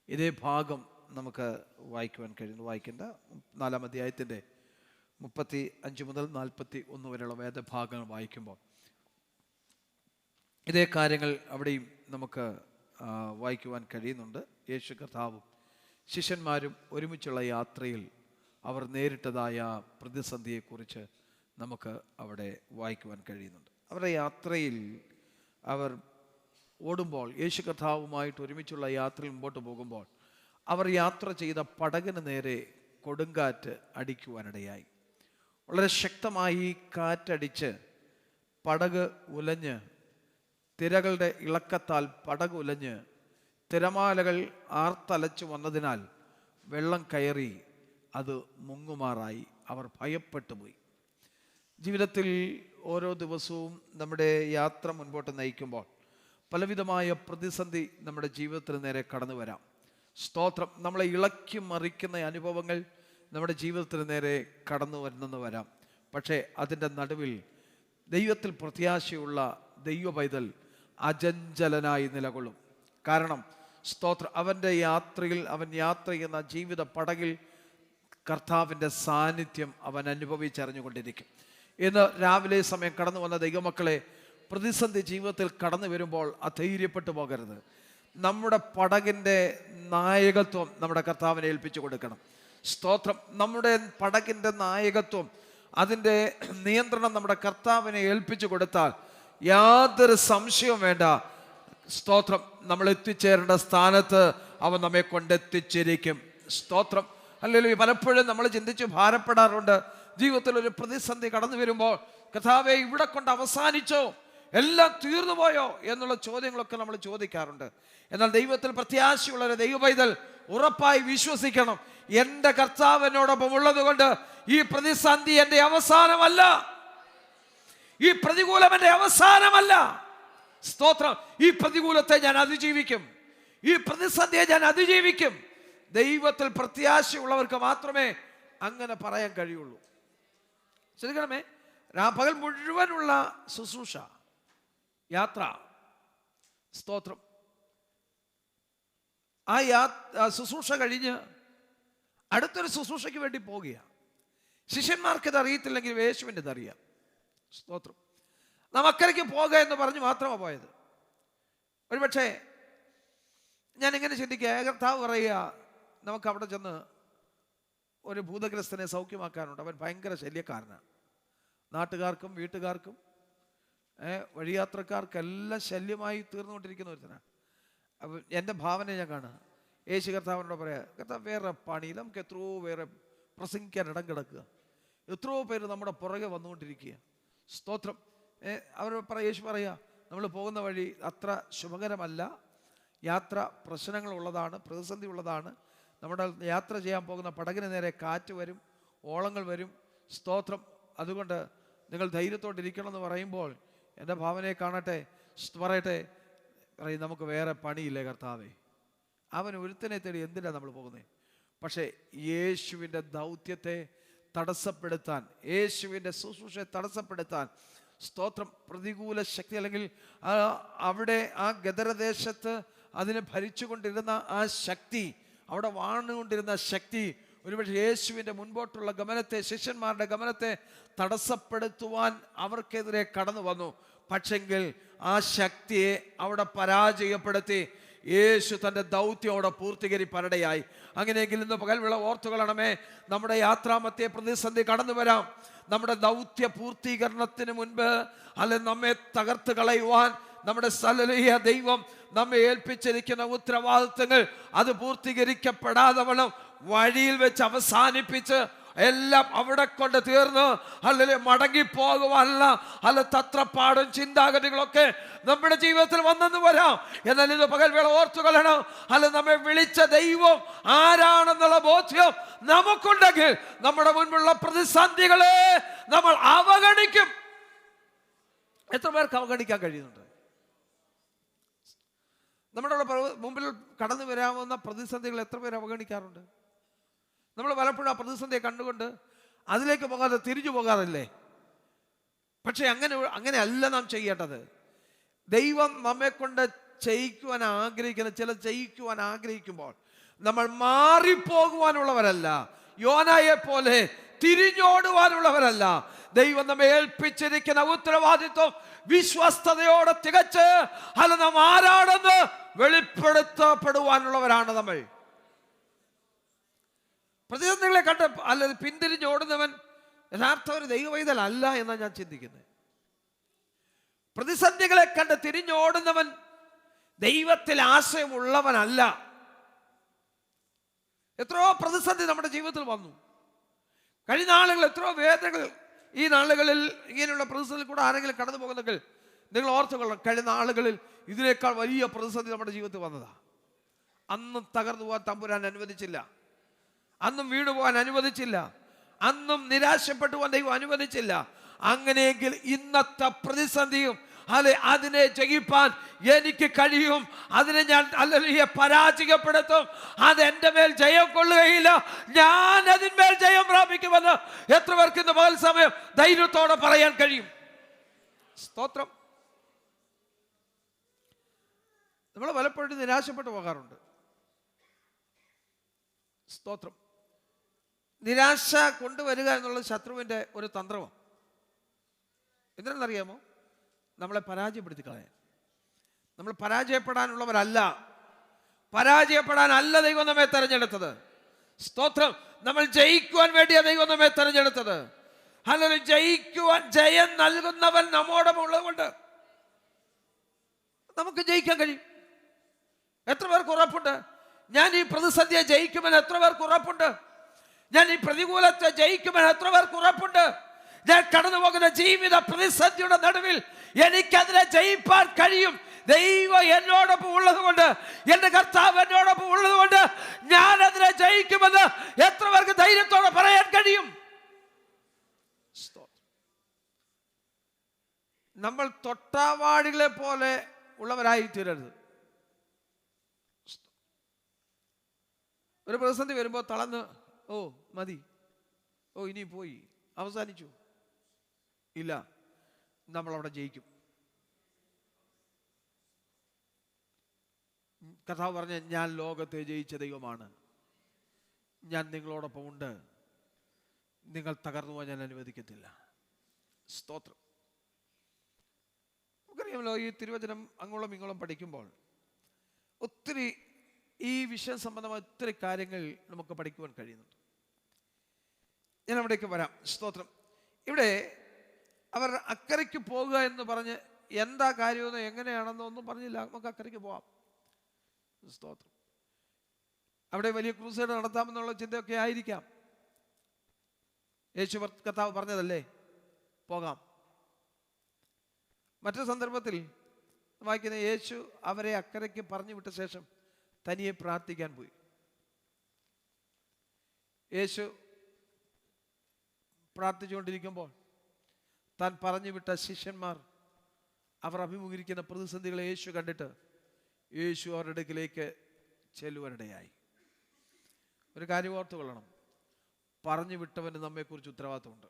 ഇതേ ഭാഗം നമുക്ക് വായിക്കുവാൻ കഴിയുന്നു. വായിക്കേണ്ട 4-ാം അധ്യായത്തിൻ്റെ 35 മുതൽ 41 വരെയുള്ള വേദഭാഗങ്ങൾ വായിക്കുമ്പോൾ ഇതേ കാര്യങ്ങൾ അവിടെയും നമുക്ക് വായിക്കുവാൻ കഴിയുന്നുണ്ട്. യേശു കർത്താവും ശിഷ്യന്മാരും ഒരുമിച്ചുള്ള യാത്രയിൽ അവർ നേരിട്ടതായ പ്രതിസന്ധിയെക്കുറിച്ച് നമുക്ക് അവിടെ വായിക്കുവാൻ കഴിയുന്നുണ്ട്. അവരുടെ യാത്രയിൽ അവർ ഓടുമ്പോൾ, യേശു കർത്താവുമായിട്ട് ഒരുമിച്ചുള്ള യാത്രയിൽ മുമ്പോട്ട് പോകുമ്പോൾ അവർ യാത്ര ചെയ്ത പടകിന് നേരെ കൊടുങ്കാറ്റ് അടിക്കുവാനിടയായി. വളരെ ശക്തമായി കാറ്റടിച്ച് പടക് ഉലഞ്ഞ്, തിരകളുടെ ഇളക്കത്താൽ പടക് ഉലഞ്ഞ് തിരമാലകൾ ആർത്തലച്ചു വന്നതിനാൽ വെള്ളം കയറി അത് മുങ്ങുമാറായി. അവർ ഭയപ്പെട്ടു പോയി. ജീവിതത്തിൽ ഓരോ ദിവസവും നമ്മുടെ യാത്ര മുൻപോട്ട് നയിക്കുമ്പോൾ പലവിധമായ പ്രതിസന്ധി നമ്മുടെ ജീവിതത്തിന് നേരെ കടന്നു വരാം. സ്തോത്രം. നമ്മളെ ഇളക്കി മറിക്കുന്ന അനുഭവങ്ങൾ നമ്മുടെ ജീവിതത്തിന് നേരെ കടന്നു വരുന്നെന്ന് വരാം. പക്ഷേ അതിൻ്റെ നടുവിൽ ദൈവത്തിൽ പ്രത്യാശയുള്ള ദൈവ പൈതൽ അചഞ്ചലനായി നിലകൊള്ളും. കാരണം സ്തോത്രം, അവൻ്റെ യാത്രയിൽ, അവൻ യാത്ര ചെയ്യുന്ന ജീവിത പടകിൽ കർത്താവിൻ്റെ സാന്നിധ്യം അവൻ അനുഭവിച്ചറിഞ്ഞുകൊണ്ടിരിക്കും. ഇന്ന് രാവിലെ സമയം കടന്നു വന്ന ദൈവമക്കളെ, പ്രതിസന്ധി ജീവിതത്തിൽ കടന്നു വരുമ്പോൾ അധൈര്യപ്പെട്ടു പോകരുത്. നമ്മുടെ പടകിൻ്റെ നായകത്വം നമ്മുടെ കർത്താവിനെ ഏൽപ്പിച്ചു കൊടുക്കണം. സ്തോത്രം. നമ്മുടെ പടകിൻ്റെ നായകത്വം, അതിൻ്റെ നിയന്ത്രണം നമ്മുടെ കർത്താവിനെ ഏൽപ്പിച്ചു കൊടുത്താൽ യാതൊരു സംശയവും വേണ്ട, സ്തോത്രം, നമ്മൾ എത്തിച്ചേരേണ്ട സ്ഥാനത്ത് അവൻ നമ്മെ കൊണ്ടെത്തിച്ചിരിക്കും. സ്തോത്രം. അല്ലെങ്കിൽ പലപ്പോഴും നമ്മൾ ചിന്തിച്ച് ഭാരപ്പെടാറുണ്ട്. ജീവിതത്തിൽ ഒരു പ്രതിസന്ധി കടന്നു വരുമ്പോൾ, കർത്താവേ ഇവിടെ കൊണ്ട് അവസാനിച്ചോ, എല്ലാം തീർന്നു പോയോ എന്നുള്ള ചോദ്യങ്ങളൊക്കെ നമ്മൾ ചോദിക്കാറുണ്ട്. എന്നാൽ ദൈവത്തിൽ പ്രത്യാശയുള്ള ഒരു ദൈവ പൈതൽ ഉറപ്പായി വിശ്വസിക്കണം, എൻ്റെ കർത്താവിനോടൊപ്പം ഉള്ളത് കൊണ്ട് ഈ പ്രതിസന്ധി എൻ്റെ അവസാനമല്ല, ഈ പ്രതികൂലം എൻ്റെ അവസാനമല്ല. സ്തോത്രം. ഈ പ്രതികൂലത്തെ ഞാൻ അതിജീവിക്കും, ഈ പ്രതിസന്ധിയെ ഞാൻ അതിജീവിക്കും. ദൈവത്തിൽ പ്രത്യാശയുള്ളവർക്ക് മാത്രമേ അങ്ങനെ പറയാൻ കഴിയുള്ളൂ. ശ്രദ്ധിക്കണമേ, പകൽ മുഴുവനുള്ള ശുശ്രൂഷ, യാത്ര, സ്തോത്രം. ആ ശുശ്രൂഷ കഴിഞ്ഞ് അടുത്തൊരു ശുശ്രൂഷയ്ക്ക് വേണ്ടി പോവുകയാണ്. ശിഷ്യന്മാർക്ക് ഇത് അറിയത്തില്ലെങ്കിൽ യേശുവിൻ്റെ ഇതറിയാം. സ്തോത്രം. നാം അക്കരയ്ക്ക് പോകുക എന്ന് പറഞ്ഞ് മാത്രമാണ് പോയത്. ഒരുപക്ഷെ ഞാൻ ഇങ്ങനെ ചിന്തിക്കുക, കർത്താവ് പറയുക, നമുക്ക് അവിടെ ചെന്ന് ഒരു ഭൂതഗ്രസ്തനെ സൗഖ്യമാക്കാനുണ്ട്. അവൻ ഭയങ്കര ശല്യക്കാരനാണ്. നാട്ടുകാർക്കും വീട്ടുകാർക്കും വഴിയാത്രക്കാർക്കെല്ലാം ശല്യമായി തീർന്നുകൊണ്ടിരിക്കുന്ന ഒരുത്തനാണ്. അപ്പം എൻ്റെ ഭാവന ഞാൻ കാണുക, യേശു കർത്താവിനോട് പറയാം, കർത്താവ് വേറെ പണിയിൽ നമുക്ക് എത്രയോ വേറെ പ്രസംഗിക്കാൻ ഇടം കിടക്കുക, എത്രയോ പേര് നമ്മുടെ പുറകെ വന്നുകൊണ്ടിരിക്കുക. സ്തോത്രം. അവർ യേശു പറയുക, നമ്മൾ പോകുന്ന വഴി അത്ര ശുഭകരമല്ല, യാത്ര പ്രശ്നങ്ങളുള്ളതാണ്, പ്രതിസന്ധി ഉള്ളതാണ്. നമ്മുടെ യാത്ര ചെയ്യാൻ പോകുന്ന പടകിന് നേരെ കാറ്റ് വരും, ഓളങ്ങൾ വരും. സ്തോത്രം. അതുകൊണ്ട് നിങ്ങൾ ധൈര്യത്തോട്ടിരിക്കണം എന്ന് പറയുമ്പോൾ എൻ്റെ ഭാവനയെ കാണട്ടെ, പറയട്ടെ, പറയും, നമുക്ക് വേറെ പണിയില്ലേ കർത്താവേ, അവൻ ഒരുത്തനെ തേടി എന്തിനാണ് നമ്മൾ പോകുന്നത്? പക്ഷേ യേശുവിൻ്റെ ദൗത്യത്തെ തടസ്സപ്പെടുത്താൻ, യേശുവിൻ്റെ ശുശ്രൂഷയെ തടസ്സപ്പെടുത്താൻ, സ്തോത്രം, പ്രതികൂല ശക്തി, അല്ലെങ്കിൽ അവിടെ ആ ഗദരദേശത്ത് അതിനെ ഭരിച്ചുകൊണ്ടിരുന്ന ആ ശക്തി, അവിടെ വാണുകൊണ്ടിരുന്ന ശക്തി ഒരുപക്ഷെ യേശുവിൻ്റെ മുൻപോട്ടുള്ള ഗമനത്തെ, ശിഷ്യന്മാരുടെ ഗമനത്തെ തടസ്സപ്പെടുത്തുവാൻ അവർക്കെതിരെ കടന്നു വന്നു. പക്ഷെങ്കിൽ ആ ശക്തിയെ അവിടെ പരാജയപ്പെടുത്തി യേശു തൻ്റെ ദൗത്യം അവിടെ പൂർത്തീകരിപ്പരടയായി. അങ്ങനെയെങ്കിൽ ഇന്ന് പകൽവേള ഓർത്തുകൊള്ളണമേ, നമ്മുടെ യാത്രാമധ്യേ പ്രതിസന്ധി കടന്നു വരാം. നമ്മുടെ ദൗത്യ പൂർത്തീകരണത്തിന് മുൻപ് നമ്മെ തകർത്ത് കളയുവാൻ നമ്മുടെ സകലീയ ദൈവം നമ്മെ ഏൽപ്പിച്ചിരിക്കുന്ന ഉത്തരവാദിത്തങ്ങൾ അത് പൂർത്തീകരിക്കപ്പെടാതെ വണ്ണം വഴിയിൽ വെച്ച് അവസാനിപ്പിച്ച് എല്ലാം അവിടെ കൊണ്ട് തീർന്ന് മടങ്ങിപ്പോകുവാനല്ല തത്രപ്പാടും ചിന്താഗതികളൊക്കെ നമ്മുടെ ജീവിതത്തിൽ വന്നെന്ന് വരാം. എന്നാൽ ഇത് പകൽവേള ഓർത്തുകൊള്ളണം, നമ്മെ വിളിച്ച ദൈവം ആരാണെന്നുള്ള ബോധ്യം നമുക്കുണ്ടെങ്കിൽ നമ്മുടെ മുൻപുള്ള പ്രതിസന്ധികളെ നമ്മൾ അവഗണിക്കും. എത്ര പേർക്ക് അവഗണിക്കാൻ കഴിയുന്നുണ്ട്? നമ്മുടെ മുമ്പിൽ കടന്നു വരാവുന്ന പ്രതിസന്ധികൾ എത്ര പേർ അവഗണിക്കാറുണ്ട്? നമ്മൾ പലപ്പോഴും ആ പ്രതിസന്ധിയെ കണ്ടുകൊണ്ട് അതിലേക്ക് പോകാതെ തിരിഞ്ഞു പോകാറില്ലേ? പക്ഷെ അങ്ങനെയല്ല നാം ചെയ്യേണ്ടത്. ദൈവം നമ്മെ കൊണ്ട് ചെയ്യിക്കുവാൻ ആഗ്രഹിക്കുമ്പോൾ നമ്മൾ മാറിപ്പോകുവാനുള്ളവരല്ല, യോനായെ പോലെ തിരിഞ്ഞോടുവാനുള്ളവരല്ല. ദൈവം നമ്മെ ഏൽപ്പിച്ചിരിക്കുന്ന ഉത്തരവാദിത്വം വിശ്വസ്തയോടെ തികച്ച് നാം ആരാണെന്ന് വെളിപ്പെടുത്തപ്പെടുവാനുള്ളവരാണ് നമ്മൾ. പ്രതിസന്ധികളെ കണ്ട് പിന്തിരിഞ്ഞോടുന്നവൻ യഥാർത്ഥ ഒരു ദൈവവൈതലല്ല എന്നാണ് ഞാൻ ചിന്തിക്കുന്നത്. പ്രതിസന്ധികളെ കണ്ട് തിരിഞ്ഞോടുന്നവൻ ദൈവത്തിൽ ആശയമുള്ളവനല്ല. എത്രയോ പ്രതിസന്ധി നമ്മുടെ ജീവിതത്തിൽ വന്നു. കഴിഞ്ഞ നാളുകൾ എത്രയോ വേദനകൾ. ഈ നാളുകളിൽ ഇങ്ങനെയുള്ള പ്രതിസന്ധി കൂടെ ആരെങ്കിലും കടന്നു പോകുന്നെങ്കിൽ നിങ്ങൾ ഓർത്തുകൊള്ളണം, കഴിഞ്ഞ നാളുകളിൽ ഇതിനേക്കാൾ വലിയ പ്രതിസന്ധി നമ്മുടെ ജീവിതത്തിൽ വന്നതാ. അന്നും തകർന്നു പോകാൻ തമ്പുരാൻ അനുവദിച്ചില്ല, അന്നും വീണു പോകാൻ അനുവദിച്ചില്ല, അന്നും നിരാശപ്പെട്ടു പോകാൻ ദൈവം അനുവദിച്ചില്ല. അങ്ങനെയെങ്കിൽ ഇന്നത്തെ പ്രതിസന്ധിയും അതിനെ ജയിപ്പാൻ എനിക്ക് കഴിയും. അതിനെ ഞാൻ പരാജയപ്പെടുത്തും. അത് എൻ്റെ മേൽ ജയം കൊള്ളുകയില്ല, ഞാൻ അതിന്മേൽ ജയം പ്രാപിക്കുമെന്ന് എത്ര പേർക്ക് ഇന്ന് പകൽ സമയം ധൈര്യത്തോടെ പറയാൻ കഴിയും? സ്തോത്രം. നമ്മൾ പലപ്പോഴും നിരാശപ്പെട്ടു പോകാറുണ്ട്. സ്തോത്രം. നിരാശ കൊണ്ടുവരിക എന്നുള്ളത് ശത്രുവിൻ്റെ ഒരു തന്ത്രമാണ്. എന്തിനെന്നറിയാമോ? നമ്മളെ പരാജയപ്പെടുത്തി കളയാൻ. നമ്മൾ പരാജയപ്പെടാനുള്ളവരല്ല, പരാജയപ്പെടാനല്ല ദൈവം നമ്മെ തെരഞ്ഞെടുത്തത്. സ്തോത്രം. നമ്മൾ ജയിക്കുവാൻ വേണ്ടിയാണ് ദൈവം നമ്മെ തെരഞ്ഞെടുത്തത്. അല്ലെങ്കിൽ ജയിക്കുവാൻ ജയം നൽകുന്നവൻ നമ്മോടൊപ്പം ഉള്ളതുകൊണ്ട് നമുക്ക് ജയിക്കാൻ കഴിയും. എത്ര പേർക്ക് ഉറപ്പുണ്ട് ഞാൻ ഈ പ്രതിസന്ധിയെ ജയിക്കുമെന്ന്? എത്ര പേർക്ക് ഉറപ്പുണ്ട് ഞാൻ ഈ പ്രതികൂലത്തെ ജയിക്കുമെന്ന്? എത്ര പേർക്ക് ഉറപ്പുണ്ട് ഞാൻ കടന്നു പോകുന്ന ജീവിത പ്രതിസന്ധിയുടെ നടുവിൽ എനിക്കതിനെ ജയിപ്പാൻ കഴിയും? ദൈവം എന്നോടൊപ്പം ഉള്ളത് കൊണ്ട്, എന്റെ കർത്താവ് എന്നോടൊപ്പം ഉള്ളത് കൊണ്ട് ഞാൻ അതിനെ ജയിക്കുമെന്ന് എത്ര പേർക്ക് ധൈര്യത്തോടെ പറയാൻ കഴിയും? നമ്മൾ തൊട്ടാവാടികളെ പോലെ ഉള്ളവരായി തീരരുത്. ഒരു പ്രതിസന്ധി വരുമ്പോൾ തളർന്ന് മതി, ഇനി പോയി, അവസാനിച്ചു. ഇല്ല, നമ്മളവിടെ ജയിക്കും. കർത്താവ് പറഞ്ഞ ഞാൻ ലോകത്തെ ജയിച്ച ദൈവമാണ്, ഞാൻ നിങ്ങളോടൊപ്പം ഉണ്ട്, നിങ്ങൾ തകർന്നു പോകാൻ ഞാൻ അനുവദിക്കത്തില്ല. സ്തോത്രം. നമുക്കറിയാമല്ലോ, ഈ തിരുവചനം അങ്ങോളം ഇങ്ങോളം പഠിക്കുമ്പോൾ ഒത്തിരി ഈ വിഷയം സംബന്ധമായ ഒത്തിരി കാര്യങ്ങൾ നമുക്ക് പഠിക്കുവാൻ കഴിയുന്നുണ്ട്. ഞാൻ അവിടേക്ക് വരാം. സ്തോത്രം. ഇവിടെ അവർ അക്കരയ്ക്ക് പോകുക എന്ന് പറഞ്ഞ് എന്താ കാര്യമെന്നോ എങ്ങനെയാണെന്നോ ഒന്നും പറഞ്ഞില്ല. നമുക്ക് അക്കരയ്ക്ക് പോവാം. സ്തോത്രം. അവിടെ വലിയ ക്രൂസൈഡ് നടത്താമെന്നുള്ള ചിന്തയൊക്കെ ആയിരിക്കാം. യേശു കർത്താവ് പറഞ്ഞതല്ലേ, പോകാം. മറ്റൊരു സന്ദർഭത്തിൽ വായിക്കുന്ന യേശു അവരെ അക്കരയ്ക്ക് പറഞ്ഞു വിട്ട ശേഷം തനിയെ പ്രാർത്ഥിക്കാൻ പോയി. യേശു പ്രാർത്ഥിച്ചുകൊണ്ടിരിക്കുമ്പോൾ താൻ പറഞ്ഞു വിട്ട ശിഷ്യന്മാർ അവർ അഭിമുഖീകരിക്കുന്ന പ്രതിസന്ധികളെ യേശു കണ്ടിട്ട് യേശു അവരുടെ അടുക്കിലേക്ക് ചെല്ലുവാനിടയായി. ഒരു കാര്യം ഓർത്തുകൊള്ളണം, പറഞ്ഞു വിട്ടവന് നമ്മെക്കുറിച്ച് ഉത്തരവാദിത്തമുണ്ട്,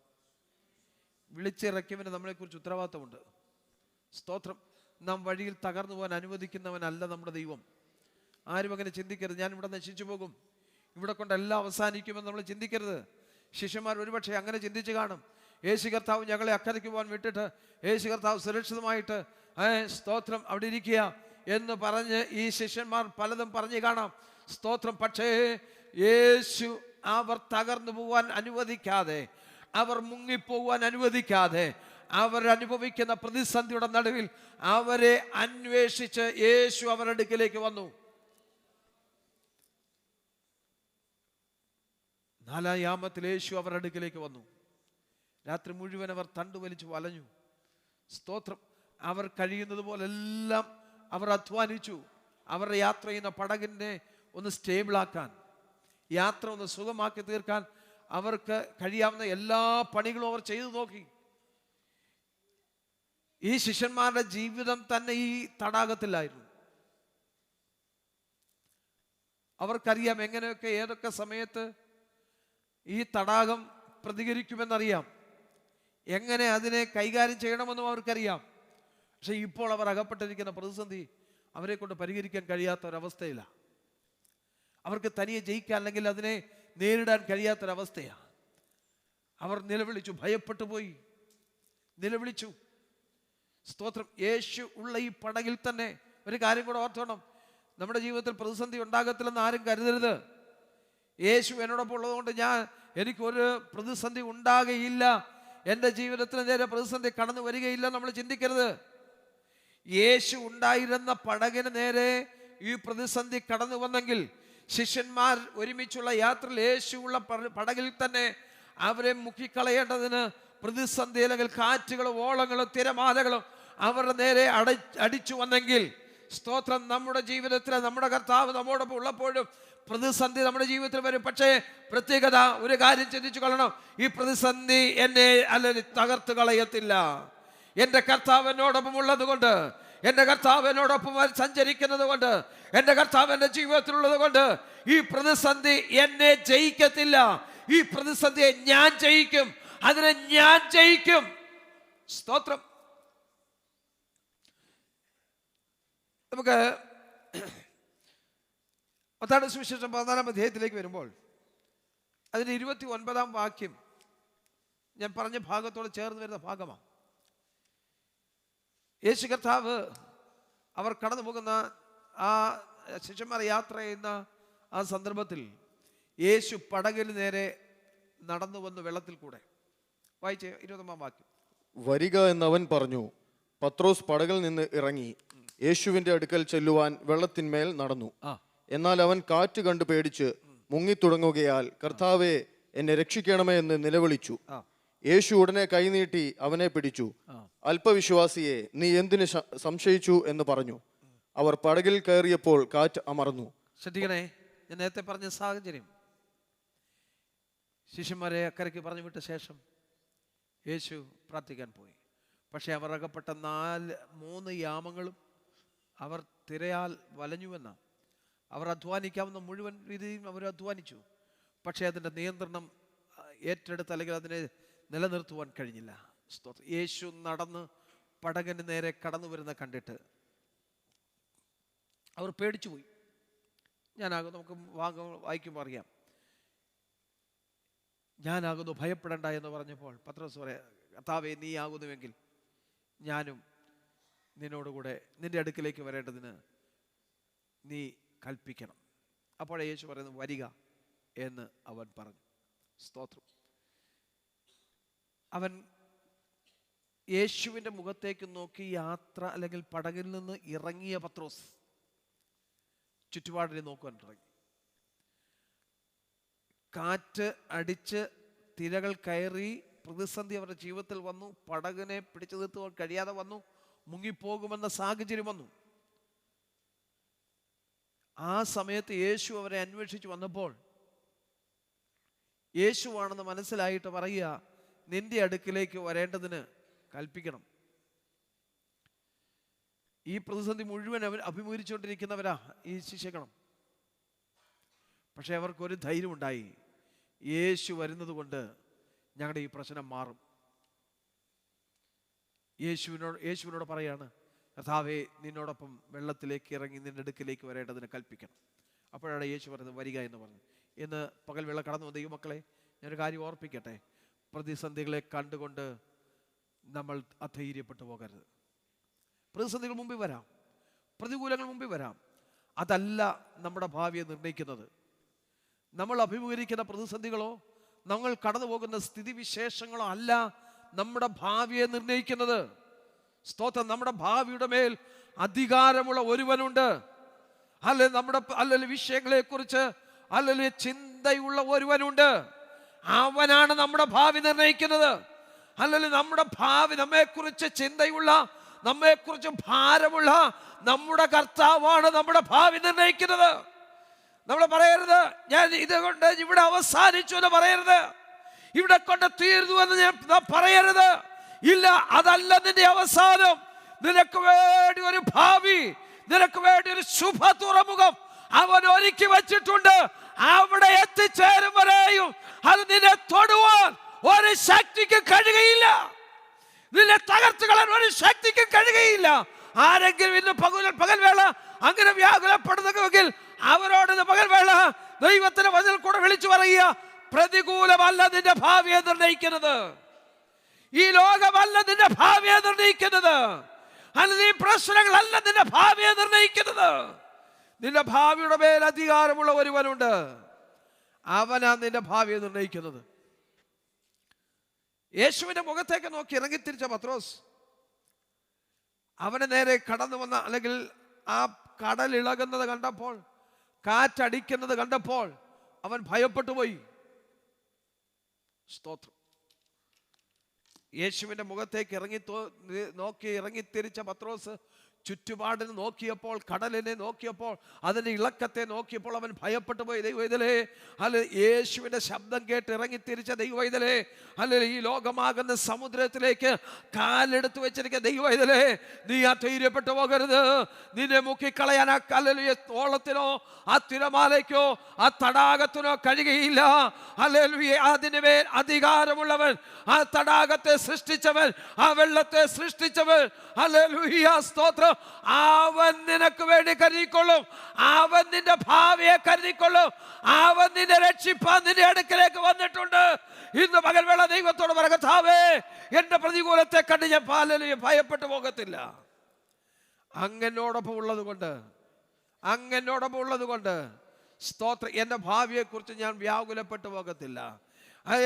വിളിച്ചിറക്കിയവന് നമ്മളെക്കുറിച്ച് ഉത്തരവാദിത്തമുണ്ട്. സ്തോത്രം. നാം വഴിയിൽ തകർന്നു പോകാൻ അനുവദിക്കുന്നവനല്ല നമ്മുടെ ദൈവം. ആരും അങ്ങനെ ചിന്തിക്കരുത്, ഞാൻ ഇവിടെ നശിച്ചു പോകും, ഇവിടെ കൊണ്ടെല്ലാം അവസാനിക്കുമെന്ന് നമ്മൾ ചിന്തിക്കരുത്. ശിഷ്യന്മാർ ഒരുപക്ഷെ അങ്ങനെ ചിന്തിച്ച് കാണും. യേശു കർത്താവ് ഞങ്ങളെ അക്കരയ്ക്ക് പോകാൻ വിട്ടിട്ട് യേശു കർത്താവ് സുരക്ഷിതമായിട്ട് സ്തോത്രം അവിടെ ഇരിക്കുക എന്ന് പറഞ്ഞ് ഈ ശിഷ്യന്മാർ പലതും പറഞ്ഞു കാണാം. സ്തോത്രം. പക്ഷേ യേശു അവർ തകർന്നു പോവാൻ അനുവദിക്കാതെ, അവർ മുങ്ങിപ്പോവാൻ അനുവദിക്കാതെ, അവർ അനുഭവിക്കുന്ന പ്രതിസന്ധിയുടെ നടുവിൽ അവരെ അന്വേഷിച്ച് യേശു അവരുടെ അടുക്കിലേക്ക് വന്നു. 4-ാം യാമത്തിൽ യേശു അവരുടെ അടുക്കിലേക്ക് വന്നു. രാത്രി മുഴുവൻ അവർ തണ്ടു വലിച്ചു വലഞ്ഞു. സ്തോത്രം. അവർ കഴിയുന്നത് പോലെല്ലാം അവർ അധ്വാനിച്ചു. അവരുടെ യാത്ര ചെയ്യുന്ന പടകിനെ ഒന്ന് സ്റ്റേബിളാക്കാൻ, യാത്ര ഒന്ന് സുഖമാക്കി തീർക്കാൻ അവർക്ക് കഴിയാവുന്ന എല്ലാ പണികളും അവർ ചെയ്തു നോക്കി. ഈ ശിഷ്യന്മാരുടെ ജീവിതം തന്നെ ഈ തടാകത്തിലായിരുന്നു. അവർക്കറിയാം എങ്ങനെയൊക്കെ ഏതൊക്കെ സമയത്ത് ഈ തടാകം പ്രതികരിക്കുമെന്നറിയാം, എങ്ങനെ അതിനെ കൈകാര്യം ചെയ്യണമെന്നും അവർക്കറിയാം. പക്ഷെ ഇപ്പോൾ അവർ അകപ്പെട്ടിരിക്കുന്ന പ്രതിസന്ധി അവരെ കൊണ്ട് പരിഹരിക്കാൻ കഴിയാത്ത ഒരവസ്ഥയിലാണ്. അവർക്ക് തനിയെ ജയിക്കാൻ അല്ലെങ്കിൽ അതിനെ നേരിടാൻ കഴിയാത്തൊരവസ്ഥയാണ്. അവർ നിലവിളിച്ചു, ഭയപ്പെട്ടു പോയി, നിലവിളിച്ചു. സ്തോത്രം. യേശു ഉള്ള ഈ പടകിൽ തന്നെ ഒരു കാര്യം കൂടെ ഓർത്തോണം, നമ്മുടെ ജീവിതത്തിൽ പ്രതിസന്ധി ഉണ്ടാകത്തില്ലെന്ന് ആരും കരുതരുത്. യേശു എന്നോടൊപ്പം ഉള്ളതുകൊണ്ട് എനിക്കൊരു പ്രതിസന്ധി ഉണ്ടാകുകയില്ല, എൻ്റെ ജീവിതത്തിന് നേരെ പ്രതിസന്ധി കടന്നു വരികയില്ല നമ്മൾ ചിന്തിക്കരുത്. യേശു ഉണ്ടായിരുന്ന പടകിന് നേരെ ഈ പ്രതിസന്ധി കടന്നു വന്നെങ്കിൽ ശിഷ്യന്മാർ ഒരുമിച്ചുള്ള യാത്രയിൽ യേശുവുള്ള പടകിൽ തന്നെ അവരെ മുക്കിക്കളയേണ്ടതിന് പ്രതിസന്ധി അല്ലെങ്കിൽ കാറ്റുകളും ഓളങ്ങളും തിരമാലകളും അവരുടെ നേരെ അടിച്ചു വന്നെങ്കിൽ, സ്തോത്രം, നമ്മുടെ ജീവിതത്തിൽ നമ്മുടെ കർത്താവ് നമ്മോടൊപ്പം ഉള്ളപ്പോഴും പ്രതിസന്ധി നമ്മുടെ ജീവിതത്തിൽ വരും. പക്ഷേ പ്രത്യേകത ഒരു കാര്യം ചിന്തിച്ചു കൊള്ളണം, ഈ പ്രതിസന്ധി എന്നെ അല്ലെങ്കിൽ തകർത്ത് കളയത്തില്ല. എൻ്റെ കർത്താവ് എന്നോടൊപ്പം ഉള്ളത് കൊണ്ട്, എൻ്റെ കർത്താവ് എന്നോടൊപ്പം സഞ്ചരിക്കുന്നത് കൊണ്ട്, എൻ്റെ കർത്താവ് എൻ്റെ ജീവിതത്തിലുള്ളത് കൊണ്ട് ഈ പ്രതിസന്ധി എന്നെ ജയിക്കത്തില്ല. ഈ പ്രതിസന്ധിയെ ഞാൻ ജയിക്കും, അതിനെ ഞാൻ ജയിക്കും. സ്തോത്രം. നമുക്ക് മത്തായിയുടെ സുവിശേഷം 14-ാം അധ്യായത്തിലേക്ക് വരുമ്പോൾ അതിൻ്റെ 29-ാം വാക്യം ഞാൻ പറഞ്ഞ ഭാഗത്തോട് ചേർന്ന് വരുന്ന ഭാഗമാണ്. യേശു കർത്താവ് അവർ കടന്നു പോകുന്ന ആ ശിഷ്യന്മാർ യാത്ര ചെയ്യുന്ന ആ സന്ദർഭത്തിൽ യേശു പടകിന് നേരെ നടന്നു വന്നു വെള്ളത്തിൽ കൂടെ. വായിച്ചേ 20-ാം വാക്യം. വരിക എന്നവൻ പറഞ്ഞു. പത്രോസ് പടകിൽ നിന്ന് ഇറങ്ങി യേശുവിന്റെ അടുക്കൽ ചെല്ലുവാൻ വെള്ളത്തിന്മേൽ നടന്നു. എന്നാൽ അവൻ കാറ്റ് കണ്ട് പേടിച്ച് മുങ്ങിത്തുടങ്ങുകയാൽ, കർത്താവേ, എന്നെ രക്ഷിക്കണമേ എന്ന് നിലവിളിച്ചു. യേശു ഉടനെ കൈനീട്ടി അവനെ പിടിച്ചു. അല്പവിശ്വാസിയെ, നീ എന്തിന് സംശയിച്ചു എന്ന് പറഞ്ഞു. അവർ പടകിൽ കയറിയപ്പോൾ കാറ്റ് അമർന്നു. ശ്രദ്ധിക്കണേ, ഞാൻ നേരത്തെ പറഞ്ഞ സാഹചര്യം. ശിഷ്യന്മാരെ അക്കരയ്ക്ക് പറഞ്ഞു വിട്ട ശേഷം യേശു പ്രാർത്ഥിക്കാൻ പോയി. പക്ഷെ അവർ അകപ്പെട്ട 3 യാമങ്ങളും അവർ തിരയാൽ വലഞ്ഞുവെന്ന, അവർ അധ്വാനിക്കാവുന്ന മുഴുവൻ രീതിയും അവർ അധ്വാനിച്ചു. പക്ഷേ അതിൻ്റെ നിയന്ത്രണം ഏറ്റെടുത്ത് അല്ലെങ്കിൽ അതിനെ നിലനിർത്തുവാൻ കഴിഞ്ഞില്ല. യേശു നടന്ന് പടകിന് നേരെ കടന്നു വരുന്ന കണ്ടിട്ട് അവർ പേടിച്ചു പോയി. നമുക്ക് വായിക്കുമ്പോൾ അറിയാം, ഞാനാകുന്നു, ഭയപ്പെടേണ്ട എന്ന് പറഞ്ഞപ്പോൾ പത്രോസ് പറയാ, കർത്താവേ, നീ ആകുന്നുവെങ്കിൽ ഞാനും നിന്നോടുകൂടെ നിന്റെ അടുക്കിലേക്ക് വരേണ്ടതിന് നീ കൽപ്പിക്കണം. അപ്പോഴേ യേശു പറയുന്നത്, വരിക എന്ന് അവൻ പറഞ്ഞു. സ്തോത്രം. അവൻ യേശുവിൻ്റെ മുഖത്തേക്ക് നോക്കി യാത്ര അല്ലെങ്കിൽ പടകിൽ നിന്ന് ഇറങ്ങിയ പത്രോസ് ചുറ്റുപാടിനെ നോക്കുവാൻ തുടങ്ങി. കാറ്റ് അടിച്ച് തിരകൾ കയറി പ്രതിസന്ധി അവരുടെ ജീവിതത്തിൽ വന്നു. പടകിനെ പിടിച്ചു നിർത്തുവാൻ കഴിയാതെ വന്നു. മുങ്ങിപ്പോകുമെന്ന സാഹചര്യം വന്നു. ആ സമയത്ത് യേശു അവരെ അന്വേഷിച്ച് വന്നപ്പോൾ യേശുവാണെന്ന് മനസ്സിലായിട്ട് പറയുക, നിന്റെ അടുക്കിലേക്ക് വരേണ്ടതിന് കൽപ്പിക്കണം. ഈ പ്രതിസന്ധി മുഴുവൻ അവർ അഭിമുഖീകരിച്ചുകൊണ്ടിരിക്കുന്നവരാ ഈ ശിഷ്യഗണം. പക്ഷെ അവർക്കൊരു ധൈര്യമുണ്ടായി, യേശു വരുന്നത് കൊണ്ട് ഞങ്ങളുടെ ഈ പ്രശ്നം മാറും. യേശുവിനോട് പറയാണ്, കർത്താവേ, നിന്നോടൊപ്പം വെള്ളത്തിലേക്ക് ഇറങ്ങി നിന്റെ അടുക്കിലേക്ക് വരേണ്ടതിന് കൽപ്പിക്കണം. അപ്പോഴാണ് യേശു പറയുന്നത്, വരിക എന്ന് പറഞ്ഞു. ഇന്ന് പകൽ വെള്ളം കടന്നു വന്ന ദൈവമക്കളെ, ഞാനൊരു കാര്യം ഓർപ്പിക്കട്ടെ. പ്രതിസന്ധികളെ കണ്ടുകൊണ്ട് നമ്മൾ അധൈര്യപ്പെട്ടു പോകരുത്. പ്രതിസന്ധികൾ മുമ്പിൽ വരാം, പ്രതികൂലങ്ങൾ മുമ്പിൽ വരാം. അതല്ല നമ്മുടെ ഭാവിയെ നിർണ്ണയിക്കുന്നത്. നമ്മൾ അഭിമുഖീകരിക്കുന്ന പ്രതിസന്ധികളോ നമ്മൾ കടന്നു പോകുന്ന സ്ഥിതിവിശേഷങ്ങളോ അല്ല നമ്മുടെ ഭാവിയെ നിർണ്ണയിക്കുന്നത്. സ്തോത്രം. നമ്മുടെ ഭാവിയുടെ മേൽ അധികാരമുള്ള ഒരുവനുണ്ട്. അല്ലെങ്കിൽ വിഷയങ്ങളെ കുറിച്ച് അല്ലെങ്കിൽ ചിന്തയുള്ള ഒരുവനുണ്ട്. അവനാണ് നമ്മുടെ ഭാവി നിർണ്ണയിക്കുന്നത്. അല്ലെങ്കിൽ നമ്മുടെ ഭാവി, നമ്മെക്കുറിച്ച് ചിന്തയുള്ള, നമ്മെക്കുറിച്ച് ഭാരമുള്ള നമ്മുടെ കർത്താവാണ് നമ്മുടെ ഭാവി നിർണ്ണയിക്കുന്നത്. നമ്മൾ പറയരുത് ഞാൻ ഇതുകൊണ്ട് ഇവിടെ അവസാനിച്ചു എന്ന് പറയരുത്, ഇവിടെ കൊണ്ട് തീർന്നു എന്ന് ഞാൻ പറയരുത്. ഇല്ല, അതല്ല നിന്റെ അവസാനം. നിനക്ക് വേണ്ടി ഒരു ഭാവി, നിനക്ക് വേണ്ടി ഒരു ശുഭ തുറമുഖം അവൻ ഒരുക്കി വച്ചിട്ടുണ്ട്. അവിടെ എത്തിച്ചേരും വരെയും അത് നിന്നെ തൊടുവാൻ ഒരു ശക്തിക്ക് കഴിയുകയില്ല. നിന്നെ തകർത്ത് കളയാൻ ഒരു ശക്തിക്ക് കഴിയുകയില്ല. ആരെങ്കിലും ഇന്ന് പകൽവേള അങ്ങനെ വ്യാകുലപ്പെടുന്നെങ്കിൽ അവരോട് പകൽവേള ദൈവത്തിന്റെ വചനം കൂടെ വിളിച്ചു പറയുക, പ്രതികൂലമല്ല നിന്റെ ഭാവിയെ നിർണ്ണയിക്കുന്നത്. ഈ ലോകമല്ല നിന്റെ ഭാവിയെ നിർണ്ണയിക്കുന്നത്. അല്ലെങ്കിൽ ഈ പ്രശ്നങ്ങളല്ല നിന്റെ ഭാവിയെ നിർണ്ണയിക്കുന്നത്. നിന്റെ ഭാവിയുടെ മേൽ അധികാരമുള്ള ഒരുവനുണ്ട്. അവനാ നിന്റെ ഭാവിയെ നിർണ്ണയിക്കുന്നത്. യേശുവിന്റെ മുഖത്തേക്ക് നോക്കി ഇറങ്ങിത്തിരിച്ച പത്രോസ് അവനെ നേരെ കടന്നു വന്ന, അല്ലെങ്കിൽ ആ കടൽ ഇളകുന്നത് കണ്ടപ്പോൾ, കാറ്റടിക്കുന്നത് കണ്ടപ്പോൾ അവൻ ഭയപ്പെട്ടു പോയി. സ്തോത്രം. യേശുവിന്റെ മുഖത്തേക്ക് ഇറങ്ങിത്തിരിച്ച പത്രോസ് ചുറ്റുപാടിന് നോക്കിയപ്പോൾ, കടലിനെ നോക്കിയപ്പോൾ, അതിന്റെ ഇളക്കത്തെ നോക്കിയപ്പോൾ അവൻ ഭയപ്പെട്ടു പോയി. ദൈവവൈതലേ, അല്ലെ യേശുവിന്റെ ശബ്ദം കേട്ട് ഇറങ്ങിത്തിരിച്ച ദൈവവൈതലേ, അല്ലെ ഈ ലോകമാകുന്ന സമുദ്രത്തിലേക്ക് കാലെടുത്ത് വെച്ചിരിക്കുന്ന ദൈവവൈതലേ, നീ അധൈര്യപ്പെട്ടു പോകരുത്. നിന്നെ മുക്കിക്കളയാൻ ആ കല്ലിലെ ഓളത്തിനോ ആ തിരമാലയ്ക്കോ ആ തടാകത്തിനോ കഴിയുകയില്ല. ഹല്ലേലൂയ. അതിന് മേൽ അധികാരമുള്ളവൻ, ആ തടാകത്തെ സൃഷ്ടിച്ചവൻ, ആ വെള്ളത്തെ സൃഷ്ടിച്ചവൻ, ഹല്ലേലൂയ, സ്തോത്രം. അവൻ നിനക്ക് വേണ്ടി കരുതിക്കൊള്ളും. അവൻ നിന്റെ ഭാവിയെ കരുതിക്കൊള്ളും. അവൻ നിന്നെ രക്ഷിപ്പാൻ നിന്റെ അടുക്കലേക്ക് വന്നിട്ടുണ്ട്. ഇന്ന് പകൽവേള ദൈവത്തോട് പറ, കർത്താവേ, എന്റെ പ്രതികൂലത്തെ കണ്ട് ഞാൻ ഭയപ്പെട്ടു പോകത്തില്ല. അങ്ങനോടൊപ്പം ഉള്ളത് കൊണ്ട് സ്തോത്രം, എൻ്റെ ഭാവിയെക്കുറിച്ച് ഞാൻ വ്യാകുലപ്പെട്ടു പോകത്തില്ല.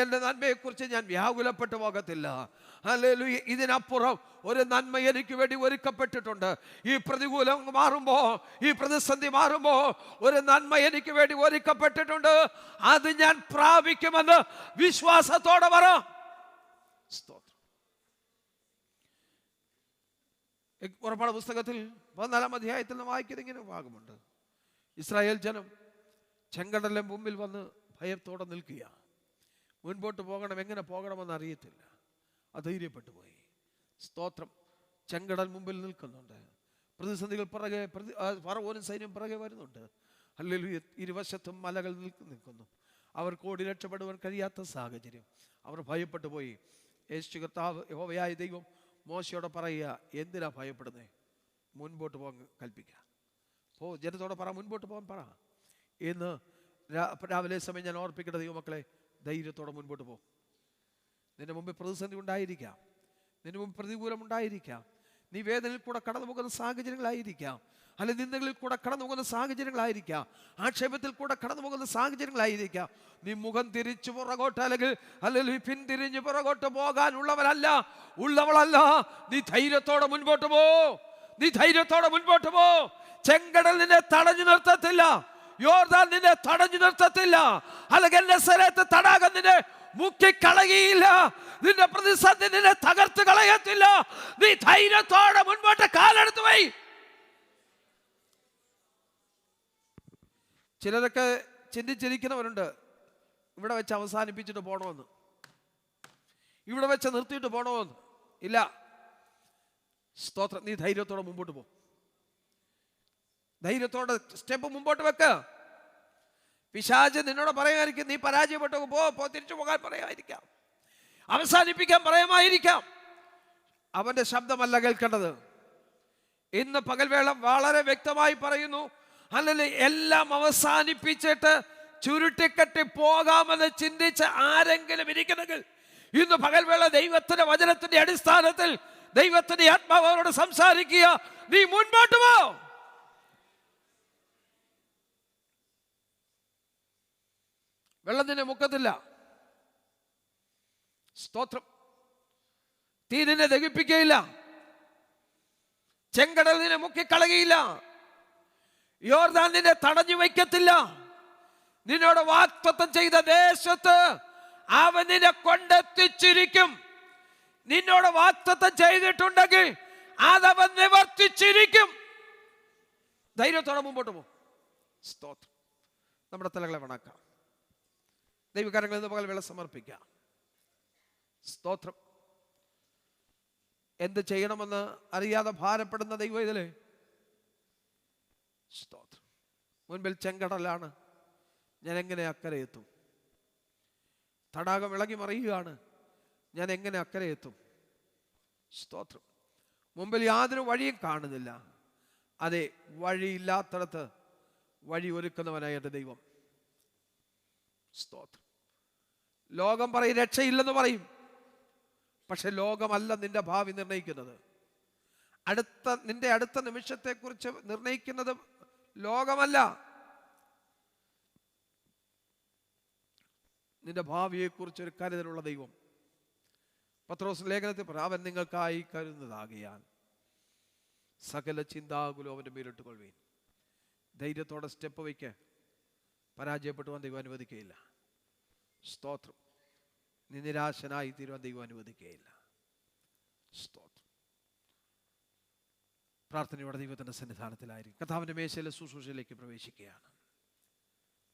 എൻ്റെ നന്മയെക്കുറിച്ച് ഞാൻ വ്യാകുലപ്പെട്ടു പോകത്തില്ല. ഹല്ലേലൂയ. ഇതിനപ്പുറം ഒരു നന്മ എനിക്ക് വേണ്ടി ഒരുക്കപ്പെട്ടിട്ടുണ്ട്. ഈ പ്രതികൂലം മാറുമ്പോ, ഈ പ്രതിസന്ധി മാറുമ്പോ ഒരു നന്മ എനിക്ക് വേണ്ടി ഒരുക്കപ്പെട്ടിട്ടുണ്ട്. അത് ഞാൻ പ്രാപിക്കുമെന്ന് വിശ്വാസത്തോടെ പറ. സ്തോത്രം. പുറപ്പാട് പുസ്തകത്തിൽ 14-ാം അധ്യായത്തിൽ നാം വായിക്കുന്ന ഇങ്ങനെ ഭാഗമുണ്ട്. ഇസ്രായേൽ ജനം ചെങ്കടലിന്റെ മുമ്പിൽ വന്ന് ഭയത്തോടെ നിൽക്കുക. മുൻപോട്ട് പോകണം, എങ്ങനെ പോകണമെന്ന് അറിയത്തില്ല. അധൈര്യപ്പെട്ടു പോയി. സ്തോത്രം. ചെങ്കടൽ മുമ്പിൽ നിൽക്കുന്നുണ്ട്. പ്രതിസന്ധികൾ പിറകെ, ഫറവോനും സൈന്യം പിറകെ വരുന്നുണ്ട്. ഹല്ലേലൂയ. ഇരുവശത്തും മലകൾ നിൽക്കുന്നു. അവർക്ക് ഓടി രക്ഷപ്പെടുവാൻ കഴിയാത്ത സാഹചര്യം. അവർ ഭയപ്പെട്ടു പോയി. യേശു കർത്താവ്, യഹോവയായ ദൈവം മോശയോടെ പറയുക, എന്തിനാ ഭയപ്പെടുന്നേ? മുൻപോട്ട് പോകാൻ കൽപ്പിക്കുക. ജനത്തോടെ പറ, മുൻപോട്ട് പോകാൻ പറ. ഇന്ന് രാവിലെ സമയം ഞാൻ ഓർപ്പിക്കേണ്ട ദൈവമക്കളെ, ധൈര്യത്തോടെ മുൻപോട്ട് പോകും. നിന്റെ മുമ്പിൽ പ്രതിസന്ധി ഉണ്ടായിരിക്കാം, നിന്റെ മുമ്പ് പ്രതികൂലം ഉണ്ടായിരിക്കാം, നീ വേദനയിൽ കൂടെ കടന്നു പോകുന്ന സാഹചര്യങ്ങളായിരിക്കാം, അല്ലെങ്കിൽ നിന്ദകളിൽ കൂടെ കടന്നു പോകുന്ന സാഹചര്യങ്ങളായിരിക്കാം, ആക്ഷേപത്തിൽ കൂടെ കടന്നു പോകുന്ന സാഹചര്യങ്ങളായിരിക്കാം. നീ മുഖം തിരിച്ചു പുറകോട്ട് അല്ലെങ്കിൽ പിന്തിരിഞ്ഞ് പുറകോട്ട് പോകാനുള്ളവരല്ല, ഉള്ളവളല്ല. നീ ധൈര്യത്തോടെ മുൻപോട്ട് പോ. ചെങ്കടൽ നിന്നെ തടഞ്ഞു നിർത്തത്തില്ല. യോർദാൻ നിന്നെ തടഞ്ഞു നിർത്തത്തില്ല. അല്ലെങ്കിൽ ഗെന്നസരേത്ത് തടാകം നിന്നെ മുക്കിക്കളയുകയില്ല. നിന്റെ പ്രതിസന്ധി നിന്നെ തകർത്ത് കളയത്തില്ല. നീ ധൈര്യത്തോടെ മുൻപോട്ട് കാലെടുത്ത് പോയി. ചിലരൊക്കെ ചിന്തിച്ചിരിക്കുന്നവരുണ്ട്, ഇവിടെ വെച്ച് അവസാനിപ്പിച്ചിട്ട് പോകണമെന്ന്, ഇവിടെ വെച്ച് നിർത്തിയിട്ട് പോകണമെന്ന്. ഇല്ല. സ്തോത്രം. നീ ധൈര്യത്തോടെ മുമ്പോട്ട് പോ. ധൈര്യത്തോടെ സ്റ്റെപ്പ് മുമ്പോട്ട് വെക്ക്. പിശാച് നിന്നോട് പറയാമായിരിക്കും, നീ പരാജയപ്പെട്ടു പോ, തിരിച്ചു പോകാൻ പറയാമായിരിക്കാം, അവസാനിപ്പിക്കാൻ പറയാമായിരിക്കാം. അവന്റെ ശബ്ദമല്ല കേൾക്കേണ്ടത്. ഇന്ന് പകൽവേള വളരെ വ്യക്തമായി പറയുന്നു, അല്ലെങ്കിൽ എല്ലാം അവസാനിപ്പിച്ചിട്ട് ചുരുട്ടിക്കെട്ടി പോകാമെന്ന് ചിന്തിച്ച ആരെങ്കിലും ഇരിക്കുന്നെങ്കിൽ ഇന്ന് പകൽവേള ദൈവത്തിന്റെ വചനത്തിന്റെ അടിസ്ഥാനത്തിൽ ദൈവത്തിന്റെ ആത്മാവ് അവരോട് സംസാരിക്കുക. നീ മുൻപോട്ട് പോ. വെള്ളം നിന്നെ മുക്കത്തില്ല. സ്തോത്രം. തീ നിന്നെ ദഹിപ്പിക്കുകയില്ല. ചെങ്കടൽ നിന്നെ മുക്കിക്കളകയില്ല. യോർദാൻ നിന്നെ തടഞ്ഞു വയ്ക്കത്തില്ല. നിന്നോട് വാഗ്ദത്തം ചെയ്ത ദേശത്ത് അവൻ നിന്നെ കൊണ്ടെത്തിച്ചിരിക്കും. നിന്നോട് വാഗ്ദത്തം ചെയ്തിട്ടുണ്ടെങ്കിൽ അതവൻ നിവർത്തിച്ചിരിക്കും. ധൈര്യത്തോടെ മുമ്പോട്ട് പോകും. സ്തോത്രം. നമ്മുടെ തലകളെ വണക്കാം. ദൈവകാര്യങ്ങൾ ഇന്ന് പകൽ വേള സമർപ്പിക്കാം. സ്തോത്രം. എന്ത് ചെയ്യണമെന്ന് അറിയാതെ ഭാരപ്പെടുന്ന ദൈവം ഇതിലെ സ്തോത്രം. മുൻപിൽ ചെങ്കടലാണ്, ഞാൻ എങ്ങനെ അക്കരെ എത്തും? തടാകം ഇളകി മറിയുകയാണ്, ഞാൻ എങ്ങനെ അക്കരെ എത്തും? സ്തോത്രം. മുമ്പിൽ യാതൊരു വഴിയും കാണുന്നില്ല. അതെ, വഴിയില്ലാത്തടത്ത് വഴി ഒരുക്കുന്നവനായ എൻ്റെ ദൈവം. സ്തോത്രം. ലോകം പറയും രക്ഷയില്ലെന്ന് പറയും. പക്ഷെ ലോകമല്ല നിന്റെ ഭാവി നിർണയിക്കുന്നത്. നിന്റെ അടുത്ത നിമിഷത്തെക്കുറിച്ച് നിർണയിക്കുന്നത് ലോകമല്ല. നിന്റെ ഭാവിയെക്കുറിച്ച് ഒരു കരുതലുള്ള ദൈവം. പത്രോസ് ലേഖനത്തിൽ പറ, അവൻ നിങ്ങൾക്കായി കരുതുന്നതാകിയാൽ സകല ചിന്താകുലം അവൻ്റെ മേലിട്ട് കൊള്ളുവീൻ. ധൈര്യത്തോടെ സ്റ്റെപ്പ് വയ്ക്ക്. പരാജയപ്പെട്ടുവാൻ ദൈവം അനുവദിക്കുകയില്ല. സ്തോത്രം. നീ നിരാശനായി തീരുവാൻ ദൈവം അനുവദിക്കുകയില്ല. സ്തോത്രം. പ്രാർത്ഥനയോടെ ദൈവത്തിൻ്റെ സന്നിധാനത്തിലായിരിക്കും. കർത്താവിൻ്റെ മേശയിലെ ശുശ്രൂഷയിലേക്ക് പ്രവേശിക്കുകയാണ്.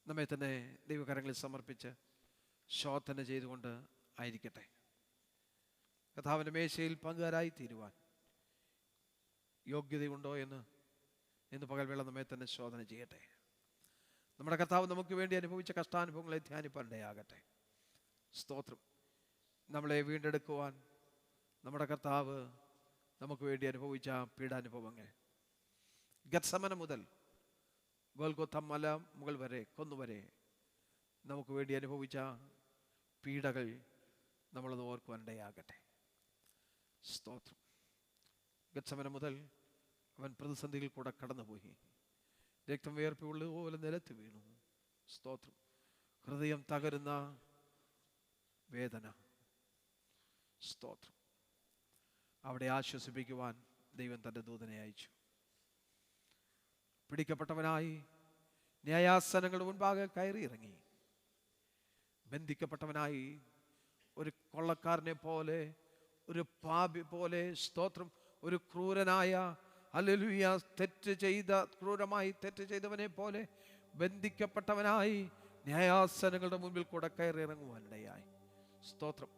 നമ്മെ തന്നെ ദൈവകരങ്ങളിൽ സമർപ്പിച്ച് ശോധന ചെയ്തുകൊണ്ട് ആയിരിക്കട്ടെ. കർത്താവിൻ്റെ മേശയിൽ പങ്കുകാരായി തീരുവാൻ യോഗ്യതയുണ്ടോ എന്ന് പകൽവേള നമ്മെ തന്നെ ശോധന ചെയ്യട്ടെ. നമ്മുടെ കർത്താവ് നമുക്ക് വേണ്ടി അനുഭവിച്ച കഷ്ടാനുഭവങ്ങളെ ധ്യാനിപ്പാനിടയാകട്ടെ. സ്തോത്രം. നമ്മളെ വീണ്ടെടുക്കുവാൻ നമ്മുടെ കർത്താവ് നമുക്ക് വേണ്ടി അനുഭവിച്ച പീഡാനുഭവങ്ങൾ, ഗത്സമന മുതൽ ഗോൽഗോഥ മല മുകൾ വരെ, കൊന്നുവരെ നമുക്ക് വേണ്ടി അനുഭവിച്ച പീഡകൾ നമ്മളത് ഓർക്കുവാനിടയാകട്ടെ. സ്തോത്രം. ഗത്സമന മുതൽ അവൻ പ്രതിസന്ധികൾ കൂടെ കടന്നുപോയി. രക്തം വേർപ്പുള്ളതുപോലെ നിലത്ത് വീണു. സ്തോത്രം. ഹൃദയം തകരുന്ന വേദന. സ്തോത്രം. അവിടെ ആശ്വസിപ്പിക്കുവാൻ ദൈവം തൻ്റെ ദൂതനെ അയച്ചു. പിടിക്കപ്പെട്ടവനായി ന്യായാസനങ്ങളുടെ മുൻപാകെ കയറി ഇറങ്ങി. ബന്ധിക്കപ്പെട്ടവനായി ഒരു കൊള്ളക്കാരനെ പോലെ, ഒരു പാപി പോലെ, സ്തോത്രം, ഒരു ക്രൂരനായ, ഹല്ലേലൂയ, ക്രൂരമായി തെറ്റ് ചെയ്തവനെ പോലെ ബന്ധിക്കപ്പെട്ടവനായി ന്യായാസനങ്ങളുടെ മുൻപിൽ കൂടെ കയറി ഇറങ്ങുവാനിടയായി. സ്തോത്രം.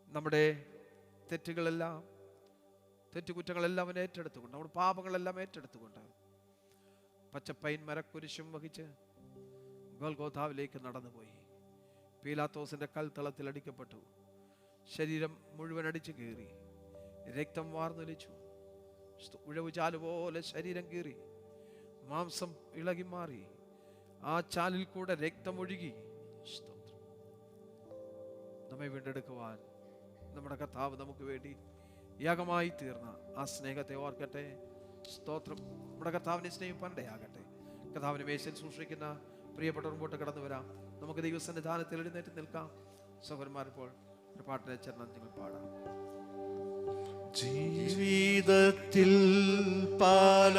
നമ്മുടെ തെറ്റുകളെല്ലാം, തെറ്റുകുറ്റങ്ങളെല്ലാം അവൻ ഏറ്റെടുത്തുകൊണ്ട്, നമ്മുടെ പാപങ്ങളെല്ലാം ഏറ്റെടുത്തുകൊണ്ട് പച്ചപ്പൈൻ മരക്കുരിശും വഹിച്ച് ഗോൽഗോഥാവിലേക്ക് നടന്നുപോയി. പീലാത്തോസിന്റെ കൽത്തളത്തിൽ അടിക്കപ്പെട്ടു. ശരീരം മുഴുവൻ അടിച്ചു കീറി. രക്തം വാർന്നൊലിച്ചു. ഉഴവ് ചാല് പോലെ ശരീരം കീറി. മാംസം ഇളകി മാറി. ആ ചാലിൽ കൂടെ രക്തമൊഴുകി. നമ്മെ വീണ്ടെടുക്കുവാൻ നമ്മുടെ കർത്താവ് നമുക്ക് വേണ്ടി യാഗമായി തീർന്ന ആ സ്നേഹത്തെ ഓർക്കട്ടെ. സ്തോത്രം. നമ്മുടെ കർത്താവിനെ സ്നേഹിപ്പാനിടയാകട്ടെ. കർത്താവിനെ മേശയിൽ സൂക്ഷിക്കുന്ന പ്രിയപ്പെട്ട മുമ്പോട്ട് കടന്നു വരാം. നമുക്ക് ദൈവസന്നിധാനത്തിൽ എഴുന്നേറ്റ് നിൽക്കാം. സഹോദരന്മാരിപ്പോൾ ഒരു പാട്ടിനെ ചേർന്ന് നിങ്ങൾ പാടാം. ജീവിതത്തിൽ പല